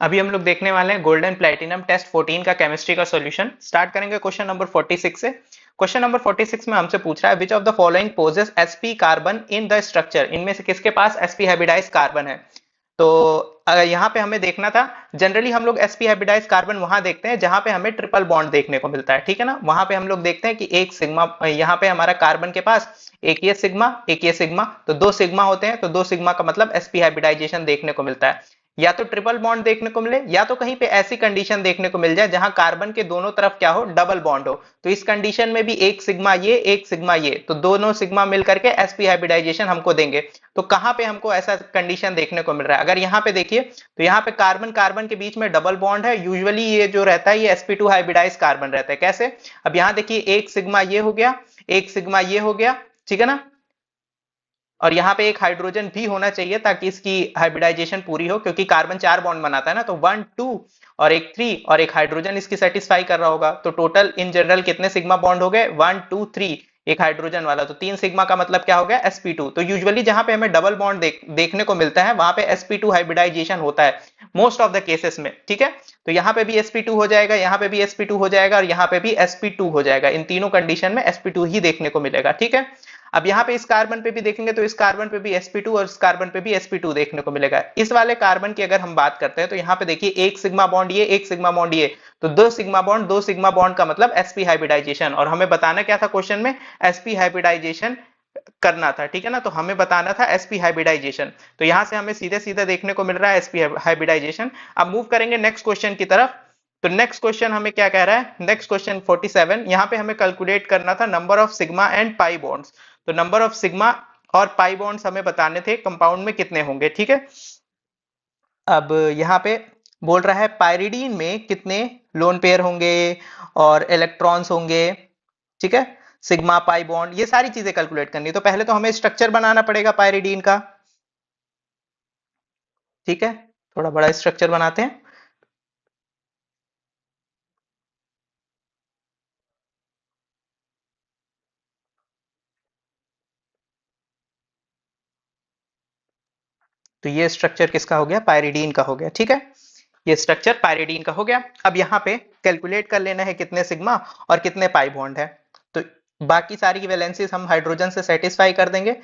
अभी हम लोग देखने वाले हैं गोल्डन प्लेटिनम टेस्ट 14 का केमिस्ट्री का सॉल्यूशन। स्टार्ट करेंगे क्वेश्चन नंबर 46 से। क्वेश्चन नंबर 46 में हमसे पूछ रहा है which of the following poses sp carbon in the structure, इनमें से किसके पास sp हाइब्रिडाइज कार्बन है। तो यहाँ पे हमें देखना था, जनरली हम लोग sp हाइब्रिडाइज कार्बन वहां देखते हैं जहां पे हमें ट्रिपल बॉन्ड देखने को मिलता है, ठीक है ना। वहां पे हम लोग देखते हैं कि एक सिग्मा, यहाँ पे हमारा कार्बन के पास एक ये सिग्मा एक ये सिग्मा, तो दो सिग्मा होते हैं, तो दो सिग्मा का मतलब sp हाइब्रिडाइजेशन देखने को मिलता है। या तो ट्रिपल बॉन्ड देखने को मिले, या तो कहीं पे ऐसी कंडीशन देखने को मिल जाए जहां कार्बन के दोनों तरफ क्या हो, डबल बॉन्ड हो। तो इस कंडीशन में भी एक सिग्मा ये एक सिग्मा ये, तो दोनों सिग्मा मिलकर के sp हाइब्रिडाइजेशन हमको देंगे। तो कहां पे हमको ऐसा कंडीशन देखने को मिल रहा है, अगर यहाँ पे देखिए तो यहाँ पे कार्बन कार्बन के बीच में डबल बॉन्ड है। यूजुअली ये जो रहता है ये sp2 हाइब्रिडाइज कार्बन रहता है। कैसे, अब यहाँ देखिए एक सिग्मा ये हो गया, एक सिग्मा ये हो गया, ठीक है ना। और यहाँ पे एक हाइड्रोजन भी होना चाहिए ताकि इसकी हाइब्रिडाइजेशन पूरी हो, क्योंकि कार्बन चार बॉन्ड बनाता है ना, तो 1 2 और एक 3 और एक हाइड्रोजन इसकी सेटिस्फाई कर रहा होगा। तो टोटल इन जनरल कितने सिग्मा बॉन्ड हो गए, 1 2 3, एक हाइड्रोजन वाला, तो 3 सिग्मा का मतलब क्या हो गया, sp2। तो यूजुअली जहां पे हमें डबल बॉन्ड देखने को मिलता है वहां पे sp2 हाइब्रिडाइजेशन होता है मोस्ट ऑफ द केसेस में, ठीक है। तो यहाँ पे भी sp2 हो जाएगा, यहाँ पे भी sp2 हो जाएगा और यहाँ पे भी sp2 हो जाएगा। इन तीनों कंडीशन में sp2 ही देखने को मिलेगा, ठीक है। अब यहाँ पे इस कार्बन पे भी देखेंगे तो इस कार्बन पे भी sp2 और इस कार्बन पे भी sp2 देखने को मिलेगा। इस वाले कार्बन की अगर हम बात करते हैं तो यहाँ पे देखिए एक सिग्मा बॉन्ड ये एक सिग्मा बॉन्ड ये, तो दो सिग्मा बॉन्ड का मतलब sp हाइब्रिडाइजेशन। और हमें बताना क्या था क्वेश्चन में, sp हाइब्रिडाइजेशन करना था, ठीक है ना। तो हमें बताना था sp हाइब्रिडाइजेशन, तो यहां से हमें सीधे सीधे देखने को मिल रहा है sp हाइब्रिडाइजेशन। अब मूव करेंगे नेक्स्ट क्वेश्चन की तरफ। तो नेक्स्ट क्वेश्चन हमें क्या कह रहा है, नेक्स्ट क्वेश्चन 47, यहाँ पे हमें कैलकुलेट करना था number of sigma and pi bonds. तो नंबर ऑफ सिग्मा और पाई बॉन्ड्स हमें बताने थे कंपाउंड में कितने होंगे, ठीक है। अब यहाँ पे बोल रहा है पायरिडीन में कितने लोन पेयर होंगे और इलेक्ट्रॉन्स होंगे, ठीक है। सिग्मा पाई बॉन्ड ये सारी चीजें कैलकुलेट करनी है। तो पहले तो हमें स्ट्रक्चर बनाना पड़ेगा पायरिडीन का, ठीक है। थोड़ा बड़ा स्ट्रक्चर बनाते हैं। तो ये स्ट्रक्चर किसका हो गया, पायरिडीन का हो गया, ठीक है। ये स्ट्रक्चर पायरिडीन का हो गया। अब यहाँ पे कैलकुलेट कर लेना है कितने सिग्मा और कितने पाई बॉन्ड है। तो बाकी सारी वैलेंसीज हम हाइड्रोजन से सेटिस्फाई कर देंगे।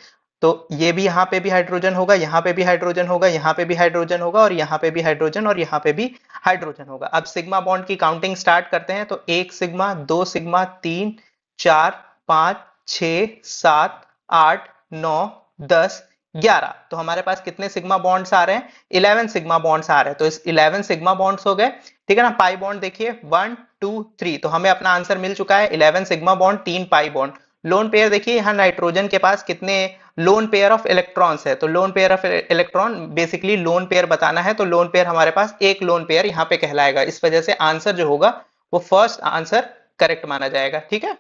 तो ये भी यहाँ पे भी हाइड्रोजन होगा, यहाँ पे भी हाइड्रोजन होगा, यहाँ पे भी हाइड्रोजन होगा और यहाँ पे भी हाइड्रोजन और यहाँ पे भी हाइड्रोजन होगा। अब सिग्मा बॉन्ड की काउंटिंग स्टार्ट करते हैं। तो एक सिग्मा, दो सिग्मा, 3 4 5 6 7 8 9 10 11, तो हमारे पास कितने सिग्मा बॉन्ड्स आ रहे हैं, 11 सिग्मा बॉन्ड्स आ रहे हैं। तो इस 11 सिग्मा बॉन्ड्स हो गए, ठीक है ना। पाई बॉन्ड देखिए 1 2 3, तो हमें अपना आंसर मिल चुका है 11 sigma bond 3 pi bond. Lone pair देखिए यहाँ नाइट्रोजन के पास कितने लोन पेयर ऑफ इलेक्ट्रॉन्स है, तो lone pair of electron basically lone pair बताना है, तो लोन पेयर हमारे पास एक लोन पेयर यहाँ पे कहलाएगा। इस वजह से आंसर जो होगा वो फर्स्ट आंसर करेक्ट माना जाएगा, ठीक है।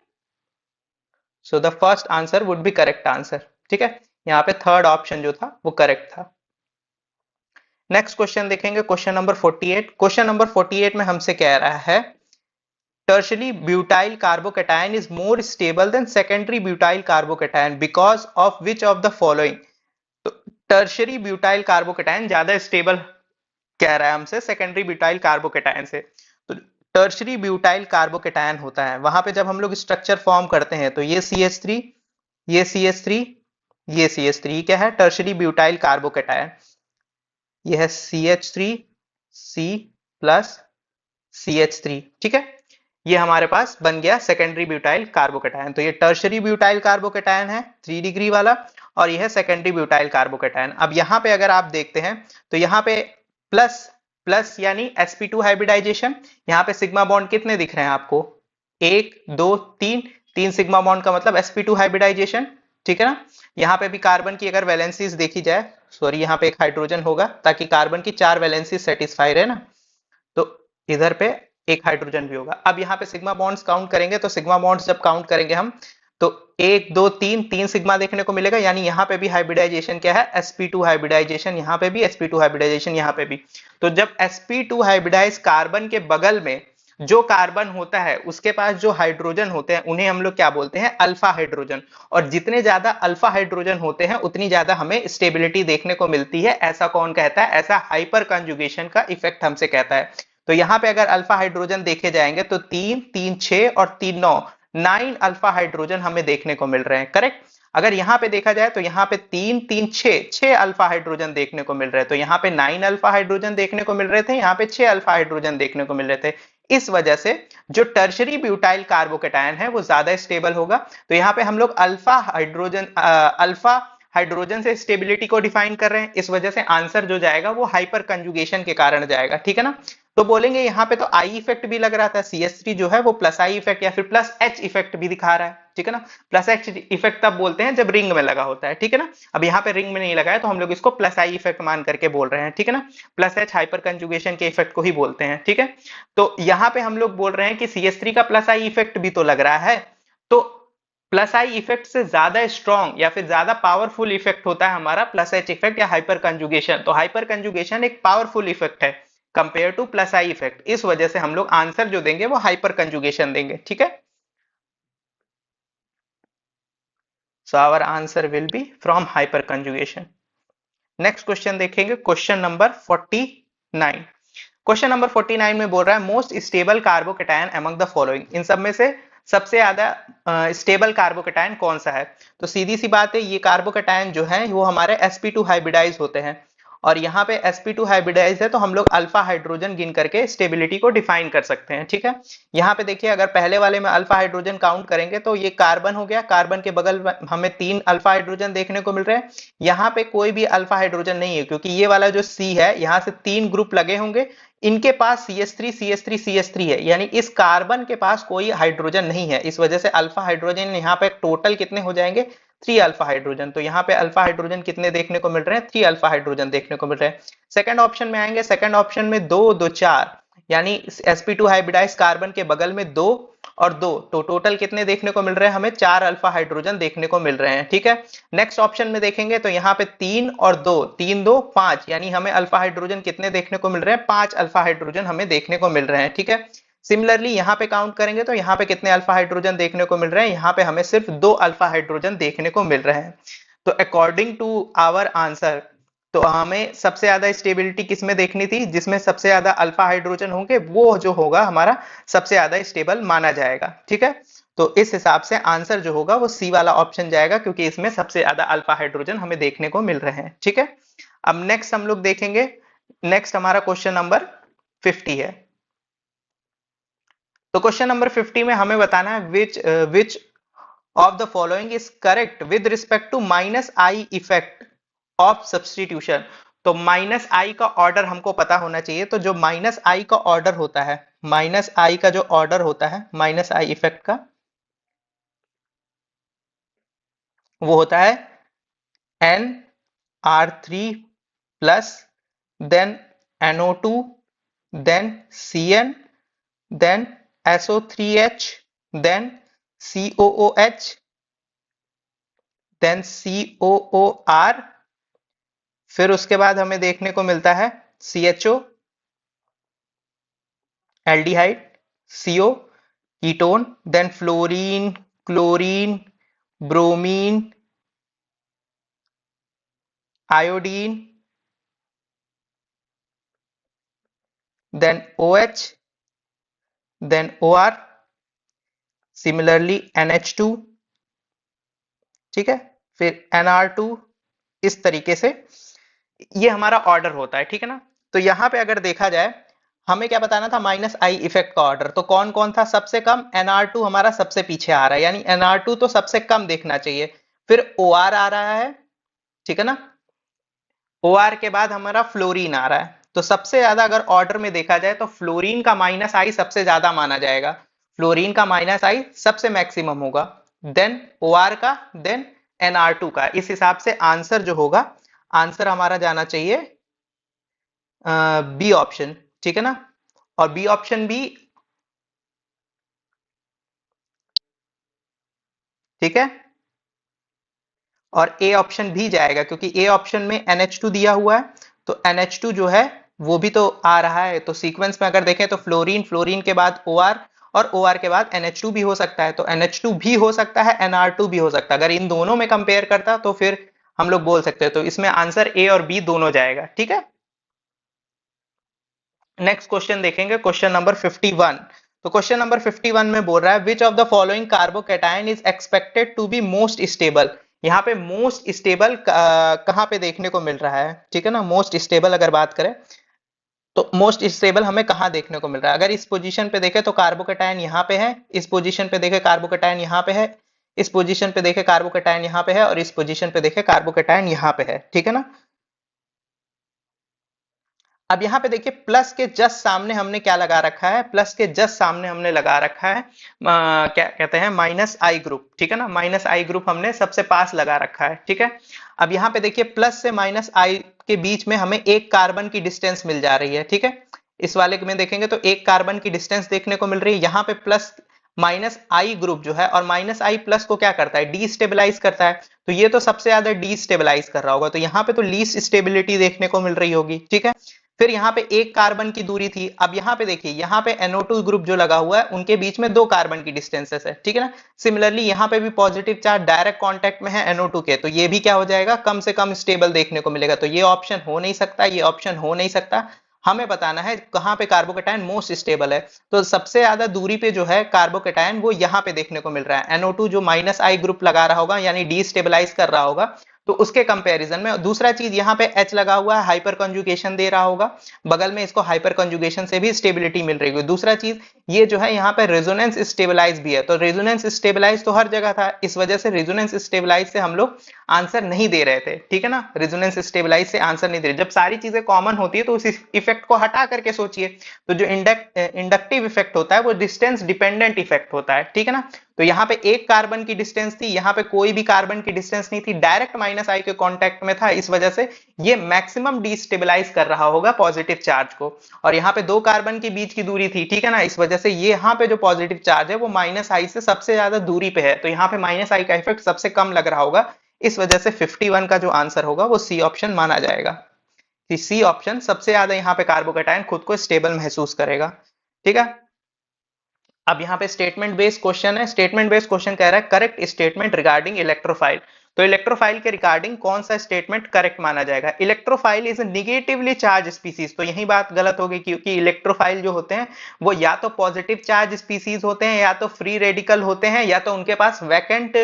So the first answer would be correct answer, ठीक है। यहाँ पे थर्ड ऑप्शन जो था वो करेक्ट था। नेक्स्ट क्वेश्चन देखेंगे, क्वेश्चन नंबर 48। क्वेश्चन नंबर 48 में हमसे कह रहा है tertiary butyl carbocation is more stable than secondary butyl carbocation because of which of the following। तो टर्शरी ब्यूटाइल कार्बोकेटायन ज्यादा स्टेबल कह रहा है हमसे सेकेंडरी ब्यूटाइल कार्बोकेटायन से। तो टर्शरी ब्यूटाइल कार्बोकेटायन होता है, वहां पे जब हम लोग स्ट्रक्चर फॉर्म करते हैं तो ये CH3, ये CH3, ये CH3 क्या है, टर्शरी ब्यूटाइल कार्बोकेटायन। ये है CH3 C प्लस CH3, ठीक है। ये हमारे पास बन गया सेकेंडरी ब्यूटाइल कार्बोकेटायन। तो ये टर्शरी ब्यूटाइल कार्बोकेटायन है 3 डिग्री वाला, और ये है सेकेंडरी ब्यूटाइल कार्बोकेटायन। अब यहाँ पे अगर आप देखते हैं तो यहाँ पे प्लस प्लस यानी sp2 हाइब्रिडाइजेशन। यहाँ पे सिग्मा बॉन्ड कितने दिख रहे हैं आपको, 1 2 3, 3 सिग्मा बॉन्ड का मतलब sp2 हाइब्रिडाइजेशन, ठीक है ना। यहाँ पे भी कार्बन की अगर वैलेंसीज देखी जाए, सॉरी यहाँ पे एक हाइड्रोजन होगा ताकि कार्बन की 4 वैलेंसी सेटिस्फाई रहे ना, तो इधर पे एक हाइड्रोजन भी होगा। अब यहाँ पे सिग्मा बॉन्ड्स काउंट करेंगे, तो सिग्मा बॉन्ड्स जब काउंट करेंगे हम तो 1 2 3, 3 सिग्मा देखने को मिलेगा, यानी यहाँ पे भी हाइब्रिडाइजेशन क्या है, sp2 हाइब्रिडाइजेशन, यहाँ पे भी sp2 हाइब्रिडाइजेशन, यहाँ पे भी। तो जब sp2 हाइब्रिडाइज कार्बन के बगल में जो कार्बन होता है उसके पास जो हाइड्रोजन होते हैं उन्हें हम लोग क्या बोलते हैं, अल्फा हाइड्रोजन। और जितने ज्यादा अल्फा हाइड्रोजन होते हैं उतनी ज्यादा हमें स्टेबिलिटी देखने को मिलती है। ऐसा कौन कहता है, ऐसा हाइपर कंजुगेशन का इफेक्ट हमसे कहता है। तो यहाँ पे अगर अल्फा हाइड्रोजन देखे जाएंगे तो 3 3 6 और 3 9, 9 अल्फा हाइड्रोजन हमें देखने को मिल रहे हैं, करेक्ट। अगर यहाँ पे देखा जाए तो यहाँ पे 3 3 6, 6 अल्फा हाइड्रोजन देखने को मिल रहे हैं। तो यहाँ पे 9 अल्फा हाइड्रोजन देखने को मिल रहे थे, यहाँ पे 6 अल्फा हाइड्रोजन देखने को मिल रहे थे। इस वजह से जो टर्शरी ब्यूटाइल कार्बोकेटायन है वो ज्यादा स्टेबल होगा। तो यहाँ पे हम लोग अल्फा हाइड्रोजन से स्टेबिलिटी को डिफाइन कर रहे हैं, इस वजह से आंसर जो जाएगा वो हाइपर कंजुगेशन के कारण जाएगा, ठीक है ना। तो बोलेंगे यहाँ पे तो आई इफेक्ट भी लग रहा था, CH3 जो है वो प्लस आई इफेक्ट या फिर प्लस एच इफेक्ट भी दिखा रहा है, ठीक है ना। प्लस एच इफेक्ट तब बोलते हैं जब रिंग में लगा होता है, ठीक है ना। अब यहाँ पे रिंग में नहीं लगा है तो हम लोग इसको प्लस आई इफेक्ट मान करके बोल रहे हैं, ठीक है ना। प्लस एच हाइपर कंजुगेशन के इफेक्ट को ही बोलते हैं, ठीक है। तो यहाँ पे हम लोग बोल रहे हैं कि CH3 का प्लस आई इफेक्ट भी तो लग रहा है। तो प्लस आई इफेक्ट से ज्यादा स्ट्रॉन्ग या फिर ज्यादा पावरफुल इफेक्ट होता है हमारा प्लस एच इफेक्ट या हाइपर कंजुगेशन। तो हाइपर कंजुगेशन एक पावरफुल इफेक्ट है compare two plus I effect, इस वजह से हम लोग आंसर जो देंगे वो हाइपर कंजुगेशन देंगे, ठीक है। So our answer will be from hyperconjugation. Next question देखेंगे, क्वेश्चन नंबर 49। क्वेश्चन नंबर 49 में बोल रहा है most stable carbocation among the following, इन सब में से सबसे ज्यादा स्टेबल कार्बोकेटायन कौन सा है। तो सीधी सी बात है, ये कार्बोकेटायन जो है वो हमारे sp2 हाइब्रिडाइज होते हैं। और यहाँ पे sp2 हाइब्रिडाइज है तो हम लोग अल्फा हाइड्रोजन गिन करके स्टेबिलिटी को डिफाइन कर सकते हैं, ठीक है। यहाँ पे देखिए अगर पहले वाले में अल्फा हाइड्रोजन काउंट करेंगे तो ये कार्बन हो गया, कार्बन के बगल में हमें 3 अल्फा हाइड्रोजन देखने को मिल रहे हैं। यहाँ पे कोई भी अल्फा हाइड्रोजन नहीं है क्योंकि ये वाला जो C है यहाँ से 3 ग्रुप लगे होंगे, इनके पास CH3 CH3 CH3 है, यानी इस कार्बन के पास कोई हाइड्रोजन नहीं है। इस वजह से अल्फा हाइड्रोजन यहाँ पे टोटल कितने हो जाएंगे, 3 अल्फा हाइड्रोजन। तो यहाँ पे अल्फा हाइड्रोजन कितने देखने को मिल रहे हैं, 3 अल्फा हाइड्रोजन देखने को मिल रहे हैं। सेकंड ऑप्शन में आएंगे, सेकंड ऑप्शन में 2 2 4, यानी sp2 हाइब्रिडाइज कार्बन के बगल में 2 और 2, तो टोटल कितने देखने को मिल रहे हैं, हमें 4 अल्फा हाइड्रोजन देखने को मिल रहे हैं, ठीक है। नेक्स्ट ऑप्शन में देखेंगे तो यहाँ पे 3 और 2, 3 2 5, यानी हमें अल्फा हाइड्रोजन कितने देखने को मिल रहे हैं, 5 अल्फा हाइड्रोजन हमें देखने को मिल रहे हैं, ठीक है। सिमिलरली यहाँ पे काउंट करेंगे तो यहाँ पे कितने अल्फा हाइड्रोजन देखने को मिल रहे हैं, यहाँ पे हमें सिर्फ 2 अल्फा हाइड्रोजन देखने को मिल रहे हैं। तो अकॉर्डिंग टू आवर आंसर, तो हमें सबसे ज्यादा स्टेबिलिटी किसमें देखनी थी, जिसमें सबसे ज्यादा अल्फा हाइड्रोजन होंगे वो जो होगा हमारा सबसे ज्यादा स्टेबल माना जाएगा, ठीक है। तो इस हिसाब से आंसर जो होगा वो सी वाला ऑप्शन जाएगा क्योंकि इसमें सबसे ज्यादा अल्फा हाइड्रोजन हमें देखने को मिल रहे हैं, ठीक है। अब नेक्स्ट हम लोग देखेंगे, नेक्स्ट हमारा क्वेश्चन नंबर 50 है। तो क्वेश्चन नंबर 50 में हमें बताना है which of the following is correct with respect to minus I effect of substitution. तो माइनस आई का ऑर्डर हमको पता होना चाहिए। तो जो माइनस आई का ऑर्डर होता है, माइनस आई का जो ऑर्डर होता है माइनस आई इफेक्ट का, वो होता है NR3 plus, then NO2, then CN, then SO3H, then COOH, then COOR, फिर उसके बाद हमें देखने को मिलता है CHO, aldehyde, CO, ketone, then fluorine, chlorine, bromine, iodine, then OH, then OR, similarly NH2, ठीक है, फिर NR2, इस तरीके से ये हमारा ऑर्डर होता है, ठीक है ना। तो यहां पे अगर देखा जाए हमें क्या बताना था, माइनस आई इफेक्ट का ऑर्डर। तो कौन कौन था सबसे कम, NR2 हमारा सबसे पीछे आ रहा है, यानी NR2 तो सबसे कम देखना चाहिए। फिर OR आ रहा है, ठीक है ना। OR के बाद हमारा फ्लोरीन आ रहा है। तो सबसे ज्यादा अगर ऑर्डर में देखा जाए तो फ्लोरीन का माइनस आई सबसे ज्यादा माना जाएगा, फ्लोरीन का माइनस आई सबसे मैक्सिमम होगा, देन OR का, देन NR2 का। इस हिसाब से आंसर जो होगा, आंसर हमारा जाना चाहिए बी ऑप्शन, ठीक है ना। और बी ऑप्शन भी, ठीक है, और ए ऑप्शन भी जाएगा क्योंकि ए ऑप्शन में NH2 दिया हुआ है। तो NH2 जो है वो भी तो आ रहा है। तो सीक्वेंस में अगर देखें तो फ्लोरीन, फ्लोरीन के बाद OR और OR के बाद NH2 भी हो सकता है, तो NH2 भी हो सकता है, NR2 भी हो सकता है। अगर इन दोनों में कंपेयर करता तो फिर हम लोग बोल सकते हैं। तो इसमें आंसर A और B दोनों जाएगा, ठीक है। नेक्स्ट क्वेश्चन देखेंगे, क्वेश्चन नंबर 51। तो क्वेश्चन नंबर 51 में बोल रहा है which of the following carbocation is expected to be most stable. यहाँ पे मोस्ट स्टेबल कहाँ पे देखने को मिल रहा है, ठीक है ना। मोस्ट स्टेबल अगर बात करें तो मोस्ट स्टेबल हमें कहाँ देखने को मिल रहा है। अगर इस पोजीशन पे देखें तो कार्बोकैटायन यहाँ पे है, इस पोजीशन पे देखें कार्बोकैटायन यहाँ पे है, इस पोजीशन पे देखें कार्बोकैटायन यहाँ पे है, और इस पोजीशन पे देखें कार्बोकैटायन यहाँ पे है, ठीक है ना। अब यहाँ पे देखिए प्लस के जस्ट सामने हमने क्या लगा रखा है, प्लस के जस्ट सामने हमने लगा रखा है क्या कहते हैं, -I ग्रुप, ठीक है ना। -I ग्रुप हमने सबसे पास लगा रखा है, ठीक है। अब यहाँ पे देखिए प्लस से -I के बीच में हमें एक कार्बन की डिस्टेंस मिल जा रही है, ठीक है। इस वाले में देखेंगे तो एक कार्बन की डिस्टेंस देखने को मिल रही है। यहाँ पे प्लस -I ग्रुप जो है, और -I प्लस को क्या करता है, डीस्टेबलाइज करता है। तो ये तो सबसे ज्यादा डीस्टेबलाइज कर रहा होगा, तो यहाँ पे तो लीस्ट स्टेबिलिटी देखने को मिल रही होगी, ठीक है। फिर यहाँ पे एक कार्बन की दूरी थी। अब यहाँ पे देखिए, यहाँ पे NO2 ग्रुप जो लगा हुआ है उनके बीच में दो कार्बन की डिस्टेंसेस है, ठीक है ना। सिमिलरली यहाँ पे भी पॉजिटिव चार्ज डायरेक्ट कांटेक्ट में है NO2 के, तो ये भी क्या हो जाएगा, कम से कम स्टेबल देखने को मिलेगा। तो ये ऑप्शन हो नहीं सकता, ये ऑप्शन हो नहीं सकता। हमें बताना है कहाँ पे कार्बोकैटायन मोस्ट स्टेबल है। तो सबसे ज्यादा दूरी पे जो है कार्बोकैटायन वो यहाँ पे देखने को मिल रहा है। NO2 जो -I ग्रुप लगा रहा होगा, यानी डीस्टेबलाइज कर रहा होगा, तो उसके कंपैरिजन में। दूसरा चीज यहाँ पे H लगा हुआ है, हाइपर कंजुगेशन दे रहा होगा बगल में, इसको हाइपर कंजुगेशन से भी स्टेबिलिटी मिल रही है। दूसरा चीज ये जो है यहाँ पे रेजोनेंस स्टेबलाइज भी है, तो रेजोनेंस स्टेबलाइज तो हर जगह था, इस वजह से रेजोनेंस स्टेबलाइज से हम लोग आंसर नहीं दे रहे थे, ठीक है ना। रेजोनेंस स्टेबलाइज से आंसर नहीं दे रहे। जब सारी चीजें कॉमन होती है तो उस इफेक्ट को हटा करके सोचिए। तो जो इंडक्टिव इफेक्ट होता है वो डिस्टेंस डिपेंडेंट इफेक्ट होता है, ठीक है ना। तो यहाँ पे एक कार्बन की डिस्टेंस थी, यहाँ पे कोई भी कार्बन की डिस्टेंस नहीं थी, डायरेक्ट -I के कांटेक्ट में था, इस वजह से ये मैक्सिमम डिस्टेबलाइज कर रहा होगा पॉजिटिव चार्ज को। और यहाँ पे दो कार्बन के बीच की दूरी थी, ठीक है ना, इस वजह से ये यहाँ पे जो पॉजिटिव चार्ज है वो -I से सबसे ज्यादा दूरी पे है, तो यहाँ पे -I का इफेक्ट सबसे कम लग रहा होगा। इस वजह से 51 का जो आंसर होगा वो सी ऑप्शन माना जाएगा, कि सी ऑप्शन सबसे ज्यादा यहाँ पे कार्बोकैटायन खुद को स्टेबल महसूस करेगा, ठीक है। अब यहाँ पे स्टेटमेंट बेस्ड क्वेश्चन है। स्टेटमेंट बेस्ड क्वेश्चन कह रहा है करेक्ट स्टेटमेंट रिगार्डिंग इलेक्ट्रोफाइल। तो इलेक्ट्रोफाइल के रिगार्डिंग कौन सा स्टेटमेंट करेक्ट माना जाएगा। Electrophile is negatively charge species, तो यही बात गलत होगी, क्योंकि इलेक्ट्रोफाइल जो होते हैं वो या तो पॉजिटिव चार्ज स्पीसीज होते हैं, या तो फ्री रेडिकल होते हैं, या तो उनके पास वैकेंट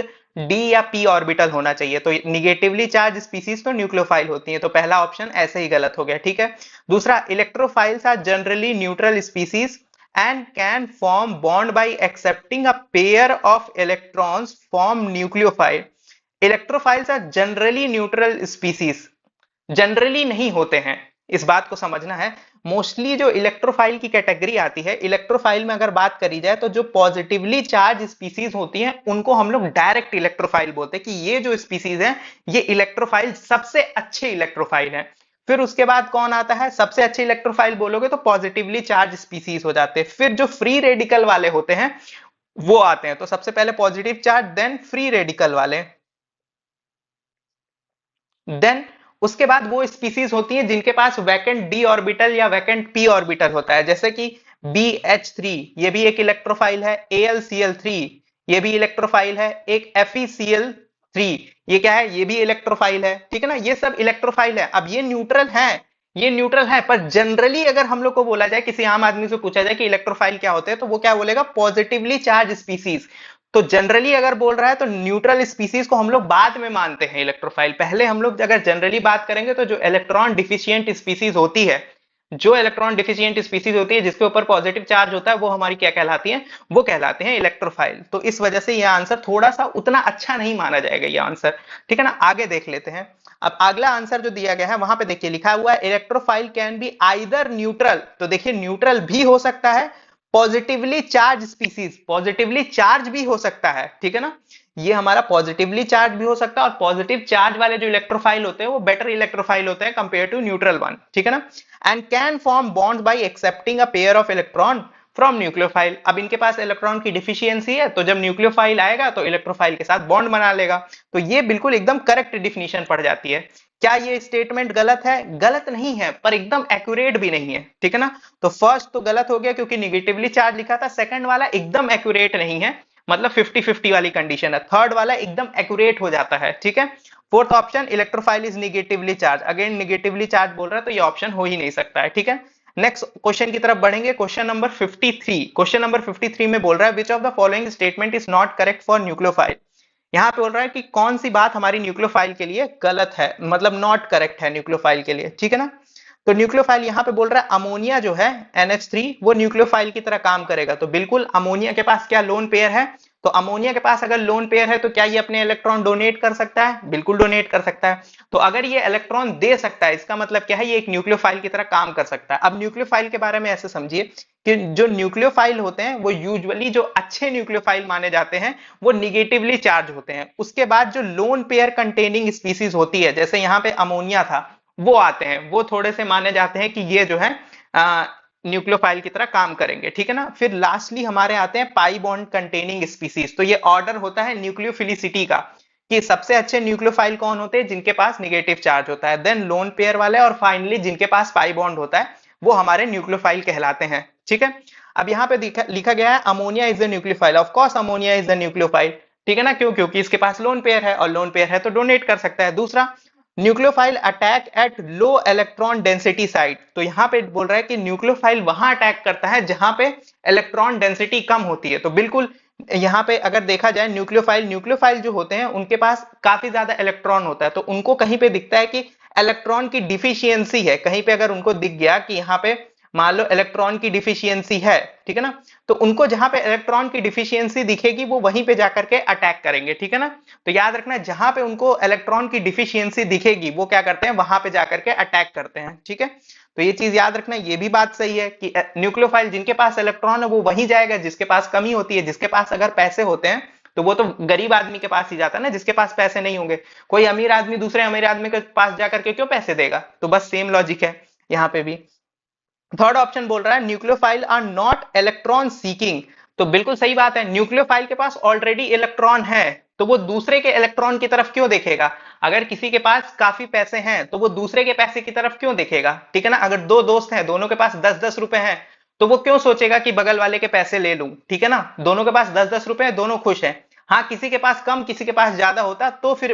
D या P ऑर्बिटल होना चाहिए। तो निगेटिवली चार्ज स्पीसीज तो न्यूक्लियोफाइल होती हैं, तो पहला ऑप्शन ऐसे ही गलत हो गया, ठीक है। दूसरा, electrophiles are generally neutral species and can form bond by accepting a pair of electrons from nucleophile. Electrophiles are generally neutral species. Generally नहीं होते हैं, इस बात को समझना है। मोस्टली जो इलेक्ट्रोफाइल की कैटेगरी आती है, इलेक्ट्रोफाइल में अगर बात करी जाए तो जो पॉजिटिवली चार्ज स्पीसीज होती हैं उनको हम लोग डायरेक्ट इलेक्ट्रोफाइल बोलते हैं, कि ये जो स्पीसीज हैं ये इलेक्ट्रोफाइल सबसे अच्छे इलेक्ट्रोफाइल हैं। फिर उसके बाद कौन आता है, सबसे अच्छे इलेक्ट्रोफाइल बोलोगे तो पॉजिटिवली चार्ज स्पीसीज हो जाते हैं। फिर जो फ्री रेडिकल वाले होते हैं वो आते हैं, तो सबसे पहले positive charge, then free radical वाले, देन उसके बाद वो स्पीसीज होती है जिनके पास वैकेंट D ऑर्बिटल या वैकेंट P ऑर्बिटल होता है, जैसे कि BH3, ये भी एक इलेक्ट्रोफाइल है। AlCl3 ये भी इलेक्ट्रोफाइल है। एक FeCl3 ये क्या है, ये भी इलेक्ट्रोफाइल है, ठीक है ना। ये सब इलेक्ट्रोफाइल है। अब ये न्यूट्रल है, ये न्यूट्रल है, पर जनरली अगर हम लोग को बोला जाए, किसी आम आदमी से पूछा जाए कि इलेक्ट्रोफाइल क्या होते हैं, तो वो क्या बोलेगा, पॉजिटिवली चार्ज स्पीसीज। तो जनरली अगर बोल रहा है तो न्यूट्रल स्पीसीज को हम लोग बाद में मानते हैं इलेक्ट्रोफाइल। पहले हम लोग अगर जनरली बात करेंगे तो जो इलेक्ट्रॉन डिफिशियंट स्पीसीज होती है, जो इलेक्ट्रॉन डिफिशियंट स्पीसीज होती है जिसके ऊपर पॉजिटिव चार्ज होता है, वो हमारी क्या कहलाती है, वो कहलाते हैं इलेक्ट्रोफाइल। तो इस वजह से यह आंसर थोड़ा सा उतना अच्छा नहीं माना जाएगा ये आंसर, ठीक है ना। आगे देख लेते हैं। अब अगला आंसर जो दिया गया है वहां पे देखिए लिखा हुआ है electrophile can be either neutral, तो देखिए न्यूट्रल भी हो सकता है, positively charge species, positively charge भी हो सकता है, ठीक है ना। ये हमारा पॉजिटिवली चार्ज भी हो सकता है, और पॉजिटिव चार्ज वाले जो इलेक्ट्रोफाइल होते हैं वो बेटर इलेक्ट्रोफाइल होते हैं कंपेयर टू न्यूट्रल वन, ठीक है ना। And can form bonds bye accepting a pair of electron from nucleophile. अब इनके पास इलेक्ट्रॉन की डिफिशियंसी है, तो जब न्यूक्लियोफाइल आएगा तो इलेक्ट्रोफाइल के साथ बॉन्ड बना लेगा। तो ये बिल्कुल एकदम करेक्ट डिफिनीशन पड़ जाती है क्या ये स्टेटमेंट गलत है? गलत नहीं है, पर एकदम एक्यूरेट भी नहीं है, ठीक है ना। तो फर्स्ट तो गलत हो गया क्योंकि निगेटिवली चार्ज लिखा था, सेकंड वाला एकदम एक्यूरेट नहीं है, मतलब 50-50 वाली कंडीशन है, थर्ड वाला एकदम एक्यूरेट हो जाता है, ठीक है। Fourth option electrophile is negatively charge, again negatively charge बोल रहा है तो ये ऑप्शन हो ही नहीं सकता है, ठीक है। नेक्स्ट क्वेश्चन की तरफ बढ़ेंगे, क्वेश्चन नंबर 53। क्वेश्चन नंबर 53 में बोल रहा है which of the following statement is not correct for nucleophile. यहाँ पे बोल रहा है कि कौन सी बात हमारी न्यूक्लियोफाइल के लिए गलत है, मतलब नॉट करेक्ट है न्यूक्लियोफाइल के लिए, ठीक है ना। तो न्यूक्लियोफाइल यहाँ पे बोल रहा है अमोनिया जो है NH3 वो न्यूक्लियोफाइल की तरह काम करेगा, तो बिल्कुल अमोनिया के पास क्या लोन पेयर है, तो अमोनिया के पास अगर लोन पेयर है तो क्या ये अपने इलेक्ट्रॉन डोनेट कर सकता है? बिल्कुल डोनेट कर सकता है। तो अगर ये इलेक्ट्रॉन दे सकता है इसका मतलब क्या है, ये एक न्यूक्लियोफाइल की तरह काम कर सकता है। अब न्यूक्लियोफाइल के बारे में ऐसे समझिए कि जो न्यूक्लियोफाइल होते हैं वो यूजुअली जो अच्छे न्यूक्लियोफाइल माने जाते हैं वो निगेटिवली चार्ज होते हैं। उसके बाद जो लोन पेयर कंटेनिंग स्पीसीज होती है, जैसे यहाँ पे अमोनिया था, वो आते हैं, वो थोड़े से माने जाते हैं कि ये जो है न्यूक्लियोफाइल की तरह काम करेंगे, ठीक है ना। फिर लास्टली हमारे आते हैं पाई बॉन्ड कंटेनिंग स्पीसीज, तो ये ऑर्डर होता है न्यूक्लियोफिलिसिटी का कि सबसे अच्छे न्यूक्लियोफाइल कौन होते हैं, जिनके पास निगेटिव चार्ज होता है, देन लोन पेयर वाले, और फाइनली जिनके पास पाई बॉन्ड होता है वो हमारे न्यूक्लियोफाइल कहलाते हैं, ठीक है। अब यहाँ पे लिखा गया है ammonia is the nucleophile, of course ammonia is the nucleophile, ठीक है ना, क्यों? क्योंकि इसके पास लोन पेयर है, और लोन पेयर है तो डोनेट कर सकता है। दूसरा, nucleophile attack at low electron density site, तो यहाँ पे बोल रहा है कि न्यूक्लियोफाइल वहां अटैक करता है जहां पे इलेक्ट्रॉन डेंसिटी कम होती है, तो बिल्कुल यहाँ पे अगर देखा जाए न्यूक्लियोफाइल न्यूक्लियोफाइल जो होते हैं उनके पास काफी ज्यादा इलेक्ट्रॉन होता है, तो उनको कहीं पे दिखता है कि इलेक्ट्रॉन की डिफिशियंसी है, कहीं पे अगर उनको दिख गया कि यहाँ पे मान लो इलेक्ट्रॉन की डिफिशियंसी है, ठीक है ना, तो उनको जहां पे इलेक्ट्रॉन की डिफिशियंसी दिखेगी वो वहीं पे जाकर के अटैक करेंगे, ठीक है ना। तो याद रखना जहां पे उनको इलेक्ट्रॉन की डिफिशियंसी दिखेगी वो क्या करते हैं, वहां पे जाकर के अटैक करते हैं, ठीक है। तो ये चीज याद रखना, ये भी बात सही है कि न्यूक्लियोफाइल जिनके पास इलेक्ट्रॉन है वो वहीं जाएगा जिसके पास कमी होती है, जिसके पास अगर पैसे होते हैं तो वो तो गरीब आदमी के पास ही जाता है ना, जिसके पास पैसे नहीं होंगे। कोई अमीर आदमी दूसरे अमीर आदमी के पास जाकर के क्यों पैसे देगा, तो बस सेम लॉजिक है यहाँ पे भी। थर्ड ऑप्शन बोल रहा है nucleophile are not electron seeking, तो बिल्कुल सही बात है, न्यूक्लियोफाइल के पास ऑलरेडी इलेक्ट्रॉन है तो वो दूसरे के इलेक्ट्रॉन की तरफ क्यों देखेगा। अगर किसी के पास काफी पैसे हैं तो वो दूसरे के पैसे की तरफ क्यों देखेगा, ठीक है ना। अगर दो दोस्त हैं दोनों के पास 10-10 रुपए हैं तो वो क्यों सोचेगा कि बगल वाले के पैसे ले लूं, ठीक है ना। दोनों के पास 10-10 रुपए हैं, दोनों खुश हैं। हाँ, किसी के पास कम किसी के पास ज्यादा होता तो फिर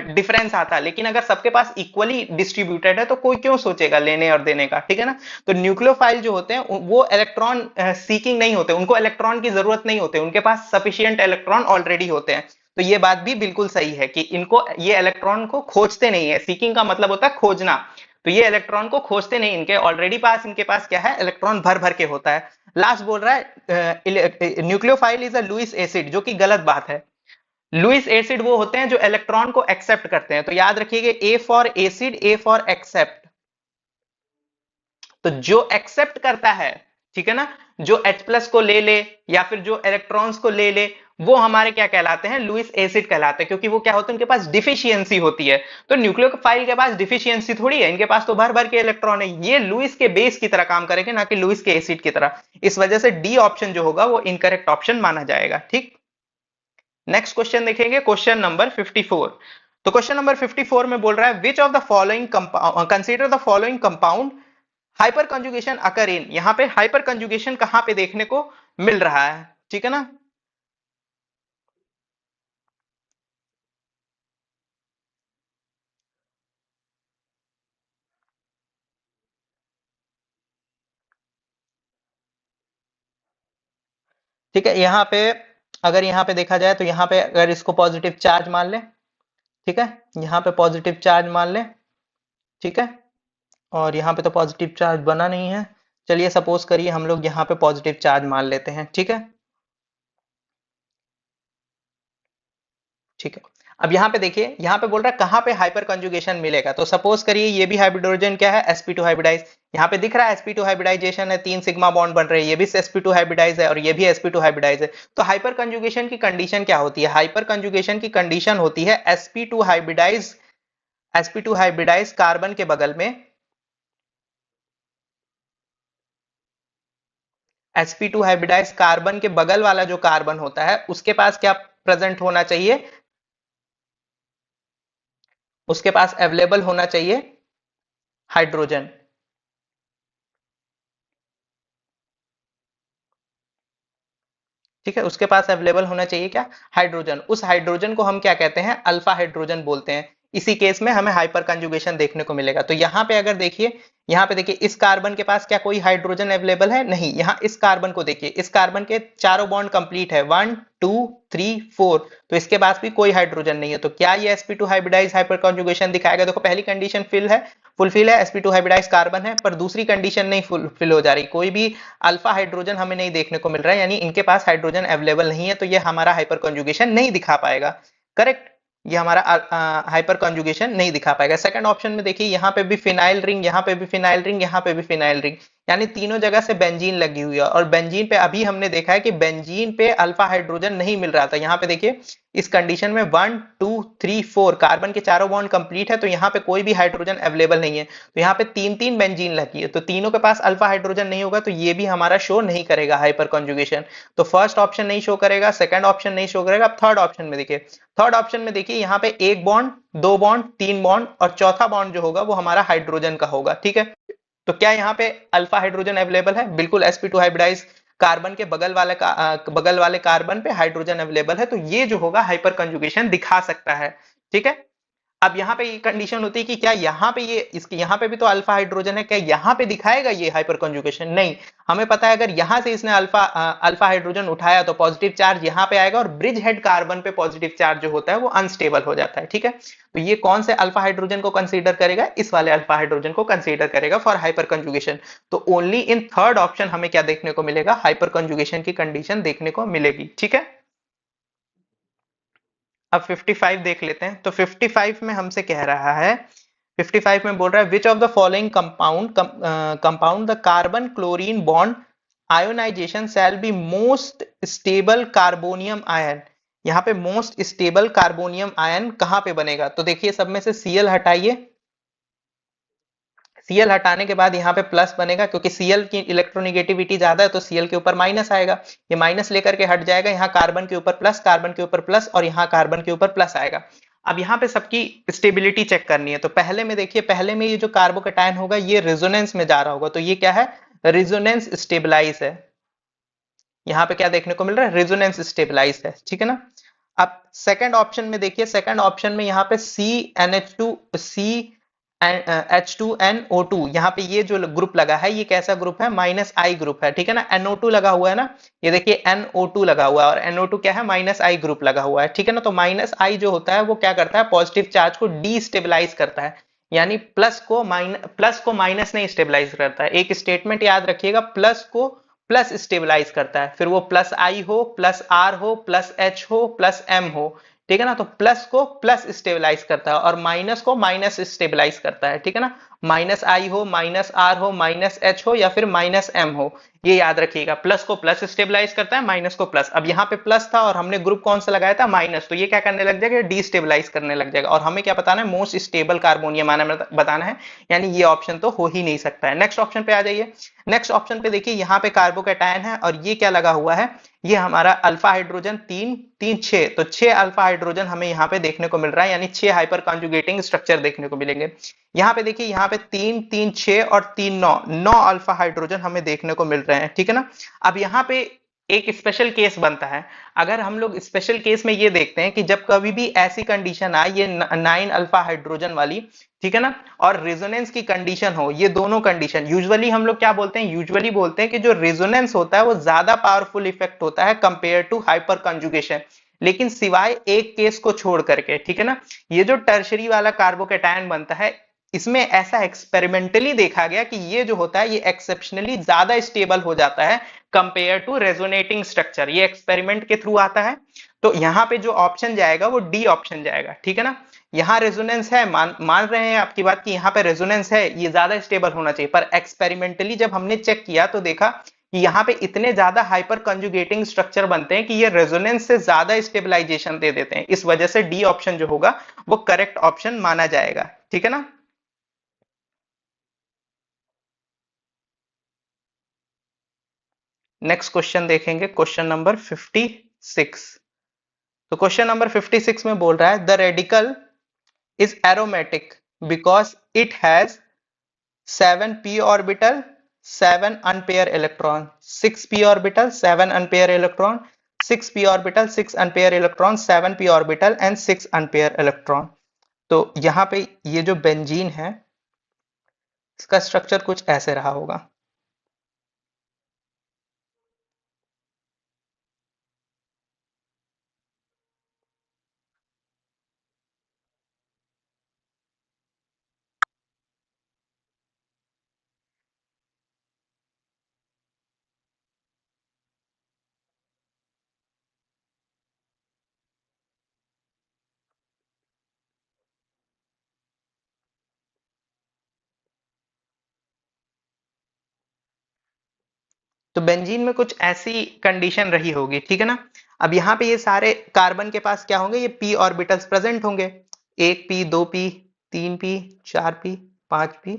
डिफरेंस आता, लेकिन अगर सबके पास इक्वली डिस्ट्रीब्यूटेड है तो कोई क्यों सोचेगा लेने और देने का, ठीक है ना। तो न्यूक्लियोफाइल जो होते हैं वो इलेक्ट्रॉन सीकिंग नहीं होते, उनको इलेक्ट्रॉन की जरूरत नहीं होती, उनके पास सफिशियंट इलेक्ट्रॉन ऑलरेडी होते हैं। तो ये बात भी बिल्कुल सही है कि इनको ये इलेक्ट्रॉन को खोजते नहीं है, सीकिंग का मतलब होता है खोजना, तो ये इलेक्ट्रॉन को खोजते नहीं, इनके ऑलरेडी पास इनके पास क्या है, इलेक्ट्रॉन भर भर के होता है। लास्ट बोल रहा है nucleophile is a Lewis acid, जो कि गलत बात है। लुईस एसिड वो होते हैं जो इलेक्ट्रॉन को एक्सेप्ट करते हैं, तो याद रखिएगा A for acid, A for accept, तो जो एक्सेप्ट करता है, ठीक है ना, जो H प्लस को ले ले या फिर जो इलेक्ट्रॉन्स को ले ले, वो हमारे क्या कहलाते हैं, लुईस एसिड कहलाते हैं, क्योंकि वो क्या होते हैं, उनके पास डिफिशियंसी होती है। तो न्यूक्लियोफाइल के पास डिफिशियंसी थोड़ी है, इनके पास तो भर भर के इलेक्ट्रॉन है, ये लुईस के बेस की तरह काम करेंगे ना कि लुईस के एसिड की तरह। इस वजह से डी ऑप्शन जो होगा वो इनकरेक्ट ऑप्शन माना जाएगा, ठीक। नेक्स्ट क्वेश्चन देखेंगे, क्वेश्चन नंबर 54। तो क्वेश्चन नंबर 54 में बोल रहा है which of the following consider the following compound hyperconjugation occur in, यहां पे हाइपर कंजुगेशन कहां पे देखने को मिल रहा है, ठीक है ना। ठीक है, यहाँ पे अगर यहाँ पे देखा जाए तो यहाँ पे अगर इसको पॉजिटिव चार्ज मान ले, ठीक है, यहाँ पे पॉजिटिव चार्ज मान ले, ठीक है, और यहाँ पे तो पॉजिटिव चार्ज बना नहीं है, चलिए सपोज करिए हम लोग यहाँ पे पॉजिटिव चार्ज मान लेते हैं, ठीक है। ठीक है, अब यहाँ पे देखिए, यहाँ पे बोल रहा है कहाँ पे हाइपर कंजुगेशन मिलेगा, तो सपोज करिए ये भी हाइब्रिडोजन क्या है, sp2 हाइब्रिडाइज, यहाँ पे दिख रहा है sp2 हाइब्रिडाइजेशन है, 3 सिग्मा बॉन्ड बन रहे हैं, ये भी sp2 हाइब्रिडाइज है और ये भी sp2 हाइब्रिडाइज है। तो हाइपर कंजुगेशन की कंडीशन क्या होती है, हाइपर कंजुगेशन की कंडीशन होती है sp2 हाइब्रिडाइज कार्बन के बगल में, sp2 हाइब्रिडाइज कार्बन के बगल वाला जो कार्बन होता है उसके पास क्या प्रेजेंट होना चाहिए, उसके पास अवेलेबल होना चाहिए हाइड्रोजन। ठीक है, उसके पास अवेलेबल होना चाहिए क्या, हाइड्रोजन। उस हाइड्रोजन को हम क्या कहते हैं, अल्फा हाइड्रोजन बोलते हैं। इसी केस में हमें हाइपर कंजुगेशन देखने को मिलेगा। तो यहाँ पे अगर देखिए, यहाँ पे देखिए इस कार्बन के पास क्या कोई हाइड्रोजन अवेलेबल है, नहीं। यहाँ इस कार्बन को देखिए, इस कार्बन के चारों बॉन्ड कंप्लीट है, 1 2 3 4, तो इसके पास भी कोई हाइड्रोजन नहीं है। तो क्या ये sp2 हाइब्रिडाइज हाइपर कंजुगेशन दिखाएगा? देखो पहली कंडीशन फुलफिल है, sp2 हाइब्रिडाइज कार्बन है, पर दूसरी कंडीशन नहीं फुलफिल हो जा रही, कोई भी अल्फा हाइड्रोजन हमें नहीं देखने को मिल रहा है, यानी इनके पास हाइड्रोजन अवेलेबल नहीं है, तो ये हमारा हाइपर कंजुगेशन नहीं दिखा पाएगा। करेक्ट, ये हमारा हाइपर कंजुगेशन नहीं दिखा पाएगा। सेकंड ऑप्शन में देखिए, यहाँ पे भी फिनाइल रिंग, यहाँ पे भी फिनाइल रिंग, यहाँ पे भी फिनाइल रिंग, यानी तीनों जगह से बेंजीन लगी हुई है। और बेंजीन पे अभी हमने देखा है कि बेंजीन पे अल्फा हाइड्रोजन नहीं मिल रहा था। यहाँ पे देखिए इस कंडीशन में 1 2 3 4 कार्बन के चारों बॉन्ड कंप्लीट है, तो यहाँ पे कोई भी हाइड्रोजन अवेलेबल नहीं है। तो यहाँ पे तीन तीन बेंजीन लगी है, तो तीनों के पास अल्फा हाइड्रोजन नहीं होगा, तो ये भी हमारा शो नहीं करेगा हाइपर कंजुगेशन। तो फर्स्ट ऑप्शन नहीं शो करेगा, सेकंड ऑप्शन नहीं शो करेगा। अब थर्ड ऑप्शन में देखिए, थर्ड ऑप्शन में देखिए यहाँ पे एक बॉन्ड, दो बॉन्ड, तीन बॉन्ड और चौथा बॉन्ड जो होगा वो हमारा हाइड्रोजन का होगा। ठीक है, तो क्या यहाँ पे अल्फा हाइड्रोजन अवेलेबल है? बिल्कुल, sp2 हाइब्रिडाइज कार्बन के बगल वाले कार्बन पे हाइड्रोजन अवेलेबल है, तो ये जो होगा हाइपर कंजुगेशन दिखा सकता है। ठीक है, अब यहाँ पे ये कंडीशन होती है कि क्या यहाँ पे ये इसके यहाँ पे भी तो अल्फा हाइड्रोजन है, क्या यहाँ पे दिखाएगा ये हाइपर कंजुगेशन? नहीं। हमें पता है अगर यहाँ से इसने अल्फा हाइड्रोजन उठाया तो पॉजिटिव चार्ज यहाँ पे आएगा, और ब्रिज हेड कार्बन पे पॉजिटिव चार्ज जो होता है वो अनस्टेबल हो जाता है। ठीक है, तो ये कौन से अल्फा हाइड्रोजन को कंसीडर करेगा? इस वाले अल्फा हाइड्रोजन को कंसीडर करेगा फॉर हाइपर कंजुगेशन। तो ओनली इन थर्ड ऑप्शन हमें क्या देखने को मिलेगा? हाइपर कंजुगेशन की कंडीशन देखने को मिलेगी। ठीक है, अब 55 देख लेते हैं। तो 55 में हमसे कह रहा है, 55 में बोल रहा है which of the following compound the carbon chlorine bond ionization shall be most stable carbonium ion. यहाँ पे मोस्ट स्टेबल कार्बोनियम आयन कहाँ पे बनेगा? तो देखिए सब में से Cl हटाइए, Cl हटाने के बाद यहाँ पे प्लस बनेगा, क्योंकि Cl की इलेक्ट्रोनिगेटिविटी ज्यादा है तो Cl के ऊपर माइनस आएगा, ये माइनस लेकर के हट जाएगा, यहाँ कार्बन के ऊपर प्लस, कार्बन के ऊपर प्लस, और यहाँ कार्बन के ऊपर प्लस आएगा। अब यहाँ पे सबकी स्टेबिलिटी चेक करनी है। तो पहले में देखिए, पहले में ये जो कार्बोकेटायन होगा ये रेजोनेंस में जा रहा होगा, तो ये क्या है? रेजोनेंस स्टेबलाइज है। यहाँ पे क्या देखने को मिल रहा है? रेजोनेंस स्टेबलाइज है। ठीक है ना। अब सेकंड ऑप्शन में देखिए, सेकंड ऑप्शन में यहाँ पे H2NO2, यहाँ पे ये जो ग्रुप लगा है ये कैसा ग्रुप है? माइनस आई ग्रुप है। ठीक है ना, NO2 लगा हुआ है ना, ये देखिए NO2 लगा हुआ है, और NO2 क्या है? माइनस आई ग्रुप लगा हुआ है। ठीक है ना, तो माइनस आई जो होता है वो क्या करता है? पॉजिटिव चार्ज को डीस्टेबलाइज करता है, यानी प्लस को माइनस नहीं स्टेबलाइज करता है। एक स्टेटमेंट याद रखिएगा, प्लस को प्लस स्टेबलाइज करता है, फिर वो प्लस आई हो, प्लस आर हो, प्लस एच हो, प्लस एम हो। ठीक है ना, तो प्लस को प्लस स्टेबलाइज करता है और माइनस को माइनस स्टेबलाइज करता है। ठीक है ना, माइनस आई हो, माइनस आर हो, माइनस एच हो, या फिर माइनस एम हो, ये याद रखिएगा। प्लस को प्लस स्टेबलाइज करता है, माइनस को प्लस। अब यहाँ पे प्लस था और हमने ग्रुप कौन सा लगाया था? माइनस, तो ये क्या करने लग जाएगा? डीस्टेबलाइज करने लग जाएगा। और हमें क्या बताना है? मोस्ट स्टेबल कार्बोनियम बताना है, यानी ये ऑप्शन तो हो ही नहीं सकता है। नेक्स्ट ऑप्शन पे आ जाइए। नेक्स्ट ऑप्शन पे देखिए, यहाँ पे कार्बोकेटायन है और ये क्या लगा हुआ है? ये हमारा अल्फा हाइड्रोजन, तीन तीन छह, तो छह अल्फा हाइड्रोजन हमें यहाँ पे देखने को मिल रहा है, यानी छह हाइपर कॉन्जुगेटिंग स्ट्रक्चर देखने को मिलेंगे। यहाँ पे देखिए, यहाँ पे तीन तीन छह और तीन नौ, नौ अल्फा हाइड्रोजन हमें देखने को मिल रहे हैं। ठीक है ना, अब यहाँ पे एक स्पेशल केस बनता है। अगर हम लोग स्पेशल केस में ये देखते हैं कि जब कभी भी ऐसी कंडीशन आए, ये 9 अल्फा हाइड्रोजन वाली, ठीक है ना, और रेजोनेंस की कंडीशन हो, ये दोनों कंडीशन, यूजुअली हम लोग क्या बोलते हैं? यूजुअली बोलते हैं कि जो रेजोनेंस होता है वो ज्यादा पावरफुल इफेक्ट होता है कंपेयर टू हाइपर कंजुगेशन, लेकिन सिवाय एक केस को छोड़ करके। ठीक है ना, ये जो टर्शरी वाला कार्बोकेटायन बनता है, इसमें ऐसा एक्सपेरिमेंटली देखा गया कि ये जो होता है ये एक्सेप्शनली ज्यादा स्टेबल हो जाता है कंपेयर टू रेजोनेटिंग स्ट्रक्चर। ये एक्सपेरिमेंट के थ्रू आता है, तो यहाँ पे जो ऑप्शन जाएगा वो डी ऑप्शन जाएगा। ठीक है ना, यहाँ रेजोनेंस है, मान रहे हैं आपकी बात कि यहाँ पे रेजोनेंस है, ये ज्यादा स्टेबल होना चाहिए, पर एक्सपेरिमेंटली जब हमने चेक किया तो देखा कि यहाँ पे इतने ज्यादा हाइपर कंजुगेटिंग स्ट्रक्चर बनते हैं कि ये रेजोनेंस से ज्यादा स्टेबलाइजेशन दे देते हैं। इस वजह से डी ऑप्शन जो होगा वो करेक्ट ऑप्शन माना जाएगा। ठीक है ना। नेक्स्ट क्वेश्चन देखेंगे, क्वेश्चन नंबर 56। तो क्वेश्चन नंबर 56 में बोल रहा है the radical is aromatic because it has 7p orbital, 7 unpair electron, 6p orbital, 7 unpair electron, 6p orbital, 6 unpair electron, 7p orbital and 6 unpair electron. तो यहाँ पे ये जो बेंजीन है इसका स्ट्रक्चर कुछ ऐसे रहा होगा। तो बेंजीन में कुछ ऐसी कंडीशन रही होगी, ठीक है ना। अब यहाँ पे ये सारे कार्बन के पास क्या होंगे, ये पी ऑर्बिटल्स प्रेजेंट होंगे, 1p 2p 3p 4p 5p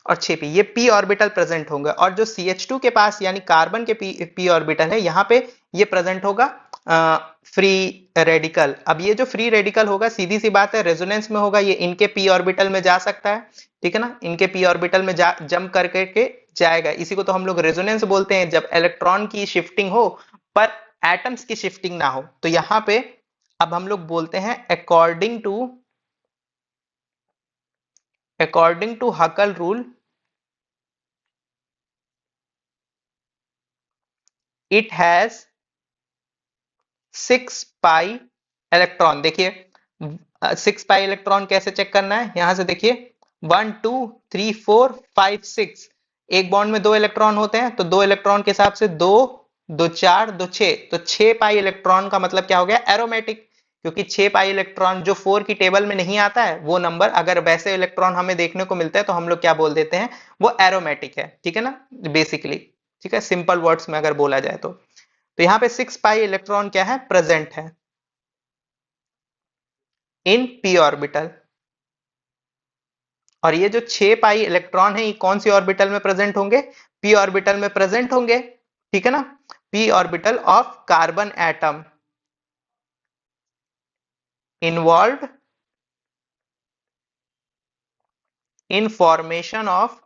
और 6p, ये p ऑर्बिटल प्रेजेंट होंगे। और जो CH2 के पास यानी कार्बन के p ऑर्बिटल है, यहाँ पे ये प्रेजेंट होगा फ्री रेडिकल। अब ये जो फ्री रेडिकल होगा सीधी सी बात है रेजोनेंस में होगा, ये इनके p ऑर्बिटल में जा सकता है, ठीक है ना, इनके p ऑर्बिटल में जंप करके के जाएगा। इसी को तो हम लोग रेजोनेंस बोलते हैं, जब इलेक्ट्रॉन की शिफ्टिंग हो पर एटम्स की शिफ्टिंग ना हो। तो यहां पे अब हम लोग बोलते हैं according to Huckel rule it has 6 pi electron. देखिए 6 पाई इलेक्ट्रॉन कैसे चेक करना है, यहां से देखिए 1 2 3 4 5 6, एक बॉन्ड में 2 इलेक्ट्रॉन होते हैं, तो 2 इलेक्ट्रॉन के हिसाब से 2 2 4 2 6, तो 6 पाई इलेक्ट्रॉन का मतलब क्या हो गया, एरोमेटिक। क्योंकि 6 पाई इलेक्ट्रॉन जो 4 की टेबल में नहीं आता है वो नंबर, अगर वैसे इलेक्ट्रॉन हमें देखने को मिलता है तो हम लोग क्या बोल देते हैं, वो एरोमेटिक है, ठीक है ना, बेसिकली, ठीक है, सिंपल वर्ड्स में अगर बोला जाए तो यहाँ पे 6 पाई इलेक्ट्रॉन क्या है, प्रेजेंट है इन पी ऑर्बिटल। और ये जो 6 पाई इलेक्ट्रॉन है ये कौन सी ऑर्बिटल में प्रेजेंट होंगे, पी ऑर्बिटल में प्रेजेंट होंगे, ठीक है ना, P orbital of carbon atom involve in formation of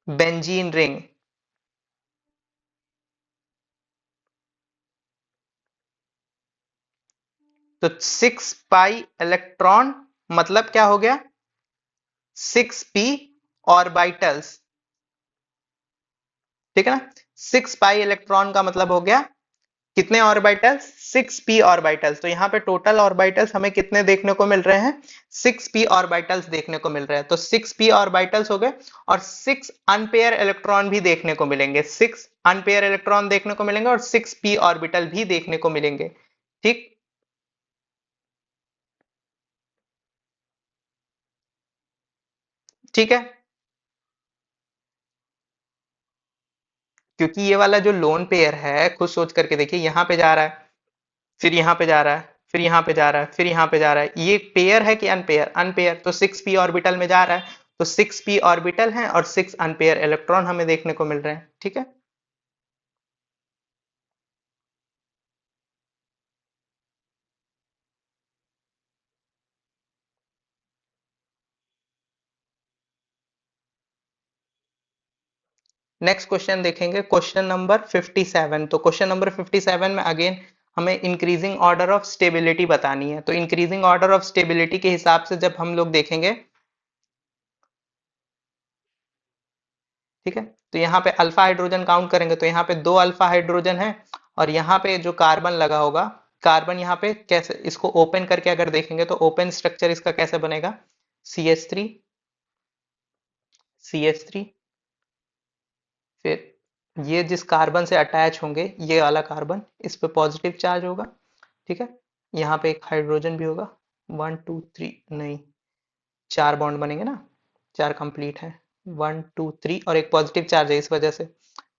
benzene ring. तो 6 पाई इलेक्ट्रॉन मतलब क्या हो गया, 6p ऑर्बिटल्स, ठीक है ना, 6 पाई इलेक्ट्रॉन का मतलब हो गया कितने ऑर्बिटल्स, 6p ऑर्बिटल्स। तो यहाँ पे टोटल ऑर्बिटल्स हमें कितने देखने को मिल रहे हैं, 6p ऑर्बिटल्स देखने को मिल रहे हैं। तो 6p ऑर्बिटल्स हो गए और 6 अनपेयर इलेक्ट्रॉन भी देखने को मिलेंगे, 6 अनपेयर इलेक्ट्रॉन देखने को मिलेंगे और 6p ऑर्बिटल भी देखने को मिलेंगे, ठीक। ठीक है, क्योंकि ये वाला जो लोन पेयर है, खुद सोच करके देखिए, यहाँ पे जा रहा है, फिर यहाँ पे जा रहा है, फिर यहाँ पे जा रहा है, फिर यहाँ पे जा रहा है, ये पेयर है कि अनपेयर, अनपेयर, तो 6p ऑर्बिटल में जा रहा है, तो 6p ऑर्बिटल है और 6 अनपेयर इलेक्ट्रॉन हमें देखने को मिल रहे हैं, ठीक है। नेक्स्ट क्वेश्चन देखेंगे, क्वेश्चन नंबर 57। तो क्वेश्चन नंबर 57 में अगेन हमें इंक्रीजिंग ऑर्डर ऑफ स्टेबिलिटी बतानी है। तो इंक्रीजिंग ऑर्डर ऑफ स्टेबिलिटी के हिसाब से जब हम लोग देखेंगे, ठीक है, तो यहाँ पे अल्फा हाइड्रोजन काउंट करेंगे तो यहाँ पे 2 अल्फा हाइड्रोजन है और यहाँ पे जो कार्बन लगा होगा, कार्बन यहाँ पे कैसे, इसको ओपन करके अगर देखेंगे तो ओपन स्ट्रक्चर इसका कैसे बनेगा, CH3 CH3, फिर ये जिस कार्बन से अटैच होंगे ये वाला कार्बन, इस पे पॉजिटिव चार्ज होगा, ठीक है, यहाँ पे एक हाइड्रोजन भी होगा, 1 2 3 नहीं, 4 बॉन्ड बनेंगे ना, 4 कंप्लीट है, 1 2 3 और एक पॉजिटिव चार्ज है इस वजह से,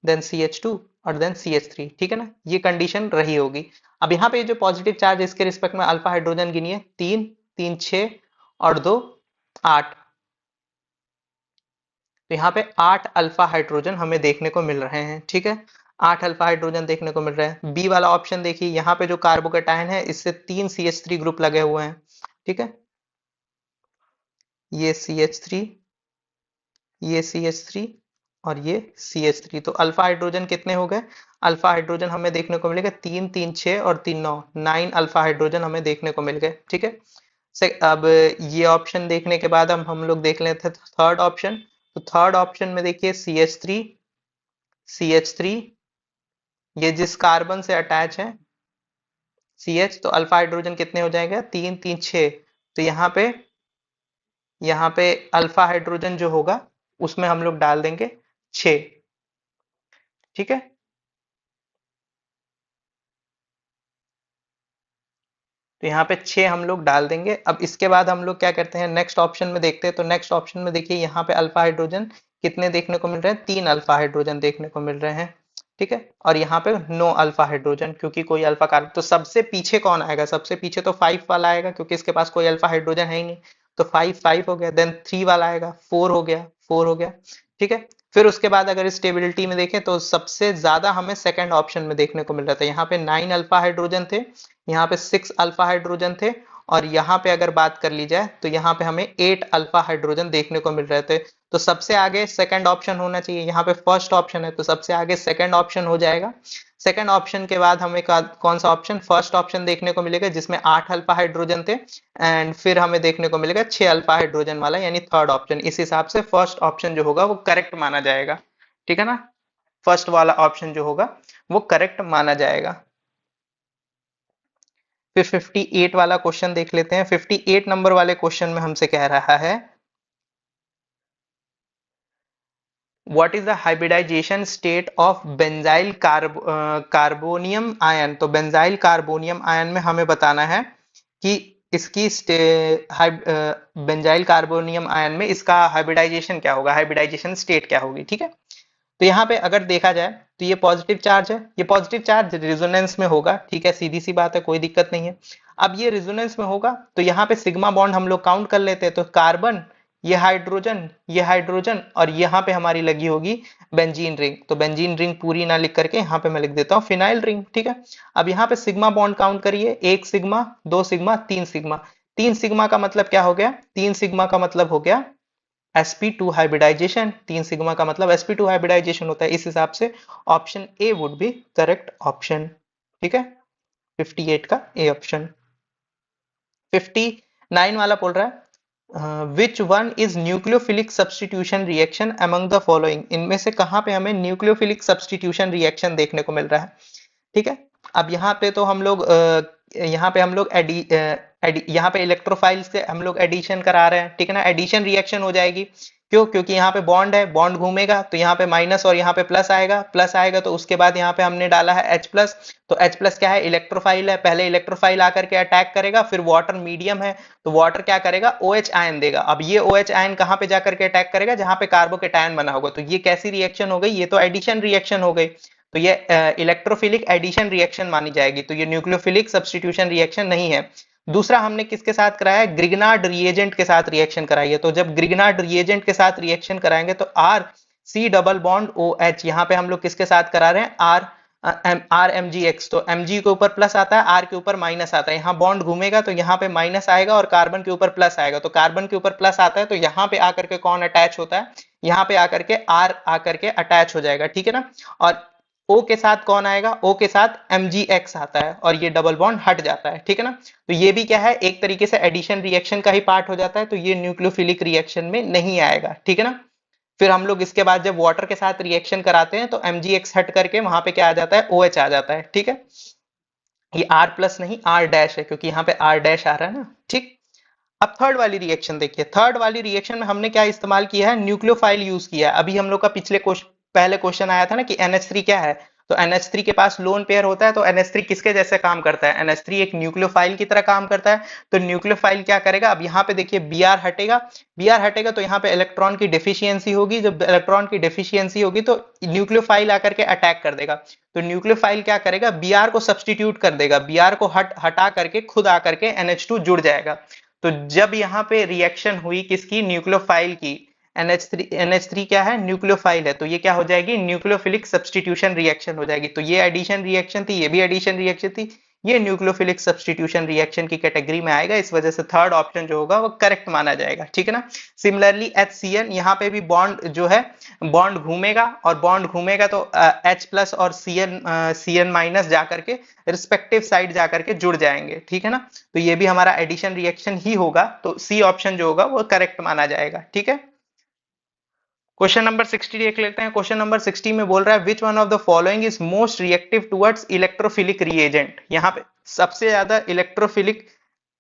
देन CH2 और देन CH3, ठीक है ना, ये कंडीशन रही होगी। अब यहाँ पे जो पॉजिटिव चार्ज है इसके रिस्पेक्ट में अल्फा हाइड्रोजन गिनिए, 3 3 6 और 2 8, तो यहाँ पे 8 अल्फा हाइड्रोजन हमें देखने को मिल रहे हैं, ठीक है। 8 अल्फा हाइड्रोजन देखने को मिल रहा है। बी वाला ऑप्शन देखिए, यहाँ पे जो कार्बोकेटायन है इससे 3 CH3 ग्रुप लगे हुए हैं, ठीक है। ये CH3, ये CH3 और ये CH3। तो अल्फा हाइड्रोजन कितने हो गए? अल्फा हाइड्रोजन हमें देखने को मिलेगा 3 3 6 और 3 9, 9 अल्फा हाइड्रोजन हमें देखने को मिल गए, ठीक है। अब ये ऑप्शन देखने के बाद हम लोग देख लेते हैं थर्ड ऑप्शन। तो थर्ड ऑप्शन में देखिए CH3, CH3, ये जिस कार्बन से अटैच है CH, तो अल्फा हाइड्रोजन कितने हो जाएगा? 3 3 6। तो यहाँ पे अल्फा हाइड्रोजन जो होगा उसमें हम लोग डाल देंगे 6, ठीक है। तो यहाँ पे 6 हम लोग डाल देंगे। अब इसके बाद हम लोग क्या करते हैं, नेक्स्ट ऑप्शन में देखते हैं। तो नेक्स्ट ऑप्शन में देखिए यहाँ पे अल्फा हाइड्रोजन कितने देखने को मिल रहे हैं? 3 अल्फा हाइड्रोजन देखने को मिल रहे हैं, ठीक है। और यहाँ पे नो अल्फा हाइड्रोजन, क्योंकि कोई अल्फा कार्बन। तो सबसे पीछे कौन आएगा? सबसे पीछे तो 5 वाला आएगा, क्योंकि इसके पास कोई अल्फा हाइड्रोजन है ही नहीं। तो 5 5 हो गया, देन 3 वाला आएगा, 4 हो गया, 4 हो गया, ठीक है। फिर उसके बाद अगर स्टेबिलिटी में देखें तो सबसे ज्यादा हमें सेकंड ऑप्शन में देखने को मिल रहा था। यहाँ पे 9 अल्फा हाइड्रोजन थे, यहाँ पे 6 अल्फा हाइड्रोजन थे, और यहाँ पे अगर बात कर ली जाए तो यहाँ पे हमें 8 अल्फा हाइड्रोजन देखने को मिल रहे थे। तो सबसे आगे सेकंड ऑप्शन होना चाहिए। यहाँ पे फर्स्ट ऑप्शन है तो सबसे आगे सेकंड ऑप्शन हो जाएगा। सेकंड ऑप्शन के बाद हमें कौन सा ऑप्शन? फर्स्ट ऑप्शन देखने को मिलेगा जिसमें 8 अल्फा हाइड्रोजन थे, एंड फिर हमें देखने को मिलेगा 6 अल्फा हाइड्रोजन वाला, यानी थर्ड ऑप्शन। इस हिसाब से फर्स्ट ऑप्शन जो होगा वो करेक्ट माना जाएगा, ठीक है ना। फर्स्ट वाला ऑप्शन जो होगा वो करेक्ट माना जाएगा। फिर 58 वाला क्वेश्चन देख लेते हैं। 58 नंबर वाले क्वेश्चन में हमसे कह रहा है what is the hybridization state of benzyl carbonium ion. तो बेंजाइल कार्बोनियम आयन में हमें बताना है कि इसकी बेंजाइल कार्बोनियम आयन में इसका हाइब्रिडाइजेशन क्या होगा, हाइब्रिडाइजेशन स्टेट क्या होगी, ठीक है। तो यहाँ पे अगर देखा जाए तो ये पॉजिटिव चार्ज है, ये पॉजिटिव चार्ज रिजोनेंस में होगा, ठीक है, सीधी सी बात है, कोई दिक्कत नहीं है। अब ये रिजोनेंस में होगा तो यहाँ पे सिग्मा बॉन्ड हम लोग काउंट कर लेते हैं। तो कार्बन, ये हाइड्रोजन और यहाँ पे हमारी लगी होगी बेंजीन रिंग। तो बेंजीन रिंग पूरी ना लिख करके यहाँ पे मैं लिख देता हूँ फिनाइल रिंग, ठीक है। अब यहाँ पे सिग्मा बॉन्ड काउंट करिए, 1 सिग्मा, 2 सिग्मा, 3 सिग्मा। 3 सिग्मा का मतलब क्या हो गया? 3 सिग्मा का मतलब हो गया sp2 हाइब्रिडाइजेशन। 3 सिग्मा का मतलब sp2 हाइब्रिडाइजेशन होता है। इस हिसाब से option A would be correct option, ठीक है। 58 का ए ऑप्शन। 59 वाला बोल रहा है which one is nucleophilic substitution reaction among the following. इनमें से कहां पे हमें न्यूक्लियोफिलिक सब्सटीट्यूशन रिएक्शन देखने को मिल रहा है, ठीक है। अब यहाँ पे तो हम लोग यहाँ पे इलेक्ट्रोफाइल से हम लोग एडिशन करा रहे हैं, ठीक है ना। एडिशन रिएक्शन हो जाएगी, क्यों? क्योंकि यहाँ पे बॉन्ड है, बॉन्ड घूमेगा तो यहाँ पे माइनस और यहाँ पे प्लस आएगा, प्लस आएगा तो उसके बाद यहाँ पे हमने डाला है H प्लस। तो H प्लस क्या है? इलेक्ट्रोफाइल है। पहले इलेक्ट्रोफाइल आकर के अटैक करेगा, फिर वाटर मीडियम है तो वाटर क्या करेगा? OH आयन देगा। अब ये OH आयन कहाँ पे जाकर के अटैक करेगा? जहां पे कार्बोकेटायन बना होगा। तो ये कैसी रिएक्शन हो गई? ये तो एडिशन रिएक्शन हो गई। तो ये इलेक्ट्रोफिलिक एडिशन रिएक्शन मानी जाएगी। तो ये न्यूक्लियोफिलिक सब्सटीट्यूशन रिएक्शन नहीं है। दूसरा हमने किसके साथ कराया है? ग्रिग्नार्ड रिएजेंट के साथ रिएक्शन कराई है। तो जब ग्रिग्नार्ड रिएजेंट के साथ रिएक्शन कराएंगे तो R C double bond O H, यहाँ पे हम लोग किसके साथ करा रहे हैं? R M G X. तो एम जी के ऊपर प्लस आता है, आर के ऊपर माइनस आता है। यहाँ बॉन्ड घूमेगा तो यहाँ पे माइनस आएगा और कार्बन के ऊपर प्लस आएगा। तो कार्बन के ऊपर प्लस आता है तो यहाँ पे आकर के कौन अटैच होता है? यहाँ पे आकर के आर आकर के अटैच हो जाएगा, ठीक है ना। और O के साथ कौन आएगा? O के साथ MgX आता है और ये डबल बॉन्ड हट जाता है, ठीक है ना। तो ये भी क्या है? एक तरीके से एडिशन रिएक्शन का ही पार्ट हो जाता है। तो ये न्यूक्लियोफिलिक रिएक्शन में नहीं आएगा, ठीक है ना। फिर हम लोग इसके बाद जब वाटर के साथ रिएक्शन कराते हैं तो MgX हट करके वहां पे क्या आ जाता है? OH आ जाता है, ठीक है। ये R प्लस नहीं R डैश है, क्योंकि यहाँ पे R डैश आ रहा है ना, ठीक। अब थर्ड वाली रिएक्शन देखिए। थर्ड वाली रिएक्शन में हमने क्या इस्तेमाल किया है? न्यूक्लियोफाइल यूज किया है। अभी हम लोग का पहले क्वेश्चन आया था ना कि NH3 क्या है। तो NH3 के पास लोन पेयर होता है। तो NH3 किसके जैसे काम करता है? NH3 एक न्यूक्लियोफाइल की तरह काम करता है। तो न्यूक्लियोफाइल क्या करेगा? अब यहाँ पे देखिए Br हटेगा, Br हटेगा तो यहाँ पे इलेक्ट्रॉन की डेफिशिएंसी होगी। जब इलेक्ट्रॉन की डेफिशिएंसी होगी तो न्यूक्लियोफाइल आकर के अटैक कर देगा। तो न्यूक्लियोफाइल क्या करेगा? Br को सब्सटीट्यूट कर देगा, Br को हटा करके खुद आकर के NH2 जुड़ जाएगा। तो जब यहाँ पे रिएक्शन हुई किसकी? न्यूक्लियोफाइल की, NH3 क्या है, न्यूक्लियोफाइल है, तो ये क्या हो जाएगी, न्यूक्लियोफिलिक सब्स्टिट्यूशन रिएक्शन हो जाएगी। तो ये एडिशन रिएक्शन थी, ये भी एडिशन रिएक्शन थी, ये न्यूक्लियोफिलिक सब्स्टिट्यूशन रिएक्शन की कैटेगरी में आएगा। इस वजह से थर्ड ऑप्शन जो होगा वो करेक्ट माना जाएगा, ठीक है ना। सिमिलरली HCl, यहाँ पे भी बॉन्ड जो है, बॉन्ड घूमेगा, और बॉन्ड घूमेगा तो H प्लस और CN माइनस जा करके रिस्पेक्टिव साइड जा करके जुड़ जाएंगे, ठीक है ना। तो ये भी हमारा एडिशन रिएक्शन ही होगा, तो सी ऑप्शन जो होगा वो करेक्ट माना जाएगा, ठीक है। क्वेश्चन नंबर 60 देख लेते हैं। क्वेश्चन नंबर 60 में बोल रहा है which one of the following is most reactive towards electrophilic reagent. यहाँ पे सबसे ज्यादा इलेक्ट्रोफिलिक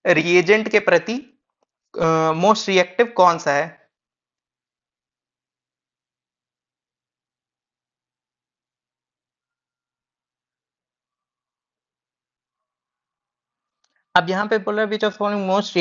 रिएजेंट के प्रति मोस्ट रिएक्टिव कौन सा है। अब यहाँ पे बोल रहा है which of following most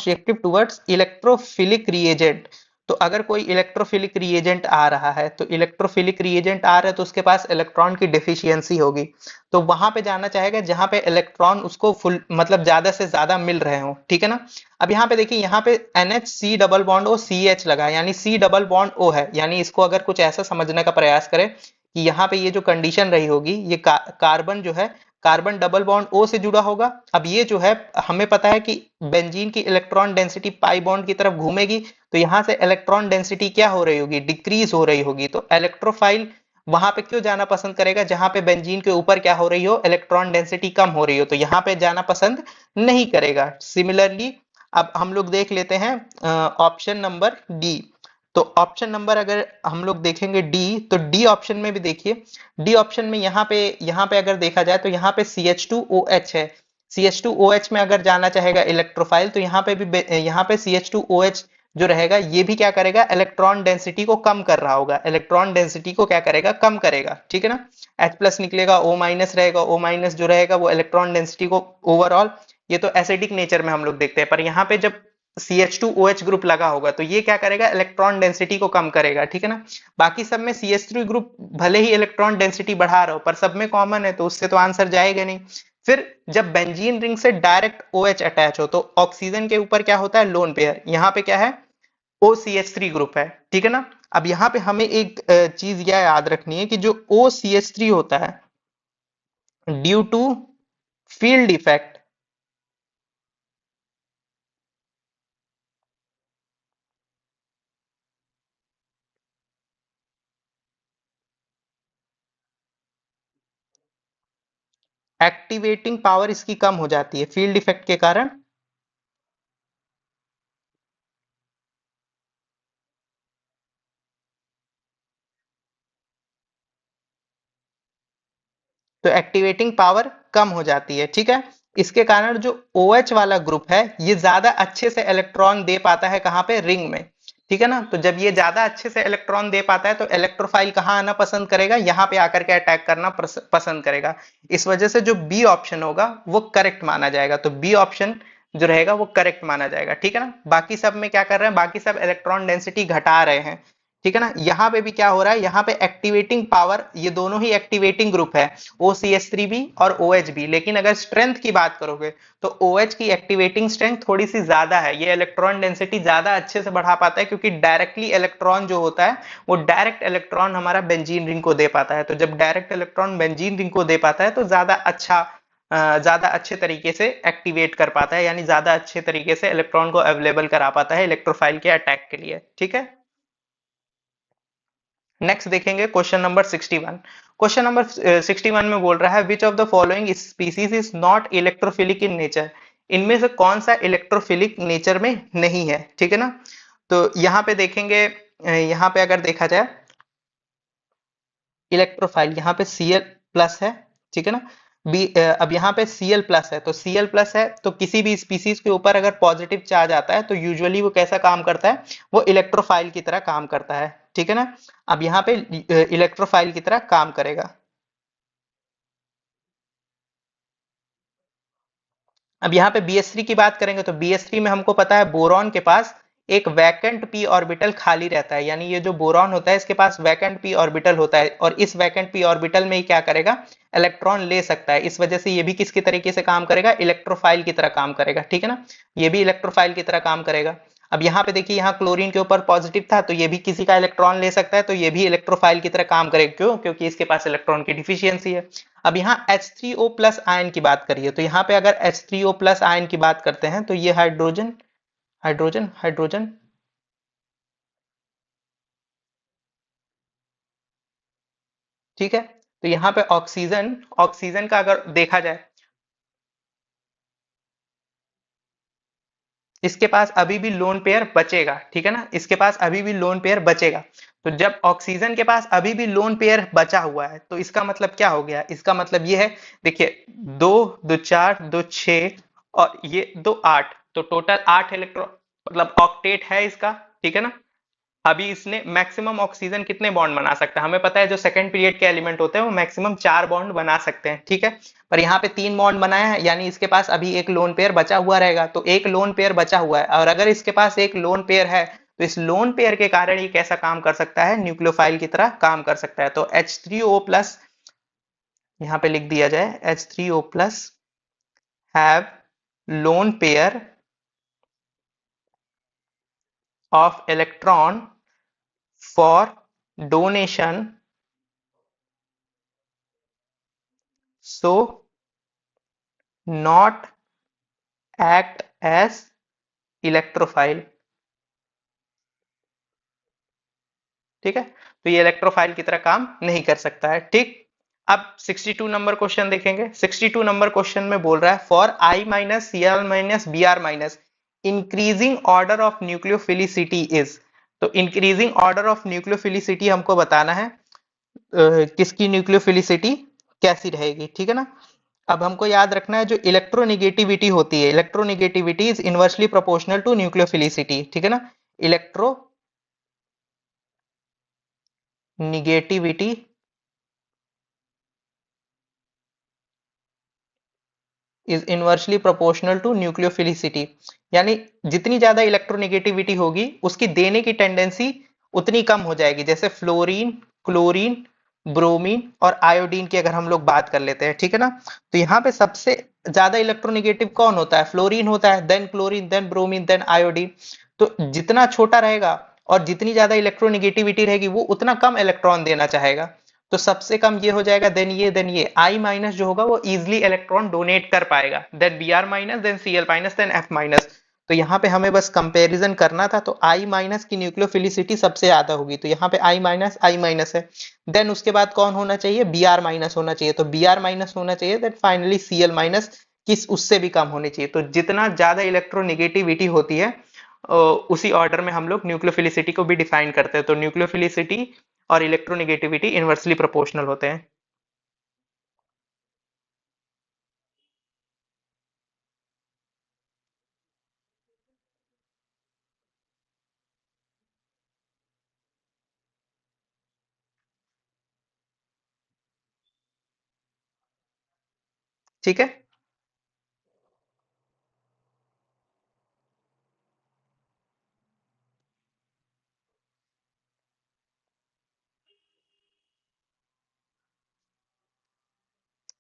reactive towards electrophilic reagent. तो अगर कोई इलेक्ट्रोफिलिक रिएजेंट आ रहा है, तो इलेक्ट्रोफिलिक रिएजेंट आ रहा है तो उसके पास इलेक्ट्रॉन की डेफिशिएंसी होगी, तो वहां पे जाना चाहेगा जहां पे इलेक्ट्रॉन उसको फुल मतलब ज्यादा से ज्यादा मिल रहे हो, ठीक है ना। अब यहाँ पे देखिए, यहाँ पे NH C double bond O CH लगा है, यानी C डबल बॉन्ड O है, यानी इसको अगर कुछ ऐसा समझने का प्रयास करें कि यहाँ पे ये जो कंडीशन रही होगी, ये कार्बन जो है, कार्बन डबल बॉन्ड O से जुड़ा होगा। अब ये जो है, हमें पता है कि बेंजीन की इलेक्ट्रॉन डेंसिटी पाई बॉन्ड की तरफ घूमेगी, तो यहाँ से इलेक्ट्रॉन डेंसिटी क्या हो रही होगी, डिक्रीज हो रही होगी। तो इलेक्ट्रोफाइल वहां पे क्यों जाना पसंद करेगा, जहां पे बेंजीन के ऊपर क्या हो रही हो, इलेक्ट्रॉन डेंसिटी कम हो रही हो, तो यहाँ पे जाना पसंद नहीं करेगा। सिमिलरली अब हम लोग देख लेते हैं ऑप्शन नंबर डी। तो ऑप्शन नंबर अगर हम लोग देखेंगे डी, तो डी ऑप्शन में भी देखिए, डी ऑप्शन में यहाँ पे अगर देखा जाए तो यहाँ पे CH2OH है। CH2OH में अगर जाना चाहेगा इलेक्ट्रोफाइल, तो यहाँ पे CH2OH जो रहेगा, ये भी क्या करेगा, इलेक्ट्रॉन डेंसिटी को कम कर रहा होगा, इलेक्ट्रॉन डेंसिटी को क्या करेगा, कम करेगा, ठीक है ना। H प्लस निकलेगा, O माइनस रहेगा, O माइनस जो रहेगा वो इलेक्ट्रॉन डेंसिटी को ओवरऑल, ये तो एसिडिक नेचर में हम लोग देखते हैं, पर यहाँ पे जब CH2OH ग्रुप लगा होगा तो ये क्या करेगा, इलेक्ट्रॉन डेंसिटी को कम करेगा, ठीक है ना। बाकी सब में CH3 ग्रुप भले ही इलेक्ट्रॉन डेंसिटी बढ़ा रहा हो, पर सब में कॉमन है, तो उससे तो आंसर जाएगा नहीं। फिर जब बेंजीन रिंग से डायरेक्ट OH अटैच हो, तो ऑक्सीजन के ऊपर क्या होता है, लोन पेयर, यहाँ पे क्या है, OCH3 ग्रुप है, ठीक है ना। अब यहाँ पे हमें एक चीज यह याद रखनी है कि जो OCH3 होता है, due to field effect, activating power इसकी कम हो जाती है फील्ड इफेक्ट के कारण। तो एक्टिवेटिंग पावर कम हो जाती है, ठीक है। इसके कारण जो OH वाला ग्रुप है, ये ज्यादा अच्छे से इलेक्ट्रॉन दे पाता है, कहाँ पे, रिंग में, ठीक है ना। तो जब ये ज्यादा अच्छे से इलेक्ट्रॉन दे पाता है, तो इलेक्ट्रोफाइल कहाँ आना पसंद करेगा, यहाँ पे आकर के अटैक करना पसंद करेगा। इस वजह से जो बी ऑप्शन होगा वो करेक्ट माना जाएगा, तो बी ऑप्शन जो रहेगा वो करेक्ट माना जाएगा, ठीक है ना। बाकी सब में क्या कर रहे हैं, बाकी सब इलेक्ट्रॉन डेंसिटी घटा रहे हैं, ठीक है ना। यहाँ पे भी क्या हो रहा है, यहाँ पे एक्टिवेटिंग पावर, ये दोनों ही एक्टिवेटिंग ग्रुप है, OCH3 भी और OH भी, लेकिन अगर स्ट्रेंथ की बात करोगे तो OH की एक्टिवेटिंग स्ट्रेंथ थोड़ी सी ज्यादा है, ये इलेक्ट्रॉन डेंसिटी ज्यादा अच्छे से बढ़ा पाता है, क्योंकि डायरेक्टली इलेक्ट्रॉन जो होता है वो डायरेक्ट इलेक्ट्रॉन हमारा बेंजीन रिंग को दे पाता है। तो जब डायरेक्ट इलेक्ट्रॉन बेंजीन रिंग को दे पाता है, तो ज्यादा अच्छे तरीके से एक्टिवेट कर पाता है, यानी ज्यादा अच्छे तरीके से इलेक्ट्रॉन को अवेलेबल करा पाता है इलेक्ट्रोफाइल के अटैक के लिए, ठीक है। नेक्स्ट देखेंगे क्वेश्चन नंबर 61। क्वेश्चन नंबर 61 में बोल रहा है which of the following species is not electrophilic in nature. इनमें से कौन सा इलेक्ट्रोफिलिक नेचर में नहीं है, ठीक है ना। तो यहाँ पे देखेंगे, यहाँ पे अगर देखा जाए इलेक्ट्रोफाइल, यहाँ पे Cl प्लस है, ठीक है ना। अब यहाँ पे Cl प्लस है, तो Cl प्लस है, तो किसी भी स्पीसीज के ऊपर अगर पॉजिटिव चार्ज आता है, तो यूजुअली वो कैसा काम करता है, वो इलेक्ट्रोफाइल की तरह काम करता है, ठीक है ना। अब यहाँ पे इलेक्ट्रोफाइल की तरह काम करेगा। अब यहाँ पे BH3 की बात करेंगे, तो BH3 में हमको पता है बोरॉन के पास एक वैकेंट p ऑर्बिटल खाली रहता है, यानी ये जो बोरॉन होता है इसके पास वैकेंट p ऑर्बिटल होता है, और इस वैकेंट p ऑर्बिटल में ही क्या करेगा, इलेक्ट्रॉन ले सकता है। इस वजह से ये भी किसकी तरीके से काम करेगा, इलेक्ट्रोफाइल की तरह काम करेगा, ठीक है ना। ये भी इलेक्ट्रोफाइल की तरह काम करेगा। अब यहाँ पे देखिए, यहाँ क्लोरीन के ऊपर पॉजिटिव था तो ये भी किसी का इलेक्ट्रॉन ले सकता है, तो ये भी इलेक्ट्रोफाइल की तरह काम करेगा। क्यों? क्योंकि इसके पास इलेक्ट्रॉन की डिफिशियंसी है। अब यहाँ H3O प्लस आयन की बात करिए, तो यहाँ पे अगर H3O प्लस आयन की बात करते हैं तो ये हाइड्रोजन हाइड्रोजन हाइड्रोजन, ठीक है। तो यहाँ पे ऑक्सीजन ऑक्सीजन का अगर देखा जाए, इसके पास अभी भी लोन पेयर बचेगा, ठीक है ना, इसके पास अभी भी लोन पेयर बचेगा। तो जब ऑक्सीजन के पास अभी भी लोन पेयर बचा हुआ है तो इसका मतलब क्या हो गया? इसका मतलब ये है, देखिए, दो दो चार दो छः और ये दो आठ, तो टोटल 8 इलेक्ट्रॉन, मतलब ऑक्टेट है इसका, ठीक है ना। अभी इसने मैक्सिमम ऑक्सीजन कितने बॉन्ड बना सकता है? हमें पता है जो सेकंड पीरियड के एलिमेंट होते हैं वो मैक्सिमम 4 बॉन्ड बना सकते हैं, ठीक है। पर यहाँ पे 3 बॉन्ड बनाया है, यानी इसके पास अभी एक लोन पेयर बचा हुआ रहेगा। तो एक लोन पेयर बचा हुआ है, और अगर इसके पास एक लोन पेयर है तो इस लोन पेयर के कारण ये कैसा काम कर सकता है? न्यूक्लियोफाइल की तरह काम कर सकता है। तो H3O प्लस, यहाँ पे लिख दिया जाए, H3O plus have lone pair of electron for donation, so not act as electrophile, ठीक है। तो ये इलेक्ट्रोफाइल की तरह काम नहीं कर सकता है, ठीक। अब 62 नंबर क्वेश्चन देखेंगे। 62 नंबर क्वेश्चन में बोल रहा है for I minus Cl minus Br minus increasing order of nucleophilicity is. तो इंक्रीजिंग ऑर्डर ऑफ न्यूक्लियोफिलिसिटी हमको बताना है, किसकी न्यूक्लियोफिलिसिटी कैसी रहेगी, ठीक है ना। अब हमको याद रखना है, जो इलेक्ट्रोनिगेटिविटी होती है, electronegativity is inversely proportional to nucleophilicity, ठीक है ना। Electronegativity is inversely proportional to nucleophilicity, यानी जितनी ज्यादा इलेक्ट्रोनिगेटिविटी होगी उसकी देने की टेंडेंसी उतनी कम हो जाएगी। जैसे फ्लोरीन, क्लोरीन, ब्रोमीन और आयोडीन की अगर हम लोग बात कर लेते हैं, ठीक है ना। तो यहाँ पे सबसे ज्यादा इलेक्ट्रोनिगेटिव कौन होता है? फ्लोरीन होता है, then chlorine, then bromine, then iodine. तो जितना छोटा रहेगा और जितनी ज्यादा इलेक्ट्रोनिगेटिविटी रहेगी वो उतना कम इलेक्ट्रॉन देना चाहेगा। तो सबसे कम ये हो जाएगा, देन ये आई माइनस जो होगा वो इजिली इलेक्ट्रॉन डोनेट कर पाएगा, then B R minus, then C L minus, then F minus. तो यहाँ पे हमें बस कंपैरिजन करना था, तो आई माइनस की न्यूक्लियोफिलिसिटी सबसे ज्यादा होगी, तो यहाँ पे आई माइनस है। देन उसके बाद कौन होना चाहिए? बी आर माइनस होना चाहिए, तो बी आर माइनस होना चाहिए, then finally C L minus, किस उससे भी कम होनी चाहिए। तो जितना ज्यादा इलेक्ट्रोनिगेटिविटी होती है उसी ऑर्डर में हम लोग न्यूक्लियोफिलिसिटी को भी डिफाइन करते हैं। तो न्यूक्लियोफिलिसिटी और इलेक्ट्रोनिगेटिविटी इनवर्सली प्रोपोर्शनल होते हैं। ठीक है।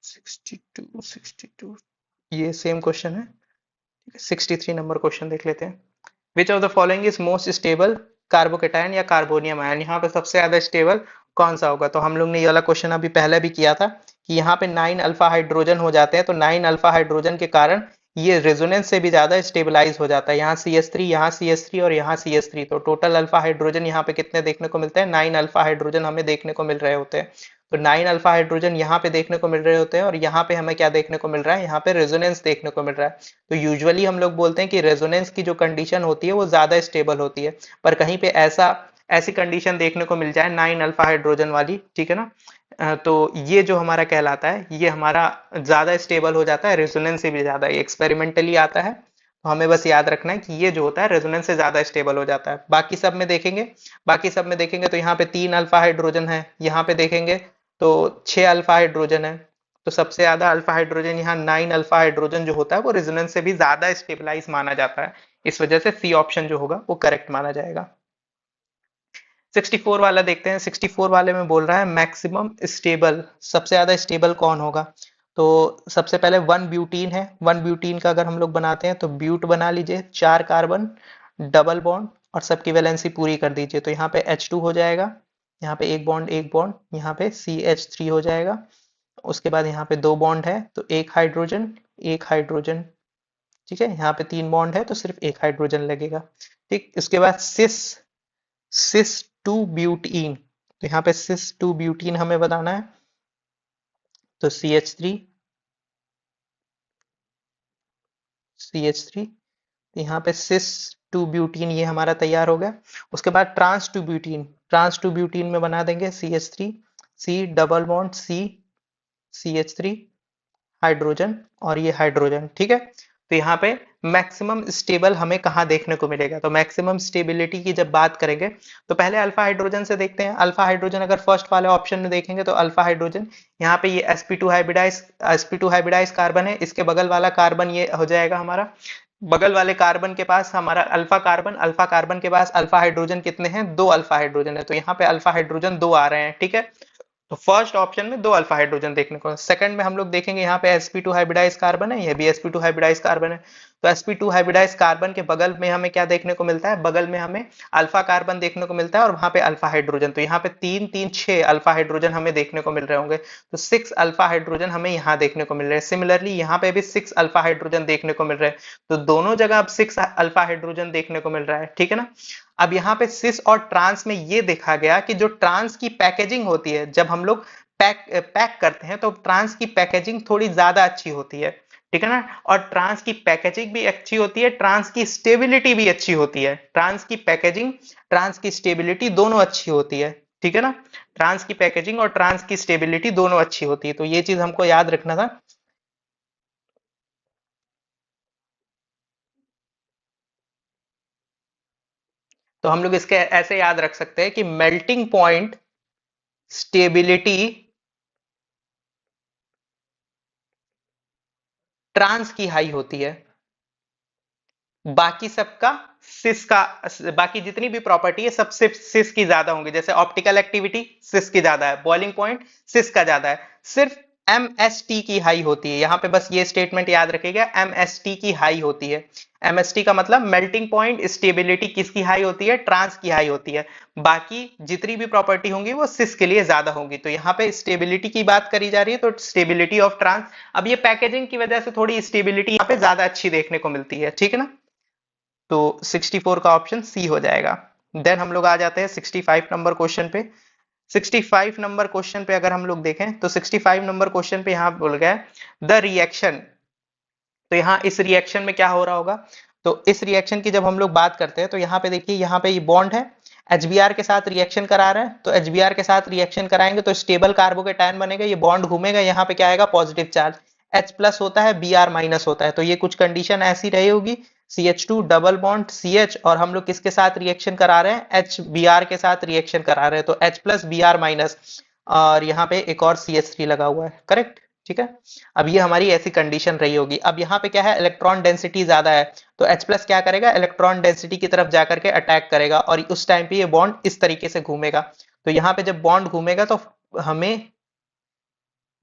62 62 ये सेम क्वेश्चन है। 63 नंबर क्वेश्चन देख लेते हैं। विच of the following is most stable carbocation या कार्बोनियम आयन? यहाँ पे सबसे ज्यादा स्टेबल कौन सा होगा? तो हम लोग ने ये वाला क्वेश्चन अभी पहले भी किया था कि यहाँ पे 9 अल्फा हाइड्रोजन हो जाते हैं, तो 9 अल्फा हाइड्रोजन के कारण ये रेजोनेंस से भी ज्यादा स्टेबलाइज हो जाता है। यहाँ CH3, यहाँ CH3 और यहाँ CH3, तो टोटल अल्फा हाइड्रोजन यहाँ पे कितने देखने को मिलते हैं? 9 अल्फा हाइड्रोजन हमें देखने को मिल रहे होते हैं। तो 9 अल्फा हाइड्रोजन यहाँ पे देखने को मिल रहे होते हैं, और यहाँ पे हमें क्या देखने को मिल रहा है? यहाँ पे रेजोनेंस देखने को मिल रहा है। तो यूजुअली हम लोग बोलते हैं कि रेजोनेंस की जो कंडीशन होती है वो ज्यादा स्टेबल होती है, पर कहीं पे ऐसी कंडीशन देखने को मिल जाए 9 अल्फा हाइड्रोजन वाली, ठीक है ना, तो ये जो हमारा कहलाता है ये हमारा ज्यादा स्टेबल हो जाता है, रेजोनेंस से भी ज्यादा। ये एक्सपेरिमेंटली आता है, तो हमें बस याद रखना है कि ये जो होता है रेजोनेंस से ज्यादा स्टेबल हो जाता है। बाकी सब में देखेंगे तो यहाँ पे 3 अल्फा हाइड्रोजन है, यहाँ पे देखेंगे तो 6 अल्फा हाइड्रोजन है। तो सबसे ज्यादा अल्फा हाइड्रोजन यहाँ 9 अल्फा हाइड्रोजन जो होता है वो रेजोनेंस से भी ज्यादा स्टेबलाइज माना जाता है। इस वजह से सी ऑप्शन जो होगा वो करेक्ट माना जाएगा। 64 वाला देखते हैं। 64 वाले में बोल रहा है मैक्सिमम स्टेबल, सबसे ज्यादा स्टेबल कौन होगा? तो सबसे पहले वन ब्यूटीन है। वन ब्यूटीन का अगर हम लोग बनाते हैं तो ब्यूट बना लीजिए, 4 कार्बन, डबल बॉन्ड और सबकी वैलेंसी पूरी कर दीजिए। तो यहाँ पे H2 हो जाएगा, यहाँ पे एक बॉन्ड, यहाँ पे CH3 हो जाएगा। उसके बाद यहाँ पे 2 बॉन्ड है तो एक हाइड्रोजन, ठीक है। यहाँ पे 3 बॉन्ड है तो सिर्फ एक हाइड्रोजन लगेगा, ठीक। इसके बाद सिस टू ब्यूटीन, तो यहाँ पे सिस टू ब्यूटीन हमें बताना है। तो CH3 यहाँ पे सिस टू ब्यूटीन ये हमारा तैयार हो गया। उसके बाद ट्रांस टू ब्यूटीन में बना देंगे CH3, C double bond CH3 hydrogen और ये हाइड्रोजन, ठीक है। तो यहाँ पे मैक्सिमम स्टेबल हमें कहाँ देखने को मिलेगा, तो मैक्सिमम स्टेबिलिटी की जब बात करेंगे तो पहले अल्फा हाइड्रोजन से देखते हैं। अल्फा हाइड्रोजन अगर फर्स्ट वाले ऑप्शन में देखेंगे तो अल्फा हाइड्रोजन यहाँ पे ये sp2 हाइब्रिडाइज कार्बन है, इसके बगल वाला कार्बन ये हो जाएगा हमारा। बगल वाले कार्बन के पास हमारा अल्फा कार्बन के पास अल्फा हाइड्रोजन कितने हैं, 2 अल्फा हाइड्रोजन है, तो यहाँ पे अल्फा हाइड्रोजन 2 आ रहे हैं, ठीक है। तो फर्स्ट ऑप्शन में 2 अल्फा हाइड्रोजन देखने को। सेकंड में हम लोग देखेंगे यहाँ पे sp2 हाइब्रिडाइज कार्बन है, यह भी sp2 हाइब्रिडाइज कार्बन है। तो sp2 हाइब्रिडाइज कार्बन के बगल में हमें क्या देखने को मिलता है, बगल में हमें अल्फा कार्बन देखने को मिलता है और वहां पे अल्फा हाइड्रोजन। तो यहाँ पे 6 अल्फा हाइड्रोजन हमें देखने को मिल रहे होंगे, तो 6 अल्फा हाइड्रोजन हमें यहाँ देखने को मिल रहे हैं। सिमिलरली यहाँ पे भी 6 अल्फा हाइड्रोजन देखने को मिल रहे हैं, तो दोनों जगह अब 6 अल्फा हाइड्रोजन देखने को मिल रहा है, ठीक है ना। अब यहाँ पे सिस और ट्रांस में ये देखा गया कि जो ट्रांस की पैकेजिंग होती है, जब हम लोग पैक करते हैं तो ट्रांस की पैकेजिंग थोड़ी ज्यादा अच्छी होती है, ठीक है ना। और ट्रांस की पैकेजिंग भी अच्छी होती है, ट्रांस की स्टेबिलिटी भी अच्छी होती है। ट्रांस की पैकेजिंग, ट्रांस की स्टेबिलिटी दोनों अच्छी होती है, ठीक है ना। ट्रांस की पैकेजिंग और ट्रांस की स्टेबिलिटी दोनों अच्छी होती है, तो ये चीज हमको याद रखना था। तो हम लोग इसके ऐसे याद रख सकते हैं कि मेल्टिंग पॉइंट स्टेबिलिटी ट्रांस की हाई होती है, बाकी सबका सिस का, बाकी जितनी भी प्रॉपर्टी है सबसे सिस की ज्यादा होंगी। जैसे ऑप्टिकल एक्टिविटी सिस की ज्यादा है, बॉइलिंग पॉइंट सिस का ज्यादा है, सिर्फ MST की हाई होती है। यहाँ पे बस ये स्टेटमेंट याद रखिएगा, MST की हाई होती है। MST का मतलब मेल्टिंग पॉइंट स्टेबिलिटी किसकी हाई होती है, ट्रांस की हाई होती है। बाकी जितनी भी प्रॉपर्टी होंगी वो सिस के लिए ज्यादा होंगी। तो यहाँ पे स्टेबिलिटी की बात करी जा रही है, तो स्टेबिलिटी ऑफ ट्रांस। अब ये पैकेजिंग की वजह से थोड़ी स्टेबिलिटी यहाँ पे ज्यादा अच्छी देखने को मिलती है, ठीक है ना। तो 64 का ऑप्शन सी हो जाएगा। देन हम लोग आ जाते हैं 65 नंबर क्वेश्चन पे। 65 नंबर क्वेश्चन पे अगर हम लोग देखें तो 65 नंबर क्वेश्चन पे यहाँ बोल गया द रिएक्शन। तो यहाँ इस रिएक्शन में क्या हो रहा होगा, तो इस रिएक्शन की जब हम लोग बात करते हैं तो यहाँ पे देखिए, यहाँ पे ये बॉन्ड है, HBr के साथ रिएक्शन करा रहे हैं, तो HBr के साथ रिएक्शन कराएंगे तो स्टेबल कार्बोकेटायन बनेगा, ये बॉन्ड घूमेगा, यहाँ पे क्या आएगा, पॉजिटिव चार्ज। H प्लस होता है, Br माइनस होता है, तो ये कुछ कंडीशन ऐसी रही होगी। CH2 डबल बॉन्ड CH, और हम लोग किसके साथ रिएक्शन करा रहे हैं, HBr के साथ रिएक्शन करा रहे हैं, तो H प्लस Br माइनस, और यहाँ पे एक और CH3 लगा हुआ है, करेक्ट, ठीक है। अब ये हमारी ऐसी कंडीशन रही होगी। अब यहाँ पे क्या है, इलेक्ट्रॉन डेंसिटी ज्यादा है, तो H प्लस क्या करेगा, इलेक्ट्रॉन डेंसिटी की तरफ जाकर के अटैक करेगा, और उस टाइम पे ये बॉन्ड इस तरीके से घूमेगा। तो यहाँ पे जब बॉन्ड घूमेगा तो हमें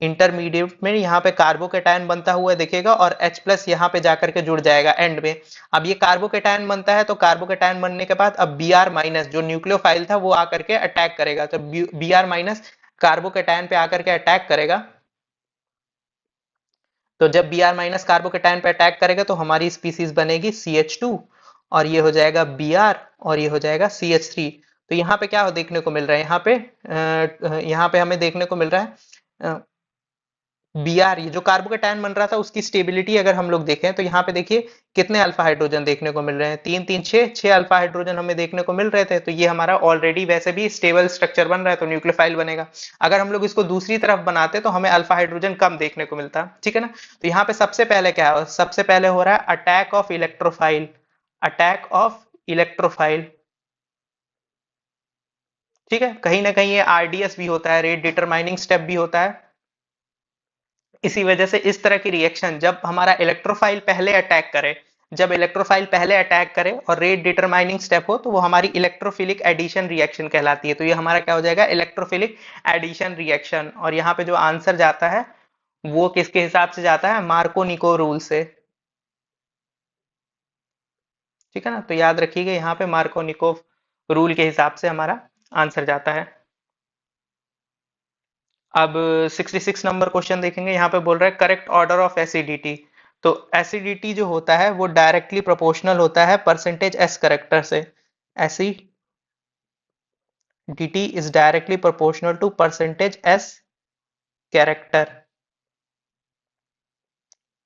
इंटरमीडिएट में यहाँ पे कार्बोकेटायन बनता हुआ दिखेगा, और H प्लस यहाँ पे जाकर के जुड़ जाएगा एंड में। अब ये कार्बोकेटायन बनता है, तो कार्बोकेटायन बनने के बाद अब Br माइनस जो न्यूक्लियोफाइल था वो आकर के अटैक करेगा, तो Br माइनस कार्बोकेटायन पे आकर के अटैक करेगा। तो जब Br माइनस कार्बोकेटायन पे अटैक करेगा तो हमारी स्पीसीज बनेगी CH2, और ये हो जाएगा Br, और ये हो जाएगा CH3। तो यहाँ पे क्या देखने को मिल रहा है, यहाँ पे हमें देखने को मिल रहा है Br, ये जो कार्बोकेटायन बन रहा था उसकी स्टेबिलिटी अगर हम लोग देखें तो यहाँ पे देखिए कितने अल्फा हाइड्रोजन देखने को मिल रहे हैं, 3 3 6 6 अल्फा हाइड्रोजन हमें देखने को मिल रहे थे। तो ये हमारा ऑलरेडी वैसे भी स्टेबल स्ट्रक्चर बन रहा है, तो न्यूक्लियोफाइल बनेगा। अगर हम लोग इसको दूसरी तरफ बनाते तो हमें अल्फा हाइड्रोजन कम देखने को मिलता, ठीक है ना। तो यहाँ पे सबसे पहले क्या है, सबसे पहले हो रहा है attack of electrophile, attack of electrophile, ठीक है। कहीं ना कहीं ये RDS भी होता है, रेट डिटरमाइनिंग स्टेप भी होता है। इसी वजह से इस तरह की रिएक्शन जब हमारा इलेक्ट्रोफाइल पहले अटैक करे, जब इलेक्ट्रोफाइल पहले अटैक करे और रेट डिटरमाइनिंग स्टेप हो, तो वो हमारी इलेक्ट्रोफिलिक एडिशन रिएक्शन कहलाती है। तो ये हमारा क्या हो जाएगा, इलेक्ट्रोफिलिक एडिशन रिएक्शन। और यहाँ पे जो आंसर जाता है वो किसके हिसाब से जाता है, मार्को निको रूल से, ठीक है ना। तो याद रखिएगा यहाँ पे मार्कोनिकोव रूल के हिसाब से हमारा आंसर जाता है। अब 66 नंबर क्वेश्चन देखेंगे। यहाँ पे बोल रहा है करेक्ट ऑर्डर ऑफ एसिडिटी। तो एसिडिटी जो होता है वो डायरेक्टली प्रोपोर्शनल होता है परसेंटेज एस करेक्टर से। Acidity is directly proportional to percentage S character.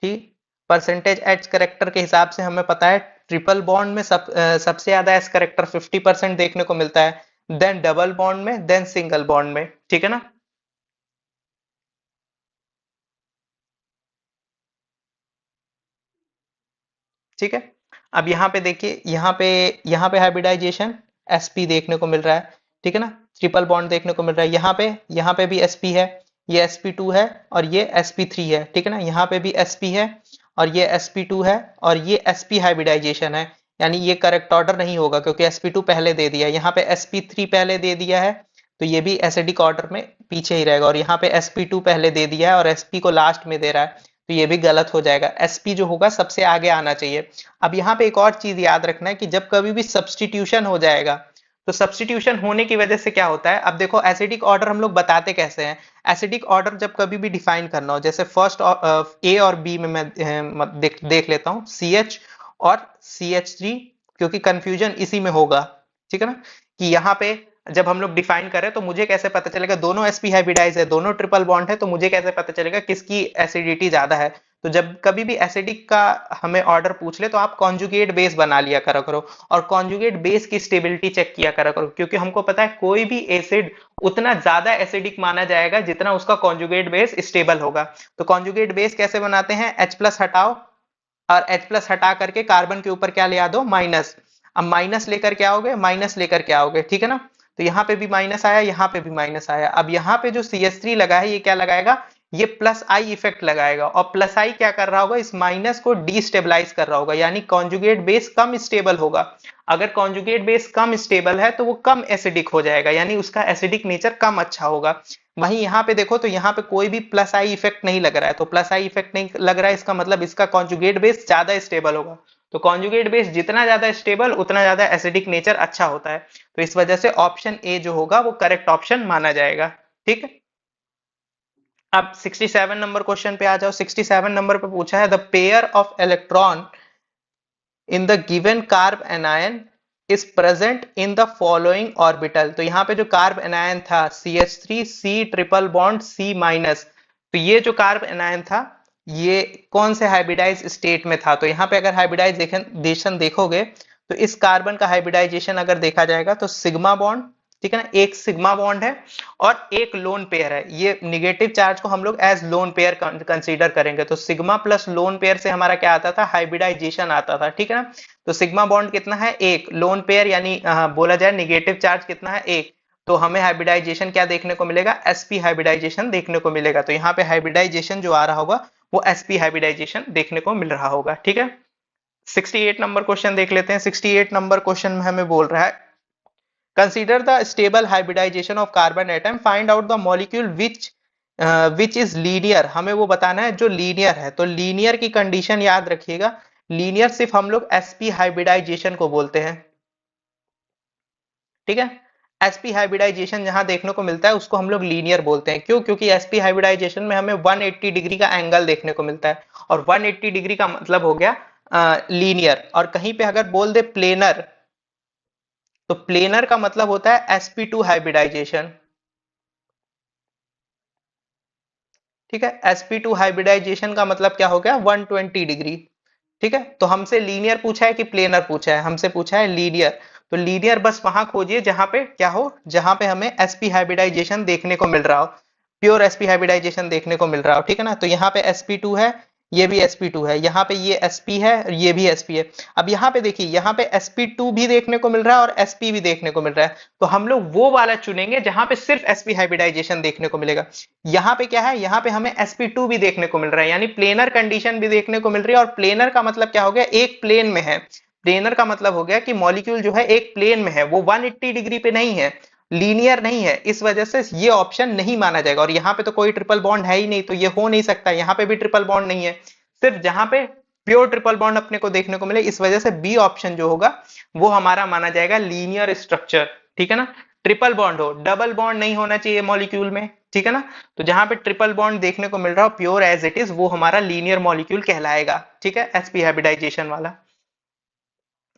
ठीक, परसेंटेज एच करेक्टर के हिसाब से हमें पता है ट्रिपल बॉन्ड में सबसे ज्यादा एस करेक्टर 50% देखने को मिलता है, देन डबल बॉन्ड में, देन सिंगल बॉन्ड में। ठीक है ना। ठीक है। अब यहाँ पे देखिए, यहाँ पे हाइब्रिडाइजेशन sp देखने को मिल रहा है। ठीक है ना, ट्रिपल बॉन्ड देखने को मिल रहा है। यहाँ पे भी sp है, ये sp2 है और ये sp3 है। ठीक है ना, यहाँ पे भी sp है और ये sp2 है और ये sp हाइब्रिडाइजेशन है। यानी ये करेक्ट ऑर्डर नहीं होगा क्योंकि sp2 पहले दे दिया है, यहाँ पे sp3 पहले दे दिया है, तो ये भी एसिडिक ऑर्डर में पीछे ही रहेगा। और यहाँ पे sp2 पहले दे दिया है और sp को लास्ट में दे रहा है, तो ये भी गलत हो जाएगा। sp जो होगा सबसे आगे आना चाहिए। अब यहाँ पे एक और चीज याद रखना है कि जब कभी भी सब्सटीट्यूशन हो जाएगा, तो सब्सटीट्यूशन होने की वजह से क्या होता है, अब देखो एसिडिक ऑर्डर हम लोग बताते कैसे हैं। एसिडिक ऑर्डर जब कभी भी डिफाइन करना हो, जैसे फर्स्ट ए और बी में मैं देख लेता हूँ, CH और CH3, क्योंकि कंफ्यूजन इसी में होगा। ठीक है ना, कि यहाँ पे जब हम लोग डिफाइन करें तो मुझे कैसे पता चलेगा, दोनों sp हाइब्रिडाइज है, दोनों ट्रिपल बॉन्ड है, तो मुझे कैसे पता चलेगा किसकी एसिडिटी ज्यादा है। तो जब कभी भी एसिडिक का हमें ऑर्डर पूछ ले तो आप कॉन्जुगेट बेस बना लिया करा करो और कॉन्जुगेट बेस की स्टेबिलिटी चेक किया करा करो, क्योंकि हमको पता है कोई भी एसिड उतना ज्यादा एसिडिक माना जाएगा जितना उसका कॉन्जुगेट बेस स्टेबल होगा। तो कॉन्जुगेट बेस कैसे बनाते हैं, H+ हटाओ और H+ हटा करके कार्बन के ऊपर क्या ले आ दो, माइनस। अब माइनस लेकर के आओगे, माइनस लेकर के आओगे। ठीक है ना, तो यहाँ पे भी माइनस आया, यहाँ पे भी माइनस आया। अब यहाँ पे जो CH3 लगा है ये क्या लगाएगा, ये प्लस आई इफेक्ट लगाएगा और प्लस आई क्या कर रहा होगा, इस माइनस को डीस्टेबलाइज कर रहा होगा, यानी कॉन्जुगेट बेस कम स्टेबल होगा। अगर कॉन्जुगेट बेस कम स्टेबल है तो वो कम एसिडिक हो जाएगा, यानी उसका एसिडिक नेचर कम अच्छा होगा। वहीं यहाँ पे देखो तो यहाँ पे कोई भी प्लस आई इफेक्ट नहीं लग रहा है, तो प्लस आई इफेक्ट नहीं लग रहा है, इसका मतलब इसका कॉन्जुगेट बेस ज्यादा स्टेबल होगा। तो कॉन्जुगेट बेस जितना ज्यादा स्टेबल उतना ज्यादा एसिडिक नेचर अच्छा होता है। तो इस वजह से ऑप्शन ए जो होगा वो करेक्ट ऑप्शन माना जाएगा। ठीक है। अब 67 नंबर क्वेश्चन पे आ जाओ। 67 नंबर पे पूछा है the pair of electron in the given carb anion is present in the following orbital. तो यहाँ पे जो कार्ब एनायन था CH3 C triple bond C minus, तो ये जो कार्ब एनायन था ये कौन से हाइब्रिडाइज स्टेट में था। तो यहाँ पे अगर हाइब्रिडाइजेशन देखोगे तो इस कार्बन का हाइब्रिडाइजेशन अगर देखा जाएगा तो सिग्मा बॉन्ड, ठीक है ना, एक सिग्मा बॉन्ड है और एक लोन पेयर है। ये निगेटिव चार्ज को हम लोग एज लोन पेयर कंसीडर करेंगे, तो सिग्मा प्लस लोन पेयर से हमारा क्या आता था, हाइब्रिडाइजेशन आता था। ठीक है ना, तो सिग्मा बॉन्ड कितना है, एक, लोन पेयर यानी बोला जाए निगेटिव चार्ज कितना है, एक, तो हमें हाइब्रिडाइजेशन क्या देखने को मिलेगा, sp हाइब्रिडाइजेशन देखने को मिलेगा। तो यहाँ पे हाइब्रिडाइजेशन जो आ रहा होगा वो sp हाइब्रिडाइजेशन देखने को मिल रहा होगा। ठीक है। 68 नंबर क्वेश्चन देख लेते हैं। 68 नंबर क्वेश्चन में हमें बोल रहा है consider the stable hybridization of carbon atom, find out the molecule which is linear. हमें वो बताना है जो लीनियर है। तो लीनियर की कंडीशन याद रखिएगा, लीनियर सिर्फ हम लोग sp हाइब्रिडाइजेशन को बोलते हैं। ठीक है, sp हाइब्रिडाइजेशन जहां देखने को मिलता है उसको हम लोग लीनियर बोलते हैं। क्यों, क्योंकि sp हाइब्रिडाइजेशन में हमें 180 डिग्री का एंगल देखने को मिलता है और 180 डिग्री का मतलब हो गया लीनियर। और कहीं पे अगर बोल दे प्लेनर, तो प्लेनर का मतलब होता है sp2 हाइब्रिडाइजेशन। ठीक है, sp2 हाइब्रिडाइजेशन का मतलब क्या हो गया, 120 डिग्री। ठीक है, तो हमसे लीनियर पूछा है कि प्लेनर पूछा है, हमसे पूछा है लीनियर। तो लीनियर बस वहां खोजिए जहां पे क्या हो, जहां पे हमें sp हाइब्रिडाइजेशन देखने को मिल रहा हो, प्योर sp हाइब्रिडाइजेशन देखने को मिल रहा हो। ठीक है ना, तो यहाँ पे sp2 है, ये भी sp2 है, यहाँ पे ये sp है और ये भी sp है। अब यहाँ पे देखिए, यहाँ पे sp2 भी देखने को मिल रहा है और sp भी देखने को मिल रहा है, तो हम लोग वो वाला चुनेंगे जहां पे सिर्फ sp हाइब्रिडाइजेशन देखने को मिलेगा। यहाँ पे क्या है, यहाँ पे हमें sp2 भी देखने को मिल रहा है, यानी प्लेनर कंडीशन भी देखने को मिल रही है। और प्लेनर का मतलब क्या हो गया, एक प्लेन में है। प्लेनर का मतलब हो गया कि मॉलिक्यूल जो है एक प्लेन में है, वो 180 डिग्री पे नहीं है, लीनियर नहीं है, इस वजह से ये ऑप्शन नहीं माना जाएगा। और यहाँ पे तो कोई ट्रिपल बॉन्ड है ही नहीं, तो ये हो नहीं सकता, यहाँ पे भी ट्रिपल बॉन्ड नहीं है। सिर्फ जहां पे प्योर ट्रिपल बॉन्ड अपने को देखने को मिले, इस वजह से बी ऑप्शन जो होगा वो हमारा माना जाएगा लीनियर स्ट्रक्चर, ठीक है ना। ट्रिपल बॉन्ड हो, डबल बॉन्ड नहीं होना चाहिए मॉलिक्यूल में, ठीक है ना। तो जहां पे ट्रिपल बॉन्ड देखने को मिल रहा हो प्योर एज इट इज, वो हमारा लीनियर मॉलिक्यूल कहलाएगा, ठीक है, sp हाइब्रिडाइजेशन वाला।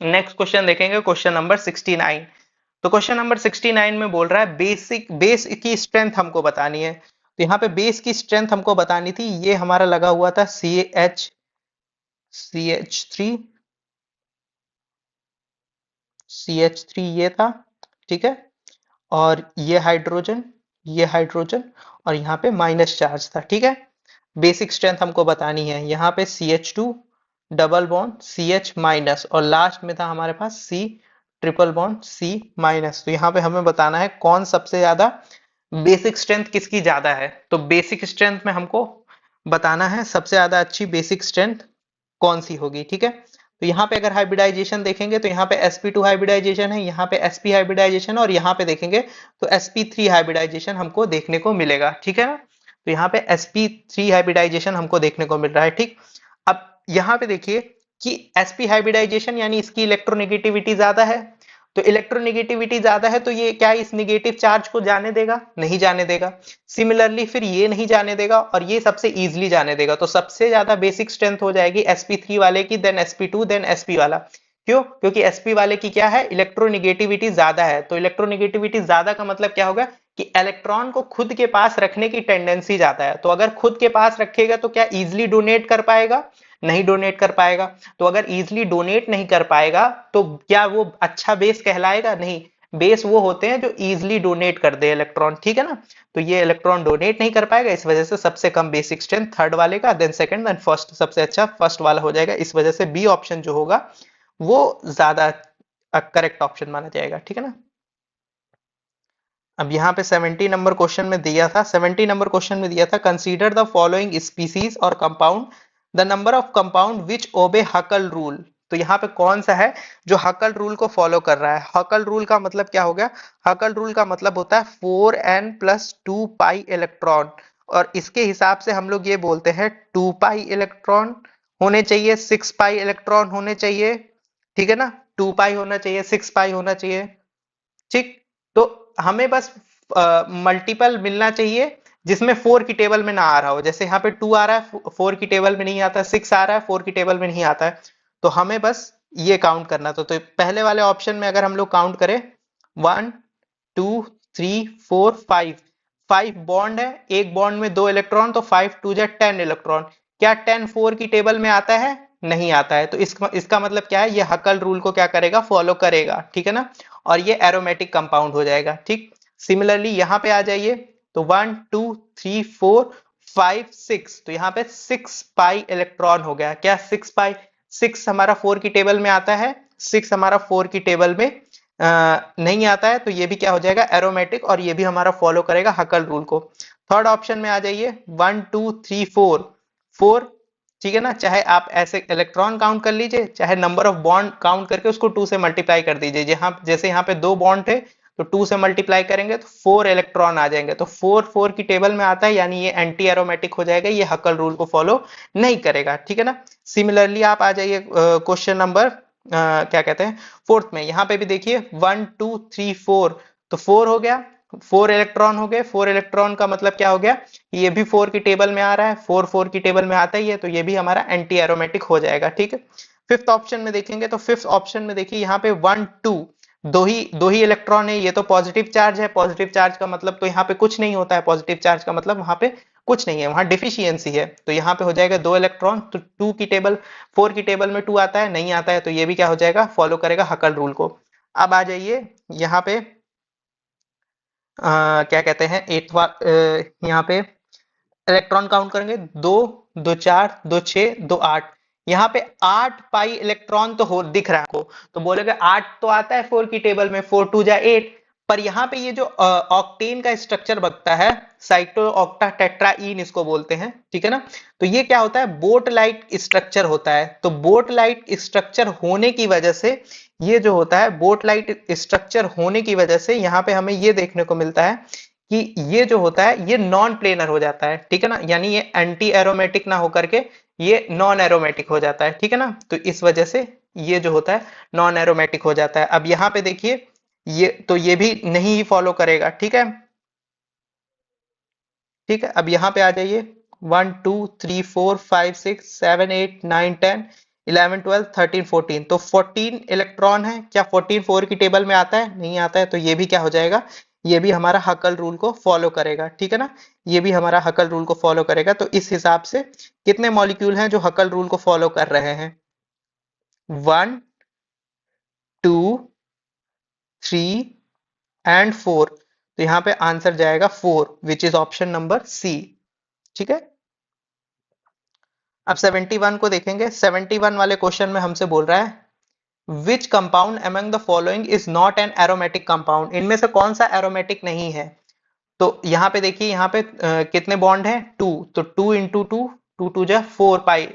नेक्स्ट क्वेश्चन देखेंगे, क्वेश्चन नंबर 69। तो क्वेश्चन नंबर 69 में बोल रहा है बेसिक बेस की स्ट्रेंथ हमको बतानी है। तो यहाँ पे बेस की स्ट्रेंथ हमको बतानी थी, ये हमारा लगा हुआ था CH3 ये था, ठीक है। और ये हाइड्रोजन और यहाँ पे माइनस चार्ज था, ठीक है। बेसिक स्ट्रेंथ हमको बतानी है, यहाँ पे CH2 double bond CH minus और लास्ट में था हमारे पास C triple bond C minus. तो यहाँ पे हमें बताना है कौन सबसे ज्यादा बेसिक स्ट्रेंथ किसकी ज्यादा है। तो बेसिक स्ट्रेंथ में हमको बताना है सबसे ज्यादा अच्छी बेसिक स्ट्रेंथ कौन सी होगी, ठीक है। तो यहाँ पे अगर हाइब्रिडाइजेशन देखेंगे तो यहाँ पे sp2 हाइब्रिडाइजेशन है, यहाँ पे sp हाइब्रिडाइजेशन और यहाँ पे देखेंगे तो sp3 हाइब्रिडाइजेशन हमको देखने को मिलेगा, ठीक है ना। तो यहाँ पे sp3 हाइब्रिडाइजेशन हमको देखने को मिल रहा है, ठीक। अब यहाँ पे देखिए कि sp हाइब्रिडाइजेशन यानी इसकी इलेक्ट्रोनेगेटिविटी ज्यादा है। तो इलेक्ट्रोनेगेटिविटी ज्यादा है तो ये क्या इस निगेटिव चार्ज को जाने देगा? नहीं जाने देगा। सिमिलरली फिर ये नहीं जाने देगा और ये सबसे इजीली जाने देगा। तो सबसे ज्यादा बेसिक स्ट्रेंथ हो जाएगी sp3 वाले की, देन sp2, देन sp वाला। क्यों? क्योंकि sp वाले की क्या है, इलेक्ट्रोनेगेटिविटी ज्यादा है। तो इलेक्ट्रोनेगेटिविटी ज्यादा का मतलब क्या होगा कि इलेक्ट्रॉन को खुद के पास रखने की टेंडेंसी ज्यादा है। तो अगर खुद के पास रखेगा तो क्या इजिली डोनेट कर पाएगा? नहीं डोनेट कर पाएगा। तो अगर इजिली डोनेट नहीं कर पाएगा तो क्या वो अच्छा बेस कहलाएगा? नहीं। बेस वो होते हैं जो इजिली डोनेट कर दे इलेक्ट्रॉन, ठीक है ना। तो ये इलेक्ट्रॉन डोनेट नहीं कर पाएगा, इस वजह से सबसे कम बेसिक स्ट्रेंथ थर्ड वाले का, देन सेकंड, देन फर्स्ट सबसे अच्छा फर्स्ट वाला हो जाएगा। इस वजह से बी ऑप्शन जो होगा वो ज्यादा करेक्ट ऑप्शन माना जाएगा, ठीक है ना। अब यहाँ पे 70 नंबर क्वेश्चन में दिया था, 70 नंबर क्वेश्चन में दिया था कंसीडर द फॉलोइंग स्पीसीज और compound the number of compound which obey Huckel rule. तो यहाँ पे कौन सा है जो हकल रूल को फॉलो कर रहा है? हकल रूल का मतलब क्या हो गया? हकल रूल का मतलब होता है 4n+2 पाई इलेक्ट्रॉन, और इसके हिसाब से हम लोग ये बोलते हैं 2 पाई इलेक्ट्रॉन होने चाहिए, 6 पाई इलेक्ट्रॉन होने चाहिए, ठीक है ना। 2 पाई होना चाहिए, 6 पाई होना चाहिए, ठीक। तो हमें बस मल्टीपल मिलना चाहिए जिसमें 4 की टेबल में ना आ रहा हो। जैसे यहाँ पे 2 आ रहा है, 4 की टेबल में नहीं आता, 6 आ रहा है, 4 की टेबल में नहीं आता है। तो हमें बस ये काउंट करना था। तो पहले वाले ऑप्शन में अगर हम लोग काउंट करें 1 2 3 4 5, 5 बॉन्ड है, एक बॉन्ड में 2 इलेक्ट्रॉन, तो 5 2 जा 10 इलेक्ट्रॉन। क्या 10 4 की टेबल में आता है? नहीं आता है। तो इसका मतलब क्या है, ये हकल रूल को क्या करेगा, फॉलो करेगा, ठीक है ना। और ये एरोमेटिक कंपाउंड हो जाएगा, ठीक। सिमिलरली यहाँ पे आ जाइए तो 1 2 3 4 5 6, तो यहाँ पे 6 पाई इलेक्ट्रॉन हो गया। क्या 6 पाई? 6 हमारा 4 की टेबल में आता है, 6 हमारा 4 की टेबल में नहीं आता है, तो ये भी क्या हो जाएगा, एरोमेटिक, और ये भी हमारा फॉलो करेगा हकल रूल को। थर्ड ऑप्शन में आ जाइए 1 2 3 4, 4, ठीक है ना। चाहे आप ऐसे इलेक्ट्रॉन काउंट कर लीजिए, चाहे नंबर ऑफ बॉन्ड काउंट करके उसको 2 से मल्टीप्लाई कर दीजिए। जहां जैसे यहाँ पे 2 बॉन्ड थे तो 2 से मल्टीप्लाई करेंगे तो 4 इलेक्ट्रॉन आ जाएंगे। तो 4 4 की टेबल में आता है, यानी ये एंटी एरोमेटिक हो जाएगा, ये हकल रूल को फॉलो नहीं करेगा, ठीक है ना। सिमिलरली आप आ जाइए क्वेश्चन नंबर क्या कहते हैं फोर्थ में। यहाँ पे भी देखिए 1 2 3 4, तो 4 हो गया, 4 इलेक्ट्रॉन हो गए। 4 इलेक्ट्रॉन का मतलब क्या हो गया, ये भी 4 की टेबल में आ रहा है, 4 4 की टेबल में आता ही है, तो ये भी हमारा एंटी एरोमेटिक हो जाएगा, ठीक है। फिफ्थ ऑप्शन में देखेंगे तो फिफ्थ ऑप्शन में देखिए यहाँ पे 1 2, दो ही इलेक्ट्रॉन है, ये तो पॉजिटिव चार्ज है। पॉजिटिव चार्ज का मतलब तो यहाँ पे कुछ नहीं होता है, पॉजिटिव चार्ज का मतलब वहां पे कुछ नहीं है, वहां डिफिशियंसी है। तो यहाँ पे हो जाएगा 2 इलेक्ट्रॉन, तो 2 की टेबल 4 की टेबल में 2 आता है, नहीं आता है, तो ये भी क्या हो जाएगा, फॉलो करेगा हकल रूल को। अब आ जाइए यहाँ पे क्या कहते हैं यहाँ पे इलेक्ट्रॉन काउंट करेंगे, 2 2 4 2 6 2 8, यहाँ पे 8 पाई इलेक्ट्रॉन तो हो दिख रहा है आपको। तो बोलेगा 8 तो आता है 4 की टेबल में, 4 2 जा 8, पर यहाँ पे ये जो ऑक्टेन का स्ट्रक्चर बनता है, साइक्लो ऑक्टा टेट्राईन इसको बोलते हैं, ठीक है ना। तो ये क्या होता है, बोट लाइट स्ट्रक्चर होता है। तो बोट लाइट स्ट्रक्चर होने की वजह से ये जो होता है, बोट लाइट स्ट्रक्चर होने की वजह से यहाँ पे हमें ये देखने को मिलता है कि ये जो होता है ये नॉन प्लेनर हो जाता है, ठीक है ना, यानी ये एंटी एरोमेटिक ना होकर के ये नॉन एरोमेटिक हो जाता है, ठीक है ना। तो इस वजह से ये जो होता है नॉन एरोमेटिक हो जाता है। अब यहाँ पे देखिए ये तो ये भी नहीं फॉलो करेगा, ठीक है। ठीक है, अब यहाँ पे आ जाइए, 1 2 3 4 5 6 7 8 9 10 11 12 13 14, तो 14 इलेक्ट्रॉन है, क्या 14 4 की टेबल में आता है? नहीं आता है, तो ये भी क्या हो जाएगा, ये भी हमारा हकल रूल को फॉलो करेगा, ठीक है ना। ये भी हमारा हकल रूल को फॉलो करेगा। तो इस हिसाब से कितने मॉलिक्यूल हैं जो हकल रूल को फॉलो कर रहे हैं? 1 2 3 एंड 4। तो यहाँ पे आंसर जाएगा 4, which is option number C, ठीक है। अब 71 को देखेंगे। 71 वाले क्वेश्चन में हमसे बोल रहा है which compound among the following is not an aromatic compound, इनमें से कौन सा एरोमेटिक नहीं है? तो यहाँ पे देखिए, यहाँ पे कितने बॉन्ड हैं? 2, तो 2 × 2, 2 2 जा 4 पाई,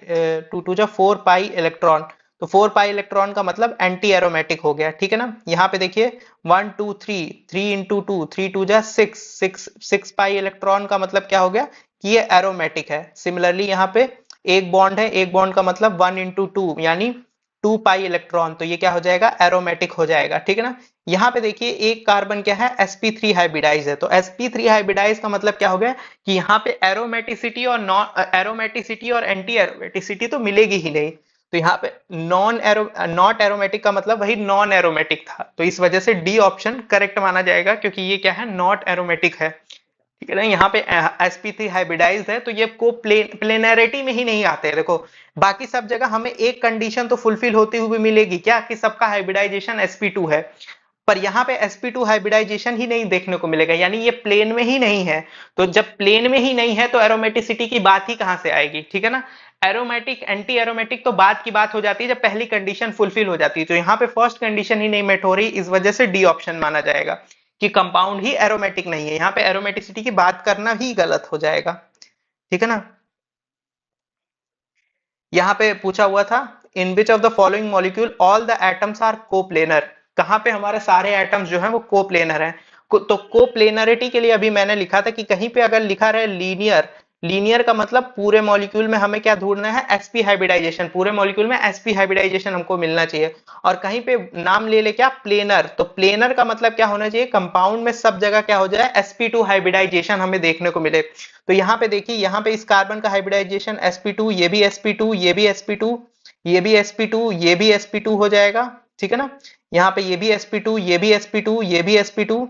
2 2 जा 4 पाई इलेक्ट्रॉन। तो 4 पाई इलेक्ट्रॉन का मतलब एंटी एरोमेटिक हो गया, ठीक है ना। यहाँ पे देखिए 1 2 3, 3 × 2, 3 2 जा 6, 6 पाई इलेक्ट्रॉन का मतलब क्या हो गया कि ये एरोमेटिक है। सिमिलरली यहाँ पे एक बॉन्ड है, एक बॉन्ड का मतलब 1 × 2 यानी 2 पाई इलेक्ट्रॉन, तो ये क्या हो जाएगा, एरोमेटिक हो जाएगा, ठीक है ना। यहाँ पे देखिए एक कार्बन क्या है, sp3 हाइब्रिडाइज है, तो sp3 हाइब्रिडाइज का मतलब क्या हो गया कि यहाँ पे एरोमेटिसिटी और नॉन एरोमेटिसिटी और एंटी एरोमेटिसिटी तो मिलेगी ही नहीं। तो यहाँ पे नॉन एरो नॉट एरोमेटिक का मतलब वही नॉन एरोमेटिक था, तो इस वजह से डी ऑप्शन करेक्ट माना जाएगा, क्योंकि ये क्या है, नॉट एरोमेटिक है, ठीक है ना। यहाँ पे sp3 हाइब्रिडाइज है, तो ये को प्लेनैरिटी में ही नहीं आते हैं। देखो बाकी सब जगह हमें एक कंडीशन तो फुलफिल होती हुई मिलेगी, क्या, कि सबका हाइब्रिडाइजेशन sp2 है, पर यहाँ पे sp2 हाइब्रिडाइजेशन ही नहीं देखने को मिलेगा, यानी ये प्लेन में ही नहीं है। तो जब प्लेन में ही नहीं है तो एरोमेटिसिटी की बात ही कहां से आएगी, ठीक है ना। एरोमेटिक एंटी एरोमेटिक तो बात की बात हो जाती है जब पहली कंडीशन फुलफिल हो जाती है, तो यहाँ पे फर्स्ट कंडीशन ही नहीं मेट हो रही, इस वजह से डी ऑप्शन माना जाएगा कि कंपाउंड ही एरोमेटिक नहीं है। यहाँ पे एरोमेटिसिटी की बात करना ही गलत हो जाएगा, ठीक है ना। यहाँ पे पूछा हुआ था in which of the following molecule all the atoms are coplanar, कहाँ पे हमारे सारे एटम्स जो हैं वो कोप्लेनर हैं। तो कोप्लेनरिटी के लिए अभी मैंने लिखा था कि कहीं पे अगर लिखा रहे लीनियर, लीनियर का मतलब पूरे मॉलिक्यूल में हमें क्या ढूंढना है, sp हाइब्रिडाइजेशन, पूरे मॉलिक्यूल में sp हाइब्रिडाइजेशन हमको मिलना चाहिए। और कहीं पे नाम ले ले क्या, प्लेनर, तो प्लेनर का मतलब क्या होना चाहिए, कंपाउंड में सब जगह क्या हो जाए, sp2 हाइब्रिडाइजेशन हमें देखने को मिले। तो यहाँ पे देखिए, यहाँ पे इस कार्बन का हाइब्रिडाइजेशन sp2, ये भी sp2, ये भी sp2, ये भी sp2, ये भी sp2 हो जाएगा, ठीक है ना। यहाँ पे ये भी sp2, ये भी sp2, ये भी sp2,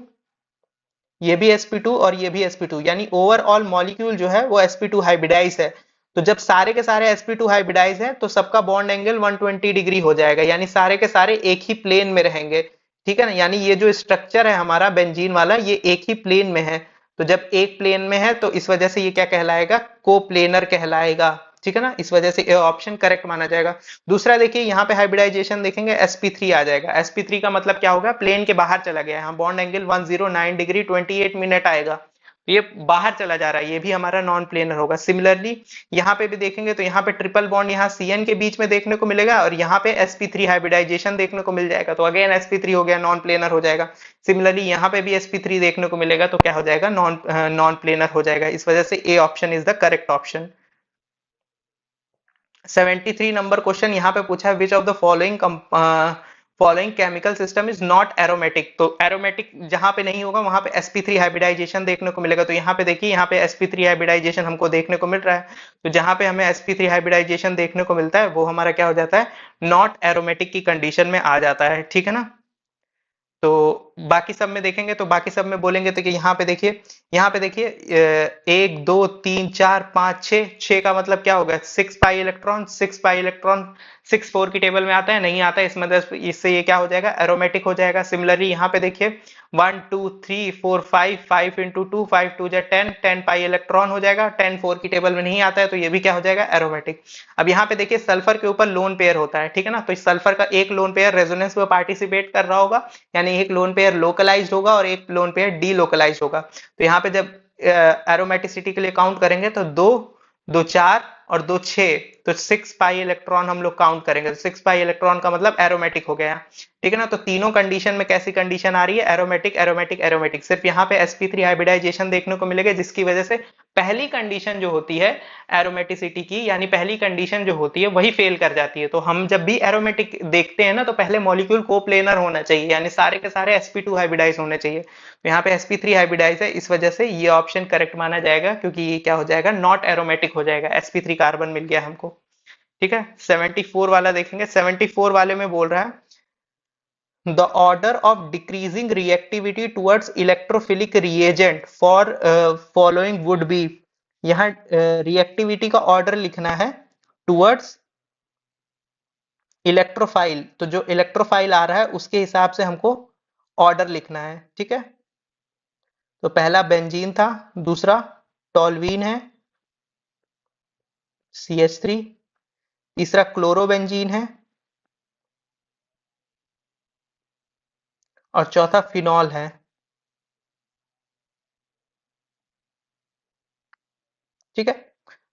ये भी sp2 और ये भी sp2, यानी ओवरऑल मॉलिक्यूल जो है वो sp2 हाइब्रिडाइज है। तो जब सारे के सारे sp2 हाइब्रिडाइज हैं तो सबका बॉन्ड एंगल 120 डिग्री हो जाएगा, यानी सारे के सारे एक ही प्लेन में रहेंगे, ठीक है ना। यानी ये जो स्ट्रक्चर है हमारा बेंजीन वाला, ये एक ही प्लेन में है। तो जब एक प्लेन में है तो इस वजह से ये क्या कहलाएगा, कोप्लेनर कहलाएगा, ठीक है ना। इस वजह से ये ऑप्शन करेक्ट माना जाएगा। दूसरा देखिए, यहाँ पे हाइब्रिडाइजेशन देखेंगे sp3 आ जाएगा, sp3 का मतलब क्या होगा, प्लेन के बाहर चला गया है, यहाँ बॉन्ड एंगल 109 डिग्री 28 मिनट आएगा, तो ये बाहर चला जा रहा है, ये भी हमारा नॉन प्लेनर होगा। सिमिलरली यहाँ पे भी देखेंगे तो यहाँ पे ट्रिपल बॉन्ड यहाँ Cn के बीच में देखने को मिलेगा, और यहाँ पे sp3 हाइब्रिडाइजेशन देखने को मिल जाएगा, तो अगेन sp3 हो गया, नॉन प्लेनर हो जाएगा। सिमिलरली यहाँ पे भी sp3 देखने को मिलेगा, तो क्या हो जाएगा, नॉन प्लेनर हो जाएगा। इस वजह से A option is the correct option. 73 number question यहाँ पे पूछा है which of the following chemical system is not aromatic, तो एरोमेटिक जहां पे नहीं होगा वहां पे sp3 हाइब्रिडाइजेशन देखने को मिलेगा। तो यहाँ पे देखिए, यहाँ पे sp3 हाइब्रिडाइजेशन हमको देखने को मिल रहा है, तो जहां पे हमें sp3 हाइब्रिडाइजेशन देखने को मिलता है वो हमारा क्या हो जाता है, नॉट एरोमेटिक की कंडीशन में आ जाता है, ठीक है ना। तो बाकी सब में देखेंगे तो बाकी सब में बोलेंगे तो कि यहाँ पे देखिए 1 2 3 4 5 6, 6 का मतलब क्या होगा, 6 पाई इलेक्ट्रॉन, 6 पाई इलेक्ट्रॉन 6 4 की टेबल में आता है, नहीं आता है, इस मतलब इससे ये क्या हो जाएगा, एरोमेटिक हो जाएगा। सिमिलरली यहाँ पे देखिए 1 2 3 4 5, 5 × 2, 5 2 जा 10, 10 पाई इलेक्ट्रॉन हो जाएगा, 10 4 की टेबल में नहीं आता है, तो ये भी क्या हो जाएगा, एरोमेटिक। अब यहाँ पे देखिए सल्फर के ऊपर लोन पेयर होता है, ठीक है ना, तो इस सल्फर का एक लोन पेयर रेजोनेंस में पार्टिसिपेट कर रहा होगा, यानी एक लोन पेयर लोकलाइज्ड होगा और एक लोन पेयर डी लोकलाइज्ड होगा। तो यहाँ पे जब एरोमेटिसिटी के लिए काउंट करेंगे तो 2 2 4 और 2 6, तो 6 पाई इलेक्ट्रॉन हम लोग काउंट करेंगे, तो 6 पाई इलेक्ट्रॉन का मतलब एरोमेटिक हो गया, ठीक है ना। तो तीनों कंडीशन में कैसी कंडीशन आ रही है, एरोमेटिक एरोमेटिक एरोमेटिक। सिर्फ यहाँ पे sp3 हाइब्रिडाइजेशन देखने को मिलेगा, जिसकी वजह से पहली कंडीशन जो होती है एरोमेटिसिटी की, यानी पहली कंडीशन जो होती है वही फेल कर जाती है। तो हम जब भी एरोमेटिक देखते हैं ना, तो पहले मॉलिक्यूल कोप्लेनर होना चाहिए, यानी सारे के सारे sp2 हाइब्रिडाइज होने चाहिए। तो यहाँ पे sp3 हाइब्रिडाइज है, इस वजह से ये ऑप्शन करेक्ट माना जाएगा, क्योंकि ये क्या हो जाएगा, नॉट एरोमेटिक हो जाएगा, sp3 कार्बन मिल गया हमको, ठीक है। 74 वाला देखेंगे, 74 वाले में बोल रहा है the order of decreasing reactivity towards electrophilic reagent for following would be, यहाँ रिएक्टिविटी का ऑर्डर लिखना है टुवर्ड्स इलेक्ट्रोफाइल, तो जो इलेक्ट्रोफाइल आ रहा है उसके हिसाब से हमको ऑर्डर लिखना है, ठीक है। तो पहला बेंजीन था, दूसरा टॉल्वीन है CH3, तीसरा क्लोरोबेंजीन है, और चौथा फिनॉल है, ठीक है।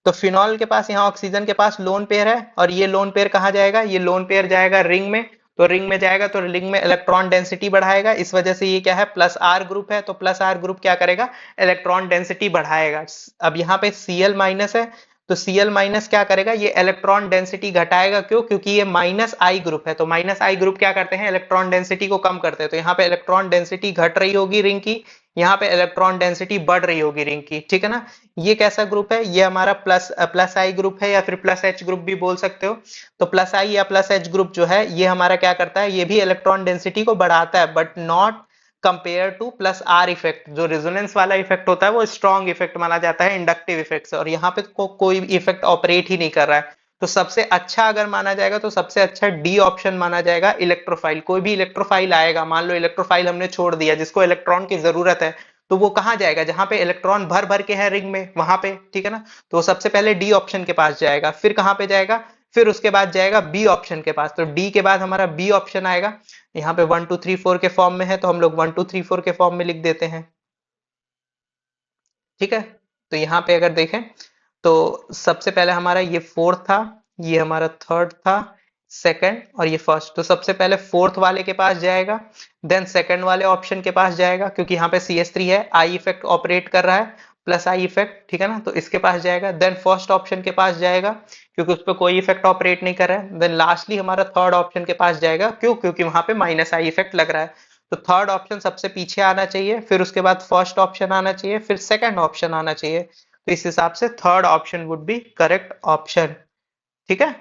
तो फिनॉल के पास, यहाँ ऑक्सीजन के पास लोन पेयर है, और ये लोन पेयर कहाँ जाएगा, ये लोन पेयर जाएगा रिंग में। तो रिंग में जाएगा तो रिंग में इलेक्ट्रॉन डेंसिटी बढ़ाएगा, इस वजह से ये क्या है, प्लस आर ग्रुप है, तो प्लस आर ग्रुप क्या करेगा, इलेक्ट्रॉन डेंसिटी बढ़ाएगा। अब यहाँ पे Cl माइनस है, तो Cl माइनस क्या करेगा, ये इलेक्ट्रॉन डेंसिटी घटाएगा, क्यों, क्योंकि ये माइनस आई ग्रुप है, तो माइनस आई ग्रुप क्या करते हैं, इलेक्ट्रॉन डेंसिटी को कम करते हैं। तो यहाँ पे इलेक्ट्रॉन डेंसिटी घट रही होगी रिंग की, यहाँ पे इलेक्ट्रॉन डेंसिटी बढ़ रही होगी रिंग की, ठीक है ना। ये कैसा ग्रुप है, ये हमारा प्लस आई ग्रुप है, या फिर प्लस एच ग्रुप भी बोल सकते हो। तो प्लस आई या प्लस एच ग्रुप जो है, ये हमारा क्या करता है, ये भी इलेक्ट्रॉन डेंसिटी को बढ़ाता है, but not compare two plus are effect. जो रेजोनेंस वाला इफेक्ट होता है वो स्ट्रॉन्ग इफेक्ट माना जाता है इंडक्टिव इफेक्ट से, और यहाँ पे कोई इफेक्ट ऑपरेट ही नहीं कर रहा है। तो सबसे अच्छा अगर माना जाएगा, तो सबसे अच्छा डी ऑप्शन माना जाएगा, इलेक्ट्रोफाइल। कोई भी इलेक्ट्रोफाइल आएगा, मान लो इलेक्ट्रोफाइल हमने छोड़ दिया, जिसको इलेक्ट्रॉन की जरूरत है, तो वो कहाँ जाएगा, जहां पे इलेक्ट्रॉन भर भर के है रिंग में, वहां पे, ठीक है ना। तो वो सबसे पहले डी ऑप्शन के पास जाएगा, फिर कहां पे जाएगा, फिर उसके बाद जाएगा बी ऑप्शन के पास। तो डी के बाद हमारा बी ऑप्शन आएगा। यहाँ पे 1 2 3 4 के फॉर्म में है, तो हम लोग 1 2 3 4 के फॉर्म में लिख देते हैं, ठीक है। तो यहाँ पे अगर देखें, तो सबसे पहले हमारा ये फोर्थ था, ये हमारा थर्ड था, सेकंड, और ये फर्स्ट। तो सबसे पहले फोर्थ वाले के पास जाएगा, देन सेकंड वाले ऑप्शन के पास जाएगा, क्योंकि यहाँ पे CH3 है, आई इफेक्ट ऑपरेट कर रहा है, प्लस आई इफेक्ट, ठीक है ना, तो इसके पास जाएगा। देन फर्स्ट ऑप्शन के पास जाएगा, क्योंकि उस पर कोई इफेक्ट ऑपरेट नहीं कर रहा है। देन लास्टली हमारा थर्ड ऑप्शन के पास जाएगा, क्यों, क्योंकि वहां पे माइनस आई इफेक्ट लग रहा है। तो थर्ड ऑप्शन सबसे पीछे आना चाहिए, फिर उसके बाद फर्स्ट ऑप्शन आना चाहिए, फिर सेकंड ऑप्शन आना चाहिए। तो इस हिसाब से third option would be correct option, ठीक है।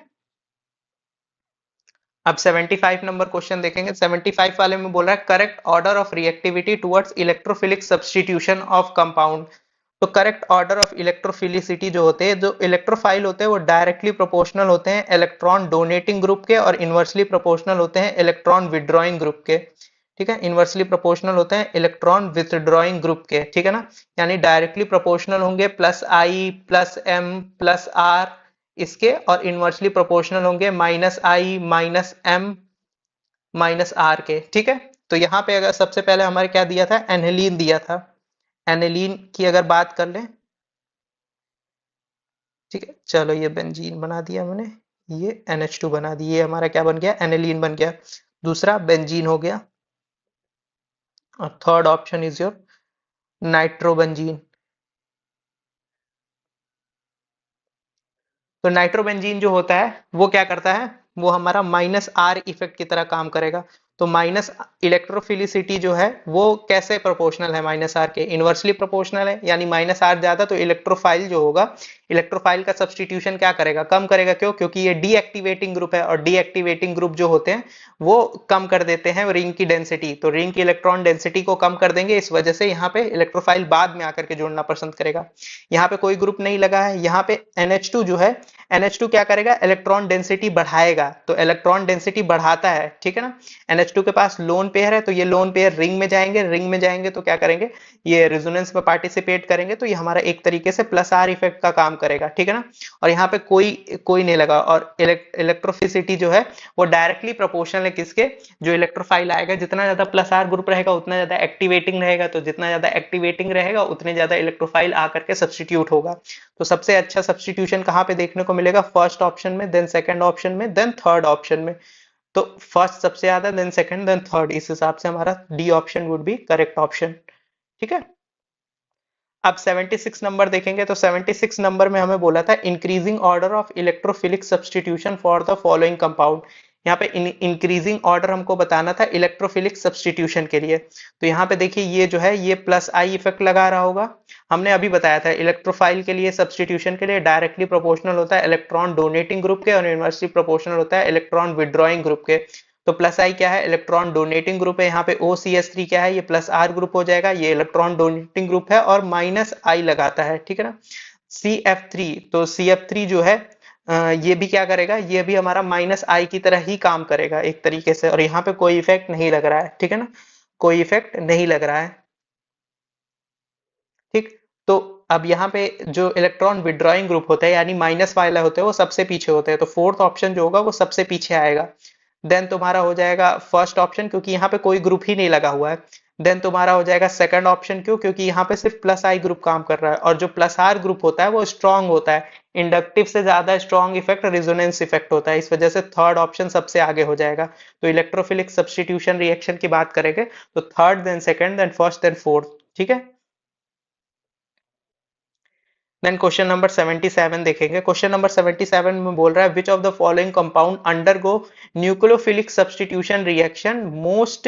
अब 75 नंबर क्वेश्चन देखेंगे। 75 वाले में बोल रहा है correct order of reactivity towards electrophilic substitution of compound. तो करेक्ट ऑर्डर ऑफ इलेक्ट्रोफिलिसिटी जो होते हैं, जो इलेक्ट्रोफाइल होते हैं, वो डायरेक्टली प्रोपोर्शनल होते हैं इलेक्ट्रॉन डोनेटिंग ग्रुप के, और इनवर्सली प्रोपोर्शनल होते हैं इलेक्ट्रॉन विड्रॉइंग ग्रुप के, ठीक है। इनवर्सली प्रोपोर्शनल होते हैं इलेक्ट्रॉन विथड्रॉइंग ग्रुप के, ठीक है ना। यानी डायरेक्टली प्रोपोर्शनल होंगे plus I plus M plus R इसके, और इनवर्सली प्रोपोर्शनल होंगे minus I minus M minus R के, ठीक है। तो यहाँ पे अगर सबसे पहले हमारे क्या दिया था, एनिलीन दिया था। एनिलीन की अगर बात कर लें, ठीक है, चलो ये बेंजीन बना दिया मैंने, ये NH2 बना दिया, ये हमारा क्या बन गया, एनिलीन बन गया। दूसरा बेंजीन हो गया, और third option is your nitrobenzene. तो नाइट्रोबेंजीन जो होता है वो क्या करता है, वो हमारा माइनस आर इफेक्ट की तरह काम करेगा। तो माइनस इलेक्ट्रोफिलिसिटी जो है वो कैसे प्रोपोर्शनल है, माइनस आर के इनवर्सली प्रोपोर्शनल है, यानी माइनस आर ज्यादा तो इलेक्ट्रोफाइल जो होगा, इलेक्ट्रोफाइल का सब्सटीट्यूशन क्या करेगा, कम करेगा, क्यों, क्योंकि ये डीएक्टिवेटिंग ग्रुप है, और डीएक्टिवेटिंग ग्रुप जो होते हैं वो कम कर देते हैं रिंग की डेंसिटी। तो रिंग की इलेक्ट्रॉन डेंसिटी को कम कर देंगे, इस वजह से यहाँ पे इलेक्ट्रोफाइल बाद में आकर के जोड़ना पसंद करेगा। यहाँ पे कोई ग्रुप नहीं लगा है, यहाँ पे NH2 जो है, NH2 क्या करेगा, इलेक्ट्रॉन डेंसिटी बढ़ाएगा, तो इलेक्ट्रॉन डेंसिटी बढ़ाता है, ठीक है ना। H2 के पास लोन पेयर है, तो ये लोन पेयर रिंग में जाएंगे, रिंग में जाएंगे तो क्या करेंगे, ये रेजोनेंस में पार्टिसिपेट करेंगे, तो ये हमारा एक तरीके से प्लस आर इफेक्ट का काम करेगा, ठीक है ना। और यहाँ पे कोई कोई नहीं लगा, और इलेक्ट्रोफिसिटी जो है वो डायरेक्टली प्रोपोर्शनल है किसके, जो इलेक्ट्रोफाइल आएगा, जितना ज्यादा प्लस आर ग्रुप रहेगा उतना ज्यादा एक्टिवेटिंग रहेगा, तो जितना ज्यादा एक्टिवेटिंग रहेगा उतने ज्यादा इलेक्ट्रोफाइल आकर के सब्सटीट्यूट होगा। तो सबसे अच्छा सब्सटीट्यूशन कहाँ पे देखने को मिलेगा, फर्स्ट ऑप्शन में, देन सेकंड ऑप्शन में, देन थर्ड ऑप्शन में। तो फर्स्ट सबसे ज्यादा, देन सेकंड, देन थर्ड, इस हिसाब से हमारा D option would be correct option, ठीक है। अब 76 नंबर देखेंगे, तो 76 नंबर में हमें बोला था increasing order of electrophilic substitution for the following compound. यहाँ पे इंक्रीजिंग ऑर्डर हमको बताना था इलेक्ट्रोफिलिक सब्सटीट्यूशन के लिए। तो यहाँ पे देखिए ये जो है ये प्लस आई इफेक्ट लगा रहा होगा। हमने अभी बताया था इलेक्ट्रोफाइल के लिए सब्सटीट्यूशन के लिए डायरेक्टली प्रोपोर्शनल होता है इलेक्ट्रॉन डोनेटिंग ग्रुप के, और इनवर्सली प्रोपोर्शनल होता है इलेक्ट्रॉन विड्रॉइंग ग्रुप के। तो प्लस आई क्या है, इलेक्ट्रॉन डोनेटिंग ग्रुप है, यहाँ पे OCS3 क्या है, ये प्लस आर ग्रुप हो जाएगा, ये इलेक्ट्रॉन डोनेटिंग ग्रुप है और माइनस आई लगाता है, ठीक है ना। CF3, तो CF3 जो है ये भी क्या करेगा, ये भी हमारा माइनस आई की तरह ही काम करेगा एक तरीके से, और यहाँ पे कोई इफेक्ट नहीं लग रहा है, ठीक है ना, कोई इफेक्ट नहीं लग रहा है, ठीक। तो अब यहाँ पे जो इलेक्ट्रॉन विड्रॉइंग ग्रुप होता है यानी माइनस वाले होते हैं वो सबसे पीछे होते हैं, तो फोर्थ ऑप्शन जो होगा वो सबसे पीछे आएगा। देन तुम्हारा हो जाएगा फर्स्ट ऑप्शन, क्योंकि यहाँ पे कोई ग्रुप ही नहीं लगा हुआ है। देन तुम्हारा हो जाएगा सेकंड ऑप्शन, क्यों, क्योंकि यहाँ पे सिर्फ प्लस आई ग्रुप काम कर रहा है, और जो प्लस आर ग्रुप होता है वो स्ट्रांग होता है, इंडक्टिव से ज्यादा स्ट्रांग इफेक्ट रेजोनेंस इफेक्ट होता है, इस वजह से थर्ड ऑप्शन सबसे आगे हो जाएगा। तो इलेक्ट्रोफिलिक सब्सटीट्यूशन रिएक्शन की बात करेंगे तो third, then second, then first, then fourth, ठीक है। देन क्वेश्चन नंबर 77 देखेंगे। क्वेश्चन नंबर 77 में बोल रहा है which of the following compound undergo nucleophilic substitution reaction most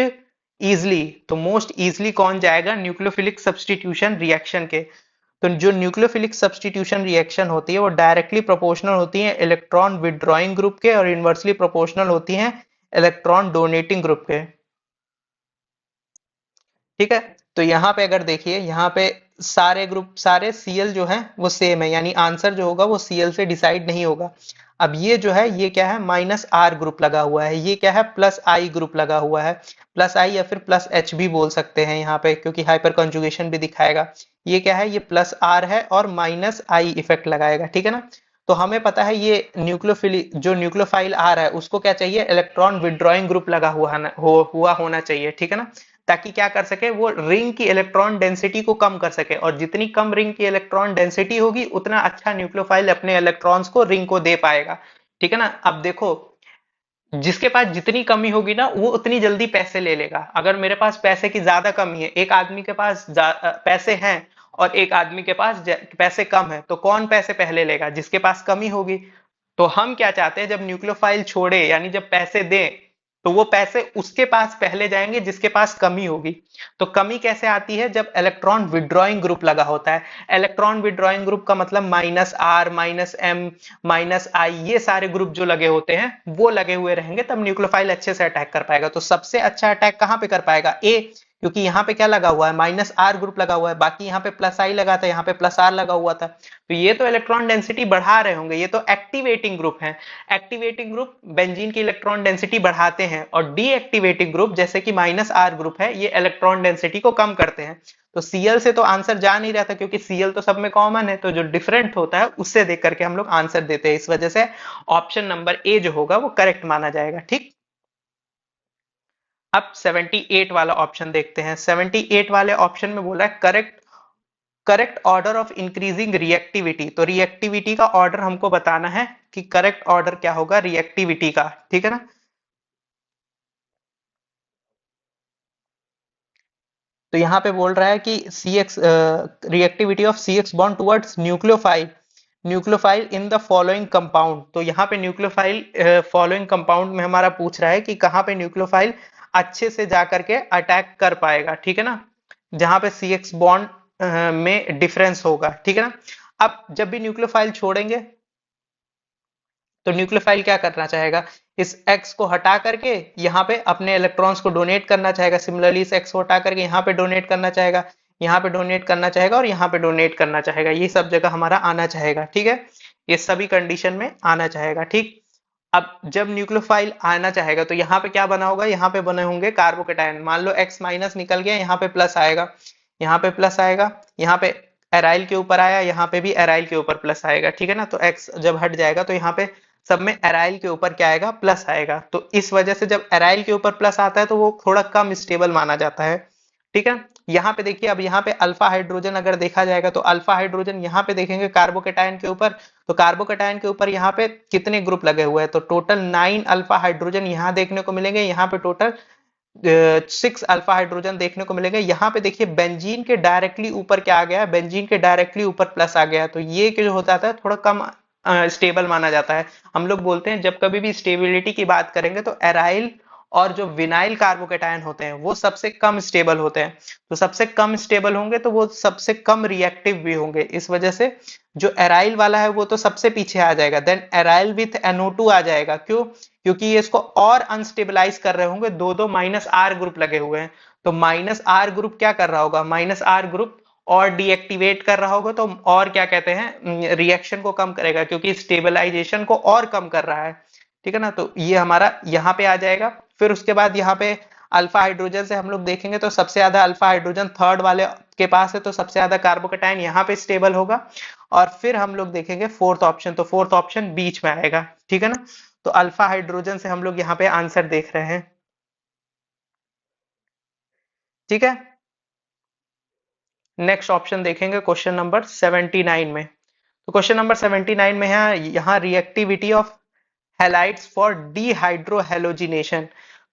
easily. तो मोस्ट इजली कौन जाएगा न्यूक्लियोफिलिक सब्सटीट्यूशन रिएक्शन के। तो जो न्यूक्लियोफिलिक सब्सटीट्यूशन रिएक्शन होती है वो डायरेक्टली प्रोपोर्शनल होती है इलेक्ट्रॉन विड्रॉइंग ग्रुप के, और इनवर्सली प्रोपोर्शनल होती हैं इलेक्ट्रॉन डोनेटिंग ग्रुप के, ठीक है। तो यहाँ पे अगर देखिए, यहाँ पे सारे ग्रुप, सारे Cl जो है वो सेम है, यानी आंसर जो होगा वो Cl से डिसाइड नहीं होगा। अब ये जो है ये क्या है, माइनस आर ग्रुप लगा हुआ है, ये क्या है, प्लस आई ग्रुप लगा हुआ है, प्लस आई या फिर प्लस एच भी बोल सकते हैं यहाँ पे, क्योंकि हाइपर कंजुगेशन भी दिखाएगा। ये क्या है, ये प्लस आर है और माइनस आई इफेक्ट लगाएगा, ठीक है ना। तो हमें पता है ये न्यूक्लियोफिली जो न्यूक्लियोफाइल आ रहा है उसको क्या चाहिए, इलेक्ट्रॉन विड्रॉइंग ग्रुप लगा हुआ होना चाहिए, ठीक है ना, ताकि क्या कर सके, वो रिंग की इलेक्ट्रॉन डेंसिटी को कम कर सके, और जितनी कम रिंग की इलेक्ट्रॉन डेंसिटी होगी उतना अच्छा न्यूक्लियोफाइल अपने इलेक्ट्रॉन्स को रिंग को दे पाएगा, ठीक है ना। अब देखो, जिसके पास जितनी कमी होगी ना वो उतनी जल्दी पैसे ले लेगा। अगर मेरे पास पैसे की ज्यादा कमी है, एक आदमी के पास पैसे हैं और एक आदमी के पास पैसे कम है, तो कौन पैसे पहले लेगा, जिसके पास कमी होगी। तो हम क्या चाहते हैं, जब न्यूक्लियोफाइल छोड़े यानी जब पैसे दें, तो वो पैसे उसके पास पहले जाएंगे जिसके पास कमी होगी। तो कमी कैसे आती है, जब इलेक्ट्रॉन विड्रॉइंग ग्रुप लगा होता है। इलेक्ट्रॉन विड्रॉइंग ग्रुप का मतलब minus R, minus M, minus I, ये सारे ग्रुप जो लगे होते हैं वो लगे हुए रहेंगे, तब न्यूक्लियोफाइल अच्छे से अटैक कर पाएगा। तो सबसे अच्छा अटैक कहाँ पे कर पाएगा, ए, क्योंकि यहाँ पे क्या लगा हुआ है, माइनस आर ग्रुप लगा हुआ है, बाकी यहाँ पे प्लस आई लगा था, यहाँ पे प्लस आर लगा हुआ था, तो ये तो इलेक्ट्रॉन डेंसिटी बढ़ा रहे होंगे, ये तो एक्टिवेटिंग ग्रुप है। एक्टिवेटिंग ग्रुप बेंजीन की इलेक्ट्रॉन डेंसिटी बढ़ाते हैं, और डीएक्टिवेटिंग ग्रुप जैसे कि माइनस आर ग्रुप है ये इलेक्ट्रॉन डेंसिटी को कम करते हैं। तो Cl से तो आंसर जा नहीं रहा था, क्योंकि Cl तो सब में कॉमन है, तो जो डिफरेंट होता है उससे देख करके हम लोग आंसर देते हैं, इस वजह से ऑप्शन नंबर ए जो होगा वो करेक्ट माना जाएगा, ठीक। अब 78 वाला ऑप्शन देखते हैं। 78 वाले ऑप्शन में बोला है correct correct order of increasing reactivity. तो रिएक्टिविटी का ऑर्डर हमको बताना है कि करेक्ट ऑर्डर क्या होगा रिएक्टिविटी का, ठीक है ना। तो यहाँ पे बोल रहा है कि CX reactivity of CX bond towards nucleophile in the following compound. तो यहाँ पे न्यूक्लियोफाइल फॉलोइंग कंपाउंड में हमारा पूछ रहा है कि कहाँ पे न्यूक्लियोफाइल अच्छे से जा करके अटैक कर पाएगा, ठीक है ना, जहां पे CX बॉन्ड में डिफरेंस होगा, ठीक है ना। अब जब भी न्यूक्लियोफाइल छोड़ेंगे तो न्यूक्लियोफाइल क्या करना चाहेगा, इस एक्स को हटा करके यहाँ पे अपने इलेक्ट्रॉन्स को डोनेट करना चाहेगा, सिमिलरली इस एक्स को हटा करके यहाँ पे डोनेट करना चाहेगा, यहाँ पे डोनेट करना चाहेगा और यहाँ पे डोनेट करना चाहेगा, ये सब जगह हमारा आना चाहेगा, ठीक है, ये सभी कंडीशन में आना चाहेगा, ठीक। अब जब न्यूक्लियोफाइल आना चाहेगा तो यहाँ पे क्या बना होगा, यहाँ पे बने होंगे कार्बोकेटायन। मान लो X माइनस निकल गया, यहाँ पे प्लस आएगा, यहाँ पे प्लस आएगा, यहाँ पे एराइल के ऊपर आया, यहाँ पे भी एराइल के ऊपर प्लस आएगा, ठीक है ना। तो X जब हट जाएगा तो यहाँ पे सब में एराइल के ऊपर क्या आएगा, प्लस आएगा। तो इस वजह से जब एराइल के ऊपर प्लस आता है तो वो थोड़ा कम स्टेबल माना जाता है, ठीक है। यहाँ पे देखिए, अब यहाँ पे अल्फा हाइड्रोजन अगर देखा जाएगा तो अल्फा हाइड्रोजन यहाँ पे देखेंगे कार्बोकेटायन के ऊपर, तो कार्बोकेटायन के ऊपर यहाँ पे कितने ग्रुप लगे हुए हैं, तो टोटल 9 अल्फा हाइड्रोजन यहाँ देखने को मिलेंगे, यहाँ पे टोटल 6 अल्फा हाइड्रोजन देखने को मिलेंगे। यहाँ पे देखिए बेंजीन के डायरेक्टली ऊपर क्या आ गया, बेंजीन के डायरेक्टली ऊपर प्लस आ गया, तो ये जो होता है थोड़ा कम स्टेबल माना जाता है। हम लोग बोलते हैं जब कभी भी स्टेबिलिटी की बात करेंगे तो एराइल और जो विनाइल कार्बोकेटायन होते हैं वो सबसे कम स्टेबल होते हैं। तो सबसे कम स्टेबल होंगे तो वो सबसे कम रिएक्टिव भी होंगे। इस वजह से जो एराइल वाला है वो तो सबसे पीछे आ जाएगा, देन एराइल विथ NO2 आ जाएगा। क्यों? क्योंकि ये इसको और अनस्टेबलाइज कर रहे होंगे, दो दो माइनस आर ग्रुप लगे हुए हैं। तो माइनस आर ग्रुप क्या कर रहा होगा, माइनस आर ग्रुप और डीएक्टिवेट कर रहा होगा, तो और क्या कहते हैं, रिएक्शन को कम करेगा, क्योंकि स्टेबलाइजेशन को और कम कर रहा है, ठीक है ना। तो ये हमारा यहाँ पे आ जाएगा। फिर उसके बाद यहाँ पे अल्फा हाइड्रोजन से हम लोग देखेंगे तो सबसे ज्यादा अल्फा हाइड्रोजन थर्ड वाले के पास है, तो सबसे ज्यादा कार्बोकेटायन यहाँ पे स्टेबल होगा। और फिर हम लोग देखेंगे फोर्थ ऑप्शन, तो फोर्थ ऑप्शन बीच में आएगा, ठीक है ना। तो अल्फा हाइड्रोजन से हम लोग यहाँ पे आंसर देख रहे हैं, ठीक है। नेक्स्ट ऑप्शन देखेंगे क्वेश्चन नंबर 79 में। तो क्वेश्चन नंबर 79 में है यहाँ reactivity of halides for dehydrohalogenation.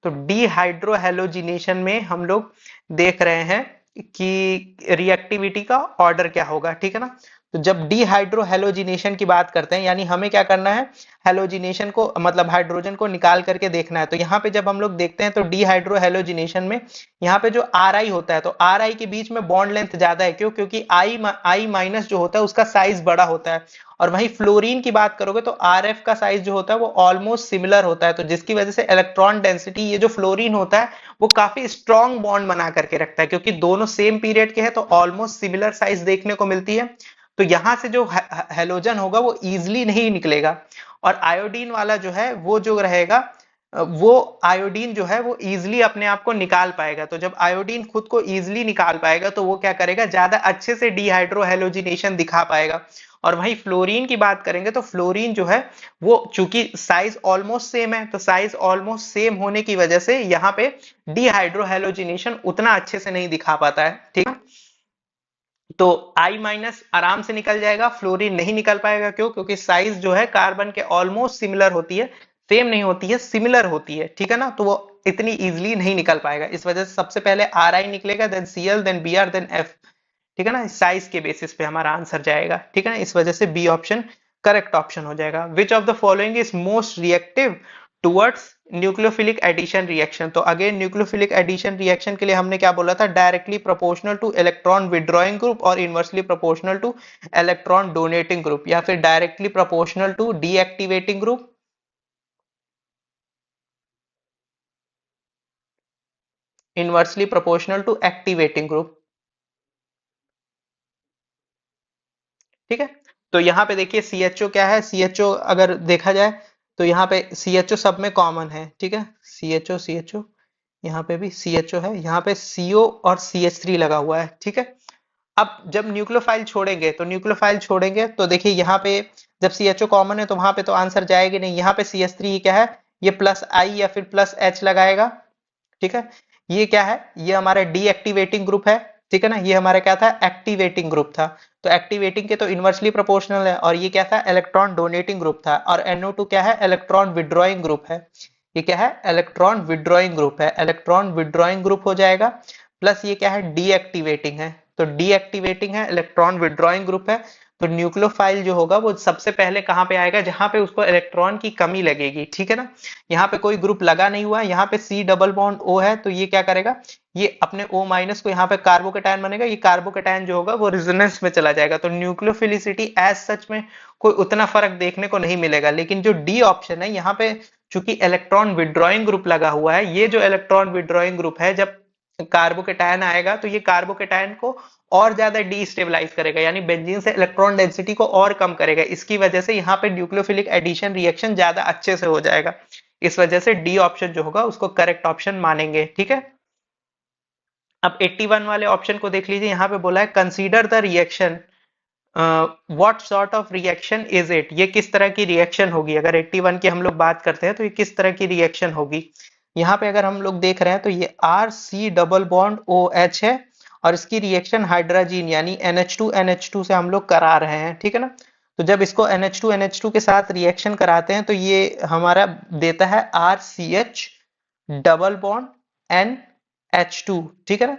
तो डीहाइड्रोहेलोजिनेशन में हम लोग देख रहे हैं कि रिएक्टिविटी का ऑर्डर क्या होगा, ठीक है ना। तो जब डीहाइड्रोहेलोजिनेशन की बात करते हैं, यानी हमें क्या करना है, हेलोजिनेशन को मतलब हाइड्रोजन को निकाल करके देखना है। तो यहाँ पे जब हम लोग देखते हैं तो डीहाइड्रोहेलोजिनेशन में यहाँ पे जो Ri होता है, तो Ri के बीच में बॉन्ड लेंथ ज्यादा है। क्यों? क्योंकि I माइनस जो होता है उसका साइज बड़ा होता है। और वहीं फ्लोरीन की बात करोगे तो RF का साइज जो होता है वो ऑलमोस्ट सिमिलर होता है, तो जिसकी वजह से इलेक्ट्रॉन डेंसिटी, ये जो फ्लोरीन होता है वो काफी स्ट्रॉन्ग बॉन्ड बना करके रखता है, क्योंकि दोनों सेम पीरियड के हैं तो ऑलमोस्ट सिमिलर साइज देखने को मिलती है। तो यहां से जो हेलोजन होगा वो इजिली नहीं निकलेगा। और आयोडीन वाला जो है वो जो रहेगा, वो आयोडीन जो है वो इजिली अपने आप को निकाल पाएगा। तो जब आयोडीन खुद को इजिली निकाल पाएगा तो वो क्या करेगा, ज्यादा अच्छे से डीहाइड्रोहेलोजिनेशन दिखा पाएगा। और वहीं फ्लोरीन की बात करेंगे तो फ्लोरीन जो है वो चूंकि साइज ऑलमोस्ट सेम है, तो साइज ऑलमोस्ट सेम होने की वजह से यहाँ पे डीहाइड्रोहेलोजिनेशन उतना अच्छे से नहीं दिखा पाता है, ठीक है। तो I माइनस आराम से निकल जाएगा, फ्लोरीन नहीं निकल पाएगा। क्यों? क्योंकि साइज जो है कार्बन के ऑलमोस्ट सिमिलर होती है, सेम नहीं होती है, सिमिलर होती है, ठीक है ना। तो वो इतनी इजिली नहीं निकल पाएगा। इस वजह से सबसे पहले Ri निकलेगा, then Cl, then Br, then F, ठीक है ना। साइज के बेसिस पे हमारा आंसर जाएगा, ठीक है ना। इस वजह से बी ऑप्शन करेक्ट ऑप्शन हो जाएगा। Which of the following is most reactive towards nucleophilic addition reaction. तो अगेन न्यूक्लियोफिलिक एडिशन रिएक्शन के लिए हमने क्या बोला था, directly proportional to electron withdrawing group और inversely proportional to electron donating group, या फिर directly proportional to deactivating group, inversely proportional to activating group, ठीक है। तो यहाँ पे देखिए CHO क्या है, CHO अगर देखा जाए तो यहाँ पे CHO सब में कॉमन है, ठीक है। CHO यहाँ पे भी CHO है, यहाँ पे CO और CH3 लगा हुआ है, ठीक है। अब जब न्यूक्लियोफाइल छोड़ेंगे तो देखिए यहाँ पे जब CHO कॉमन है तो वहां पे तो आंसर जाएगी नहीं। यहाँ पे CH3 क्या है, ये प्लस I या फिर प्लस H लगाएगा, ठीक है। ये क्या है, ये हमारा डीएक्टिवेटिंग ग्रुप है, ठीक है ना। ये हमारा क्या था, एक्टिवेटिंग ग्रुप था। तो एक्टिवेटिंग के तो इनवर्सली प्रोपोर्शनल है। और ये क्या था, इलेक्ट्रॉन डोनेटिंग ग्रुप था। और NO2 क्या है, इलेक्ट्रॉन विड्रॉइंग ग्रुप है। ये क्या है, इलेक्ट्रॉन विड्रॉइंग ग्रुप है, इलेक्ट्रॉन विड्रॉइंग ग्रुप हो जाएगा। प्लस ये क्या है, डीएक्टिवेटिंग है, तो डीएक्टिवेटिंग है, इलेक्ट्रॉन विड्रॉइंग ग्रुप है। तो न्यूक्लियोफाइल जो होगा वो सबसे पहले कहां पे आएगा, जहां पे उसको इलेक्ट्रॉन की कमी लगेगी, ठीक है ना। यहाँ पे कोई ग्रुप लगा नहीं हुआ है, यहाँ पे C डबल बॉन्ड O है, तो ये क्या करेगा, ये अपने O माइनस को यहाँ पे कार्बोकेटायन बनेगा, ये कार्बोकेटायन जो होगा वो रेजोनेंस में चला जाएगा। तो न्यूक्लियोफिलिसिटी एज सच में कोई उतना फर्क देखने को नहीं मिलेगा। लेकिन जो डी ऑप्शन है, यहाँ पे चूंकि इलेक्ट्रॉन विड्रॉइंग ग्रुप लगा हुआ है, ये जो इलेक्ट्रॉन विड्रॉइंग ग्रुप है, जब कार्बोकेटायन आएगा तो ये कार्बोकेटायन को और ज्यादा डीस्टेबलाइज करेगा, यानी बेंजीन से इलेक्ट्रॉन डेंसिटी को और कम करेगा। इसकी वजह से यहाँ पे न्यूक्लियोफिलिक एडिशन रिएक्शन ज्यादा अच्छे से हो जाएगा। इस वजह से डी ऑप्शन जो होगा उसको करेक्ट ऑप्शन मानेंगे। ठीक है, अब 81 वाले ऑप्शन को देख लीजिए। यहाँ पे बोला है consider the reaction, what sort of reaction is it, ये किस तरह की रिएक्शन होगी। अगर 81 की हम लोग बात करते हैं तो ये किस तरह की रिएक्शन होगी। यहाँ पे अगर हम लोग देख रहे हैं तो ये R C double bond O H है और इसकी रिएक्शन हाइड्रोजन यानी NH2 से हम लोग करा रहे हैं। ठीक है ना, तो जब इसको NH2 के साथ रिएक्शन कराते हैं तो ये हमारा देता है RCH डबल बॉन्ड NH2। ठीक है ना,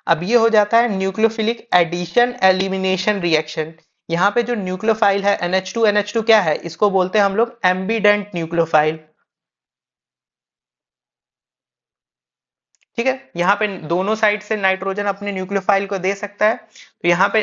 अब ये हो जाता है न्यूक्लियोफिलिक एडिशन एलिमिनेशन रिएक्शन। यहाँ पे जो न्यूक्लियोफाइल है NH2 क्या है, इसको बोलते हैं हम लोग एम्बिडेंट न्यूक्लियोफाइल। ठीक है, यहाँ पे दोनों साइड से नाइट्रोजन अपने न्यूक्लियोफाइल को दे सकता है, तो यहाँ पे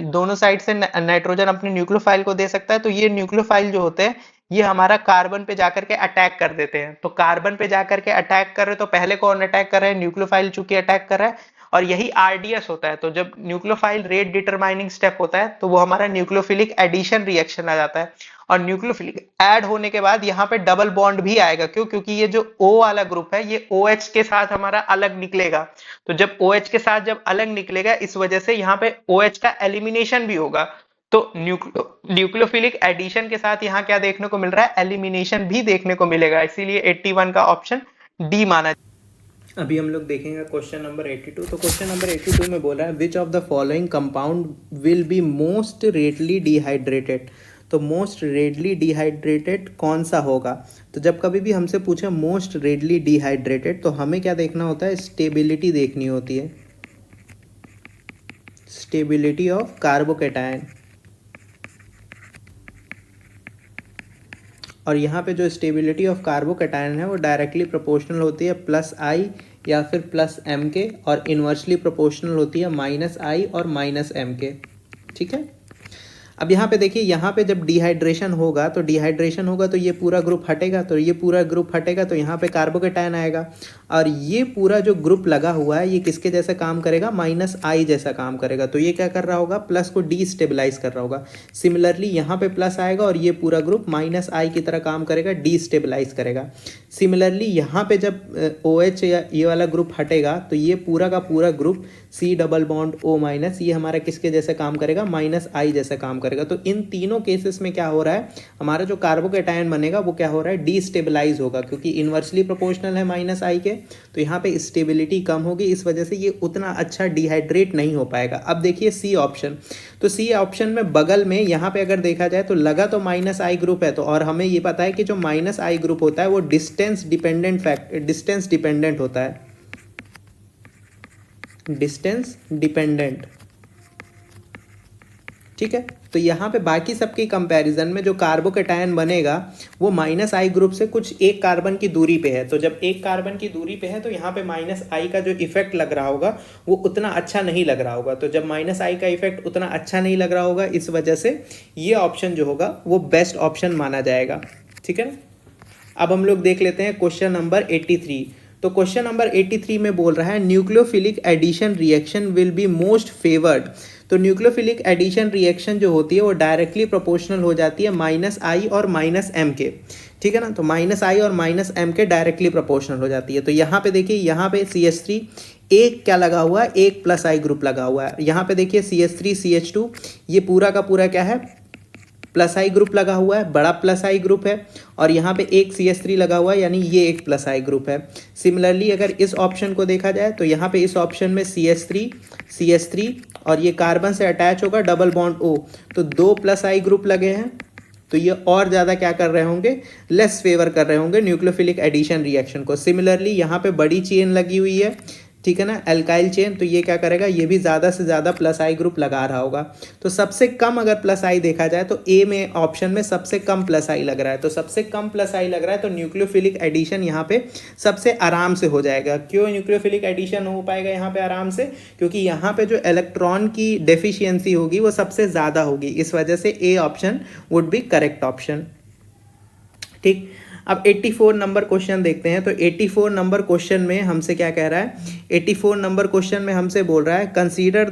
दोनों साइड से नाइट्रोजन अपने न्यूक्लियोफाइल को दे सकता है। तो ये न्यूक्लियोफाइल जो होते हैं ये हमारा कार्बन पे जाकर के अटैक कर देते हैं। तो कार्बन पे जाकर के अटैक कर रहे, तो पहले कौन अटैक कर रहा है, न्यूक्लियोफाइल चूंकि अटैक कर रहा है, और यही आरडीएस होता है। तो जब न्यूक्लियोफाइल रेट डिटरमाइनिंग स्टेप होता है तो वो हमारा न्यूक्लियोफिलिक एडिशन रिएक्शन आ जाता है। और न्यूक्लियोफिलिक ऐड होने के बाद यहाँ पे डबल बॉन्ड भी आएगा। क्यों, क्योंकि ये जो O वाला ग्रुप है ये OH के साथ हमारा अलग निकलेगा। तो जब OH के साथ जब अलग निकलेगा इस वजह से यहाँ पे OH का एलिमिनेशन भी होगा। तो न्यूक्लियोफिलिक एडिशन के साथ यहाँ क्या देखने को मिल रहा है, एलिमिनेशन भी देखने को मिलेगा। इसीलिए 81 का ऑप्शन डी माना। अभी हम लोग देखेंगे क्वेश्चन नंबर 82। तो क्वेश्चन नंबर 82 में बोल रहा है which of the following compound will be most readily dehydrated. तो मोस्ट रेडली डिहाइड्रेटेड कौन सा होगा। तो जब कभी भी हमसे पूछे मोस्ट रेडली डिहाइड्रेटेड तो हमें क्या देखना होता है, स्टेबिलिटी देखनी होती है, स्टेबिलिटी ऑफ कार्बोकैटायन। और यहाँ पे जो स्टेबिलिटी ऑफ कार्बोकैटायन है वो डायरेक्टली प्रोपोर्शनल होती है +I या फिर +M के, और इन्वर्सली प्रोपोर्शनल होती है -I और -M के। ठीक है, अब यहाँ पे देखिए, यहाँ पे जब डिहाइड्रेशन होगा तो ये पूरा ग्रुप हटेगा, तो ये पूरा ग्रुप हटेगा तो यहाँ पे कार्बोकैटायन आएगा। और ये पूरा जो ग्रुप लगा हुआ है ये किसके जैसा काम करेगा, -I जैसा काम करेगा। तो ये क्या कर रहा होगा, प्लस को डीस्टेबलाइज कर रहा होगा। सिमिलरली यहाँ पे प्लस आएगा और ये पूरा ग्रुप -I की तरह काम करेगा, डीस्टेबलाइज करेगा। सिमिलरली यहाँ पे जब OH या ये वाला ग्रुप हटेगा तो ये पूरा का पूरा group C double bond O- ये हमारा किसके जैसे काम करेगा, -I जैसा काम करेगा। तो इन तीनों केसेस में क्या हो रहा है, हमारा जो कार्बोकैटायन बनेगा वो क्या हो रहा है, डीस्टेबलाइज होगा, क्योंकि इन्वर्सली प्रोपोर्शनल है -I के। तो यहाँ पे स्टेबिलिटी कम होगी, इस वजह से ये उतना अच्छा डिहाइड्रेट नहीं हो पाएगा। अब देखिए C ऑप्शन, तो C ऑप्शन में बगल में यहाँ पे अगर देखा जाए तो लगा तो -I ग्रुप है, तो और हमें ये पता है कि जो -I ग्रुप होता है वो डिस्टेंस डिपेंडेंट होता है, डिस्टेंस डिपेंडेंट। ठीक है, तो यहाँ पे बाकी सबके कंपैरिजन में जो कार्बोकैटायन बनेगा वो -I ग्रुप से कुछ एक कार्बन की दूरी पे है। तो जब एक कार्बन की दूरी पे है तो यहाँ पे -I का जो इफेक्ट लग रहा होगा वो उतना अच्छा नहीं लग रहा होगा। तो जब -I का इफेक्ट उतना अच्छा नहीं लग रहा होगा, इस वजह से ये ऑप्शन जो होगा वो बेस्ट ऑप्शन माना जाएगा। ठीक है ना, अब हम लोग देख लेते हैं क्वेश्चन नंबर 83। तो क्वेश्चन नंबर 83 में बोल रहा है nucleophilic addition reaction will be most favoured. तो न्यूक्लियोफिलिक एडिशन रिएक्शन जो होती है वो डायरेक्टली प्रोपोर्शनल हो जाती है -I और -M के। ठीक है ना, तो -I और -M के डायरेक्टली प्रोपोर्शनल हो जाती है। तो यहाँ पे देखिए, यहाँ पे CH3 एक क्या लगा हुआ है, एक +I ग्रुप लगा हुआ है। यहाँ पे देखिए CH3 CH2 ये पूरा का पूरा क्या है, +I ग्रुप लगा हुआ है, बड़ा +I ग्रुप है। और यहाँ पे एक CH3 लगा हुआ है, यानी ये एक +I ग्रुप है। सिमिलरली अगर इस ऑप्शन को देखा जाए तो यहाँ पे इस ऑप्शन में CH3 और ये कार्बन से अटैच होगा डबल बॉन्ड O, तो 2 +I ग्रुप लगे हैं। तो ये और ज़्यादा क्या कर रहे होंगे, लेस फेवर कर रहे होंगे न्यूक्लियोफिलिक एडिशन रिएक्शन को। सिमिलरली यहाँ पे बड़ी चेन लगी हुई है, ठीक है ना, एल्काइल चेन, तो ये क्या करेगा, ये भी ज़्यादा से ज़्यादा +I ग्रुप लगा रहा होगा। तो सबसे कम अगर +I देखा जाए तो A में ऑप्शन में सबसे कम +I लग रहा है। तो सबसे कम +I लग रहा है तो न्यूक्लियोफिलिक एडिशन यहाँ पे सबसे आराम से हो जाएगा। क्यों न्यूक्लियोफिलिक एडिशन हो पाएगा यहाँ पे आराम से, क्योंकि यहाँ पे जो इलेक्ट्रॉन की डेफिशिएंसी होगी वो सबसे ज़्यादा होगी, इस वजह से A option would be correct option. ठीक, अब 84 नंबर क्वेश्चन देखते हैं। तो 84 नंबर क्वेश्चन में हमसे क्या कह रहा है, 84 नंबर क्वेश्चन में हमसे बोल रहा है कंसीडर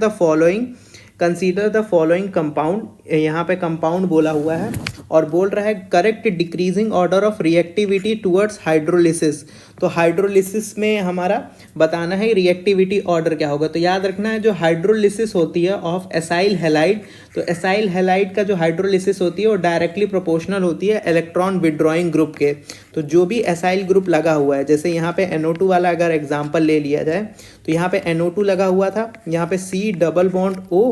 द फॉलोइंग कंपाउंड, यहाँ पे कंपाउंड बोला हुआ है और बोल रहा है correct decreasing order of reactivity towards hydrolysis. तो हाइड्रोलिसिस में हमारा बताना है रिएक्टिविटी ऑर्डर क्या होगा। तो याद रखना है जो हाइड्रोलिसिस होती है ऑफ एसाइल हैलाइड, तो एसाइल हैलाइड का जो हाइड्रोलिसिस होती है वो डायरेक्टली प्रोपोर्शनल होती है इलेक्ट्रॉन विड्रॉइंग ग्रुप के। तो जो भी एसाइल ग्रुप लगा हुआ है, जैसे यहाँ पे NO2 वाला अगर एग्जाम्पल ले लिया जाए तो यहाँ पे NO2 लगा हुआ था, यहाँ पे C डबल बॉन्ड O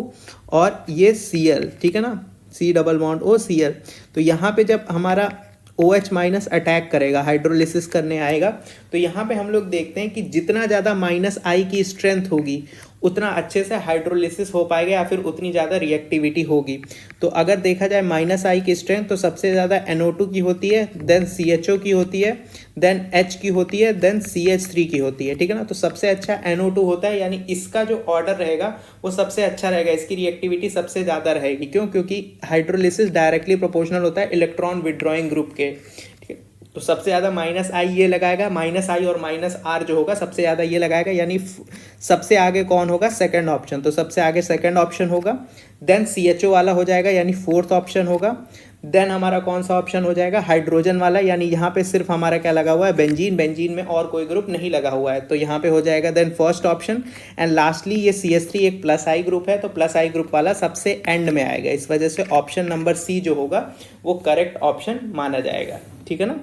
और ये Cl, ठीक है ना, C double bond O Cl। तो यहाँ पे जब हमारा OH माइनस अटैक करेगा, हाइड्रोलिसिस करने आएगा, तो यहाँ पे हम लोग देखते हैं कि जितना ज़्यादा -I की स्ट्रेंथ होगी उतना अच्छे से हाइड्रोलिसिस हो पाएगा या फिर उतनी ज़्यादा रिएक्टिविटी होगी। तो अगर देखा जाए -I की स्ट्रेंथ तो सबसे ज़्यादा NO2 की होती है, देन CHO की होती है, देन H की होती है, देन CH3 की होती है, ठीक है ना। तो सबसे अच्छा NO2 होता है, यानी इसका जो ऑर्डर रहेगा वो सबसे अच्छा रहेगा, इसकी रिएक्टिविटी सबसे ज़्यादा रहेगी। क्यों? क्योंकि हाइड्रोलिसिस डायरेक्टली प्रोपोर्शनल होता है इलेक्ट्रॉन विड्रॉइंग ग्रुप के। तो सबसे ज़्यादा -I ये लगाएगा, -I और -R जो होगा सबसे ज़्यादा ये लगाएगा, यानी सबसे आगे कौन होगा, सेकंड ऑप्शन। तो सबसे आगे सेकंड ऑप्शन होगा, देन CHO वाला हो जाएगा यानी फोर्थ ऑप्शन होगा, देन हमारा कौन सा ऑप्शन हो जाएगा, हाइड्रोजन वाला, यानी यहाँ पे सिर्फ हमारा क्या लगा हुआ है, बेंजीन, बेंजीन में और कोई ग्रुप नहीं लगा हुआ है, तो यहाँ पे हो जाएगा then first option. And lastly ये CH3 एक +I ग्रुप है, तो +I ग्रुप वाला सबसे एंड में आएगा, इस वजह से ऑप्शन नंबर C जो होगा वो करेक्ट ऑप्शन माना जाएगा, ठीक है ना।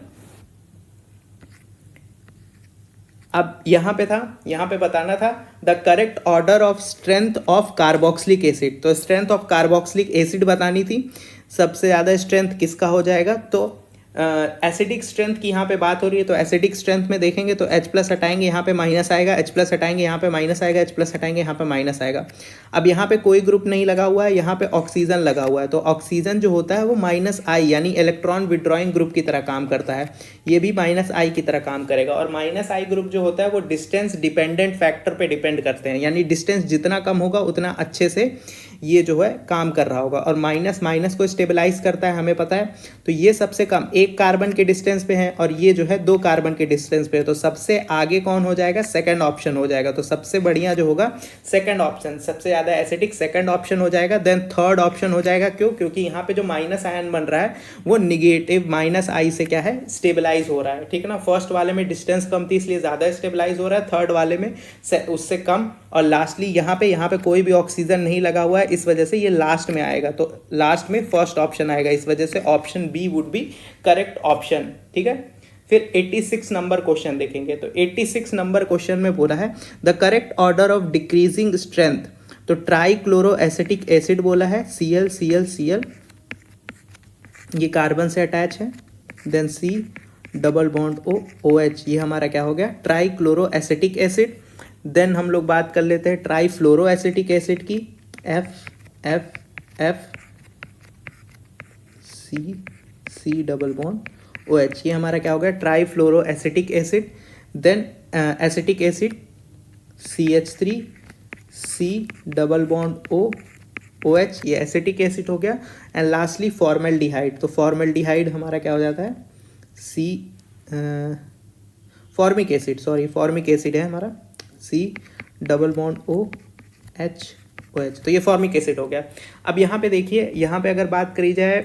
अब यहाँ पे बताना था the correct order of strength of carboxylic acid. तो स्ट्रेंथ ऑफ कार्बोक्सिलिक एसिड बतानी थी, सबसे ज़्यादा स्ट्रेंथ किसका हो जाएगा। तो एसिडिक स्ट्रेंथ की यहाँ पे बात हो रही है, तो एसिडिक स्ट्रेंथ में देखेंगे तो H+ हटाएंगे यहाँ पे माइनस आएगा, H+ हटाएंगे यहाँ पे माइनस आएगा, H+ हटाएंगे यहाँ पे माइनस आएगा। अब यहाँ पे कोई ग्रुप नहीं लगा हुआ है, यहाँ पे ऑक्सीजन लगा हुआ है, तो ऑक्सीजन जो होता है वो -I यानी इलेक्ट्रॉन विड्रॉइंग ग्रुप की तरह काम करता है, ये भी -I की तरह काम करेगा। और -I ग्रुप जो होता है वो डिस्टेंस डिपेंडेंट फैक्टर पे डिपेंड करते हैं, यानी डिस्टेंस जितना कम होगा उतना अच्छे से ये जो है काम कर रहा होगा। और माइनस को स्टेबलाइज करता है, हमें पता है। तो ये सबसे कम 1 कार्बन के डिस्टेंस पे है और ये जो है 2 कार्बन के डिस्टेंस पे है, तो सबसे आगे कौन हो जाएगा, सेकंड ऑप्शन हो जाएगा। तो सबसे बढ़िया जो होगा सेकंड ऑप्शन, सबसे ज़्यादा एसिडिक सेकंड ऑप्शन हो जाएगा। देन थर्ड ऑप्शन हो जाएगा, क्यों, क्योंकि यहाँ पे जो माइनस आयन बन रहा है वो निगेटिव -I से क्या है, स्टेबलाइज हो रहा है, ठीक है ना। फर्स्ट वाले में डिस्टेंस कम थी इसलिए ज़्यादा स्टेबलाइज हो रहा है, थर्ड वाले में उससे कम, और लास्टली यहाँ पे कोई भी ऑक्सीजन नहीं लगा हुआ है, इस वजह से ये लास्ट में आएगा, तो लास्ट में फर्स्ट ऑप्शन आएगा, इस वजह से option B would be correct option, ठीक है। फिर 86 नंबर क्वेश्चन देखेंगे। तो 86 नंबर क्वेश्चन में बोला है the correct order of decreasing strength. तो ट्राइक्लोरो एसिटिक एसिड बोला है, Cl ये कार्बन से अटैच है, then C double bond OH, ये हमारा क्या हो गया, ट्राइक्लोरो एसिटिक एसिड। देन हम लोग बात कर लेते हैं ट्राइफ्लोरो एसिटिक एसिड की, F C double bond OH, ये हमारा क्या हो गया, trifluoro acetic acid. Then acetic acid CH3 C double bond OH, ये एसिटिक एसिड हो गया। And lastly formaldehyde. तो फॉर्मेल्डिहाइड हमारा क्या हो जाता है, फॉर्मिक एसिड है हमारा, C डबल बॉन्ड OH। तो ये फॉर्मिक एसिड हो गया। अब यहाँ पे देखिए, यहाँ पे अगर बात करी जाए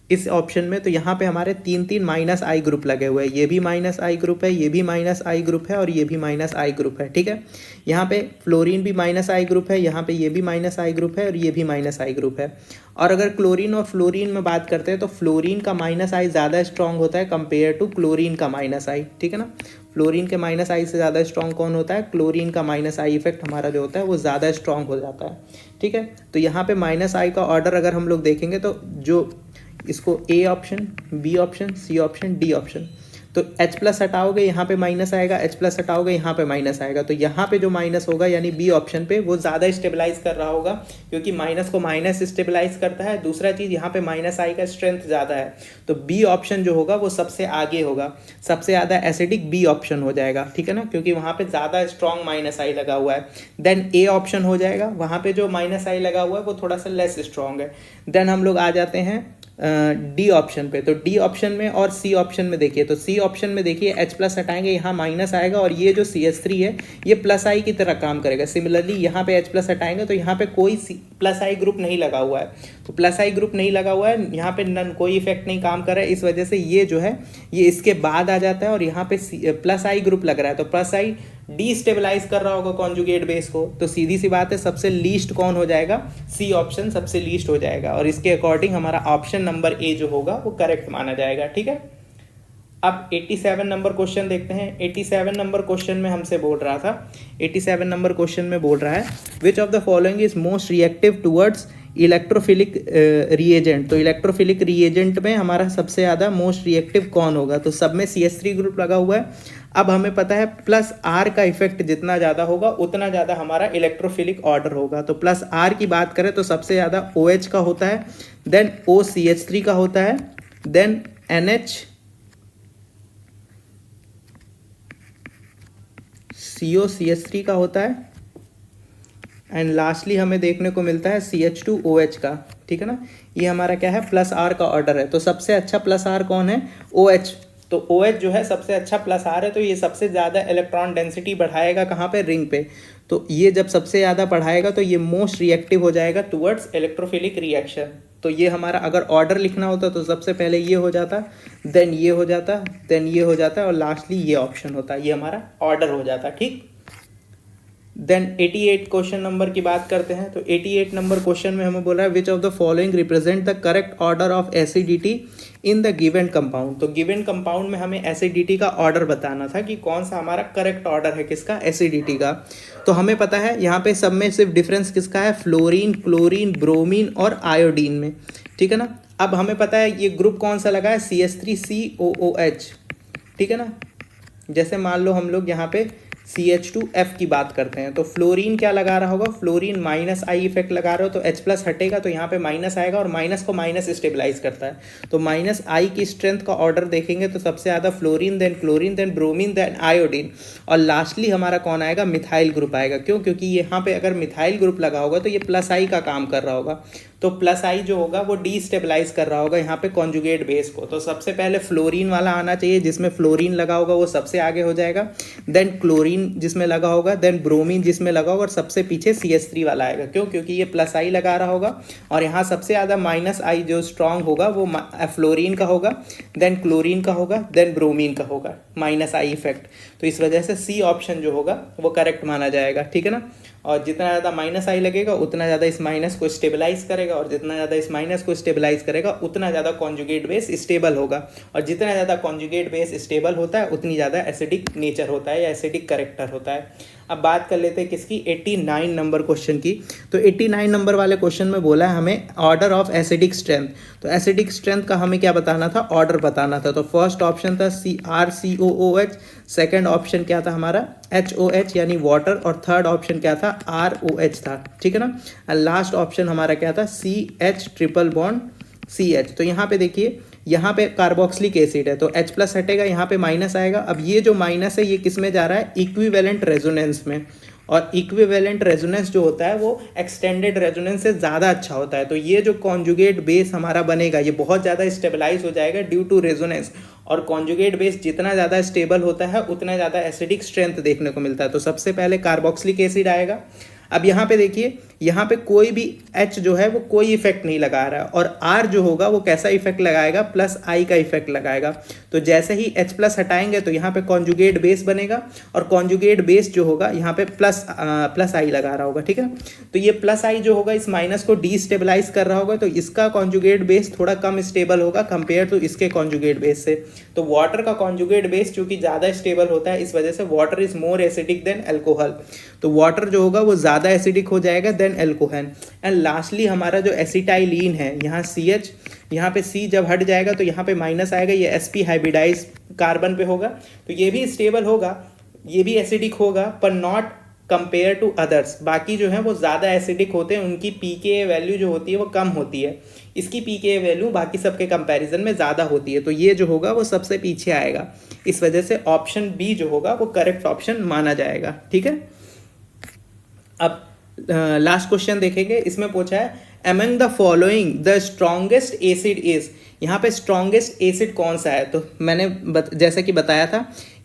इस ऑप्शन में, तो यहाँ पे हमारे 3 -I ग्रुप लगे हुए हैं, ये भी -I ग्रुप है, ये भी -I ग्रुप है और ये भी -I ग्रुप है, ठीक है। यहाँ पे फ्लोरीन भी -I ग्रुप है, यहाँ पे ये भी -I ग्रुप है और ये भी -I ग्रुप है। और अगर क्लोरीन और फ्लोरीन में बात करते हैं तो फ्लोरीन का -I ज़्यादा स्ट्रॉन्ग होता है कंपेयर टू क्लोरीन का -I, ठीक है ना। फ्लोरीन के -I से ज़्यादा स्ट्रॉन्ग कौन होता है, क्लोरीन का -I इफेक्ट हमारा जो होता है वो ज़्यादा स्ट्रॉन्ग हो जाता है, ठीक है। तो यहाँ पे -I का ऑर्डर अगर हम लोग देखेंगे तो जो इसको A option, B option, C option, D option, तो H+ हटाओगे यहाँ पे माइनस आएगा, H+ हटाओगे यहाँ पे माइनस आएगा, तो यहाँ पे जो माइनस होगा यानी B ऑप्शन पे वो ज़्यादा स्टेबलाइज कर रहा होगा, क्योंकि माइनस को माइनस स्टेबलाइज करता है। दूसरा चीज़ यहाँ पे -I का स्ट्रेंथ ज़्यादा है, तो B ऑप्शन जो होगा वो सबसे आगे होगा, सबसे ज़्यादा एसिडिक B ऑप्शन हो जाएगा, ठीक है ना, क्योंकि वहाँ पे ज़्यादा स्ट्रॉन्ग -I लगा हुआ है। देन A ऑप्शन हो जाएगा, वहाँ पे जो -I लगा हुआ है वो थोड़ा सा लेस स्ट्रॉन्ग है। देन हम लोग आ जाते हैं डी ऑप्शन पे। तो डी ऑप्शन में और सी ऑप्शन में देखिए, तो सी ऑप्शन में देखिए H प्लस हटाएंगे, यहाँ माइनस आएगा और ये जो CH3 है ये प्लस आई की तरह काम करेगा। सिमिलरली यहाँ पे H प्लस हटाएंगे तो यहाँ पे कोई प्लस आई ग्रुप नहीं लगा हुआ है, तो प्लस आई ग्रुप नहीं लगा हुआ है, यहाँ पे नन कोई इफेक्ट नहीं काम कर रहा है, इस वजह से ये जो है ये इसके बाद आ जाता है और यहाँ पे प्लस आई ग्रुप लग रहा है, तो प्लस आई डीस्टेबलाइज कर रहा होगा कॉन्जुगेट बेस को, तो सीधी सी बात है सबसे लीस्ट कौन हो जाएगा, सी ऑप्शन सबसे लीस्ट हो जाएगा और इसके अकॉर्डिंग हमारा ऑप्शन नंबर ए जो होगा वो करेक्ट माना जाएगा। ठीक है, अब 87 नंबर क्वेश्चन देखते हैं। 87 नंबर क्वेश्चन में हमसे बोल रहा था, 87 नंबर क्वेश्चन में बोल रहा है which of the following is most reactive towards electrophilic reagent. तो इलेक्ट्रोफिलिक रिएजेंट में हमारा सबसे ज़्यादा मोस्ट रिएक्टिव कौन होगा, तो सब में CH3 ग्रुप लगा हुआ है। अब हमें पता है प्लस आर का इफेक्ट जितना ज़्यादा होगा उतना ज़्यादा हमारा इलेक्ट्रोफिलिक ऑर्डर होगा, तो प्लस आर की बात करें तो सबसे ज़्यादा OH का होता है, देन OCH3 का होता है, देन NH COCH3 का होता है एंड लास्टली हमें देखने को मिलता है CH2OH का। ठीक है ना, ये हमारा क्या है प्लस आर का ऑर्डर है। तो सबसे अच्छा प्लस आर कौन है, OH। तो OH जो है सबसे अच्छा प्लस आर है, तो ये सबसे ज़्यादा इलेक्ट्रॉन डेंसिटी बढ़ाएगा कहाँ पे, रिंग पे। तो ये जब सबसे ज़्यादा बढ़ाएगा तो ये मोस्ट रिएक्टिव हो जाएगा टुवर्ड्स इलेक्ट्रोफिलिक रिएक्शन। तो ये हमारा अगर ऑर्डर लिखना होता तो सबसे पहले ये हो जाता, देन ये हो जाता, देन ये हो जाता और लास्टली ये ऑप्शन होता, ये हमारा ऑर्डर हो जाता। ठीक, देन 88 क्वेश्चन नंबर की बात करते हैं। तो 88 नंबर क्वेश्चन में हमें बोल रहा है which of the following represent the correct order of acidity in the given compound. तो गिवन कंपाउंड में हमें एसिडिटी का ऑर्डर बताना था कि कौन सा हमारा करेक्ट ऑर्डर है किसका, एसिडिटी का। तो हमें पता है यहाँ पे सब में सिर्फ डिफरेंस किसका है, फ्लोरीन, क्लोरीन, ब्रोमीन और आयोडीन में। ठीक है ना, अब हमें पता है ये ग्रुप कौन सा लगा है, CH3COOH। ठीक है ना, जैसे मान लो हम लोग यहाँ पे CH2F की बात करते हैं, तो फ्लोरीन क्या लगा रहा होगा, फ्लोरीन माइनस आई इफेक्ट लगा रहे हो, तो H प्लस हटेगा तो यहाँ पे माइनस आएगा और माइनस को माइनस स्टेबलाइज करता है। तो माइनस आई की स्ट्रेंथ का ऑर्डर देखेंगे तो सबसे ज़्यादा fluorine, then chlorine, then bromine, then iodine और लास्टली हमारा कौन आएगा, मिथाइल ग्रुप आएगा। क्यों, क्योंकि यहाँ पे अगर मिथाइल ग्रुप लगा होगा तो ये प्लस आई का काम कर रहा होगा, तो प्लस आई जो होगा वो डीस्टेबलाइज कर रहा होगा यहाँ पे कॉन्जुगेट बेस को। तो सबसे पहले फ्लोरीन वाला आना चाहिए, जिसमें फ्लोरीन लगा होगा वो सबसे आगे हो जाएगा, देन क्लोरीन जिसमें लगा होगा, देन ब्रोमीन जिसमें लगा होगा और सबसे पीछे CH3 वाला आएगा। क्यों, क्योंकि ये प्लस आई लगा रहा होगा और यहाँ सबसे ज़्यादा माइनस आई जो स्ट्रांग होगा वो फ्लोरीन का होगा, देन क्लोरीन का होगा, देन ब्रोमीन का होगा, माइनस आई इफेक्ट। तो इस वजह से सी ऑप्शन जो होगा वो करेक्ट माना जाएगा। ठीक है ना, और जितना ज़्यादा माइनस आई लगेगा उतना ज़्यादा इस माइनस को स्टेबलाइज करेगा और जितना ज़्यादा इस माइनस को स्टेबलाइज करेगा उतना ज़्यादा कॉन्जुगेट बेस स्टेबल होगा और जितना ज़्यादा कॉन्जुगेट बेस स्टेबल होता है उतनी ज़्यादा एसिडिक नेचर होता है या एसिडिक करेक्टर होता है। अब बात कर लेते हैं किसकी, 89 नंबर क्वेश्चन की। तो 89 नंबर वाले क्वेश्चन में बोला है हमें ऑर्डर ऑफ एसिडिक स्ट्रेंथ। तो एसिडिक स्ट्रेंथ का हमें क्या बताना था, ऑर्डर बताना था। तो फर्स्ट ऑप्शन था CrCOOH, सेकेंड ऑप्शन क्या था हमारा HOH यानी वाटर और थर्ड ऑप्शन क्या था ROH था। ठीक है ना, लास्ट ऑप्शन हमारा क्या था CH ट्रिपल बॉन्ड CH। तो यहाँ पे देखिए, यहाँ पे कार्बोक्सिलिक एसिड है तो H प्लस हटेगा, यहाँ पे माइनस आएगा। अब ये जो माइनस है ये किस में जा रहा है, इक्विवेलेंट रेजोनेंस में, और इक्विवेलेंट रेजोनेंस जो होता है वो एक्सटेंडेड रेजोनेंस से ज़्यादा अच्छा होता है। तो ये जो कॉन्जुगेट बेस हमारा बनेगा ये बहुत ज़्यादा स्टेबलाइज हो जाएगा ड्यू टू रेजोनेंस, और कॉन्जुगेट बेस जितना ज़्यादा स्टेबल होता है उतना ज़्यादा एसिडिक स्ट्रेंथ देखने को मिलता है। तो सबसे पहले कार्बोक्सिलिक एसिड आएगा। अब यहाँ पे देखिए, यहाँ पे कोई भी H जो है वो कोई इफेक्ट नहीं लगा रहा है और R जो होगा वो कैसा इफेक्ट लगाएगा, प्लस आई का इफेक्ट लगाएगा। तो जैसे ही H प्लस हटाएंगे तो यहाँ पे कॉन्जुगेट बेस बनेगा और कॉन्जुगेट बेस जो होगा यहाँ पे प्लस आई लगा रहा होगा। ठीक है, तो ये प्लस आई जो होगा इस माइनस को डीस्टेबलाइज कर रहा होगा, तो इसका कॉन्जुगेट बेस थोड़ा कम स्टेबल होगा कंपेयर टू इसके कॉन्जुगेट बेस से। तो वाटर का कॉन्जुगेट बेस चूंकि ज़्यादा स्टेबल होता है इस वजह से water is more acidic then alcohol. तो वाटर जो होगा वो ज़्यादा एसिडिक हो जाएगा देन अल्कोहल। एंड लास्टली हमारा जो एसिटाइलिन है, यहाँ CH, यहाँ पे C जब हट जाएगा तो यहाँ पे माइनस आएगा, ये sp हाइब्रिडाइज कार्बन पे होगा, तो ये भी स्टेबल होगा, ये भी एसिडिक होगा पर नॉट कंपेयर टू अदर्स। बाकी जो है वो ज़्यादा एसिडिक होते हैं, उनकी pKa वैल्यू जो होती है वो कम होती है, इसकी pKa वैल्यू बाकी सबके कंपैरिजन में ज़्यादा होती है। तो ये जो होगा वो सबसे पीछे आएगा, इस वजह से ऑप्शन बी जो होगा वो करेक्ट ऑप्शन माना जाएगा। ठीक है, अब लास्ट क्वेश्चन देखेंगे। इसमें पूछा है among the following the strongest acid is, यहाँ पे स्ट्रॉन्गेस्ट एसिड कौन सा है? तो मैंने जैसा कि बताया था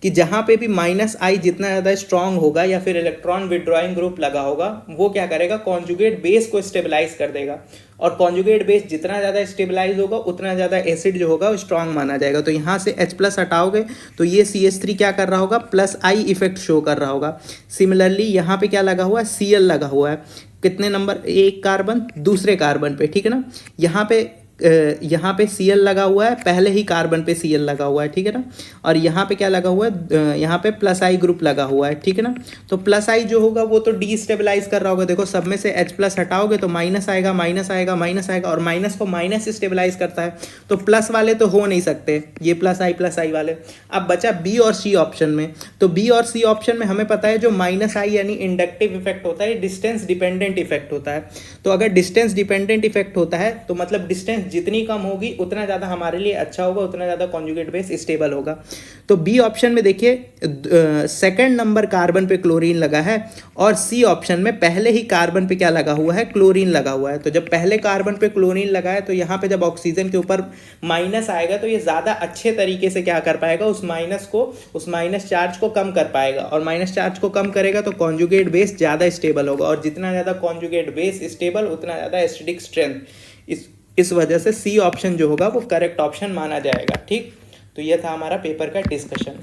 कि जहाँ पे भी माइनस आई जितना ज़्यादा स्ट्रांग होगा या फिर इलेक्ट्रॉन विड्रॉइंग ग्रुप लगा होगा वो क्या करेगा, कॉन्जुगेट बेस को स्टेबलाइज कर देगा, और कॉन्जुगेट बेस जितना ज़्यादा स्टेबलाइज होगा उतना ज़्यादा एसिड जो होगा वो स्ट्रांग माना जाएगा। तो यहाँ से H प्लस हटाओगे तो ये CH3 क्या कर रहा होगा, प्लस आई इफेक्ट शो कर रहा होगा। सिमिलरली यहाँ पे क्या लगा हुआ है, Cl लगा हुआ है, कितने नंबर, एक कार्बन दूसरे कार्बन पे, ठीक है ना। यहाँ पे Cl लगा हुआ है, पहले ही कार्बन पे Cl लगा हुआ है, ठीक है ना। और यहाँ पे क्या लगा हुआ है, यहाँ पे प्लस आई ग्रुप लगा हुआ है, ठीक है ना। तो प्लस आई जो होगा वो तो डीस्टेबलाइज कर रहा होगा। देखो सब में से H प्लस हटाओगे तो माइनस आएगा, माइनस आएगा, माइनस आएगा, और माइनस को माइनस स्टेबलाइज करता है, तो प्लस वाले तो हो नहीं सकते, ये प्लस आई वाले। अब बचा बी और सी ऑप्शन में, तो बी और सी ऑप्शन में हमें पता है जो माइनस आई यानी इंडक्टिव इफेक्ट होता है, डिस्टेंस डिपेंडेंट इफेक्ट होता है। तो अगर डिस्टेंस डिपेंडेंट इफेक्ट होता है तो मतलब डिस्टेंस जितनी कम होगी उतना ज़्यादा हमारे लिए अच्छा होगा, उतना ज़्यादा कॉन्जुगेट बेस स्टेबल होगा। तो बी ऑप्शन में देखिए सेकंड नंबर कार्बन पे क्लोरीन लगा है, और सी ऑप्शन में पहले ही कार्बन पे क्या लगा हुआ है, क्लोरीन लगा हुआ है। तो जब पहले कार्बन पे क्लोरीन लगा है तो यहाँ पे जब ऑक्सीजन के ऊपर माइनस आएगा तो ये ज़्यादा अच्छे तरीके से क्या कर पाएगा, उस माइनस चार्ज को कम कर पाएगा, और माइनस चार्ज को कम करेगा तो कॉन्जुगेट बेस ज़्यादा स्टेबल होगा, और जितना ज़्यादा कॉन्जुगेट बेस स्टेबल उतना ज़्यादा एसिडिक स्ट्रेंथ। इस वजह से सी ऑप्शन जो होगा वो करेक्ट ऑप्शन माना जाएगा। ठीक, तो ये था हमारा पेपर का डिस्कशन।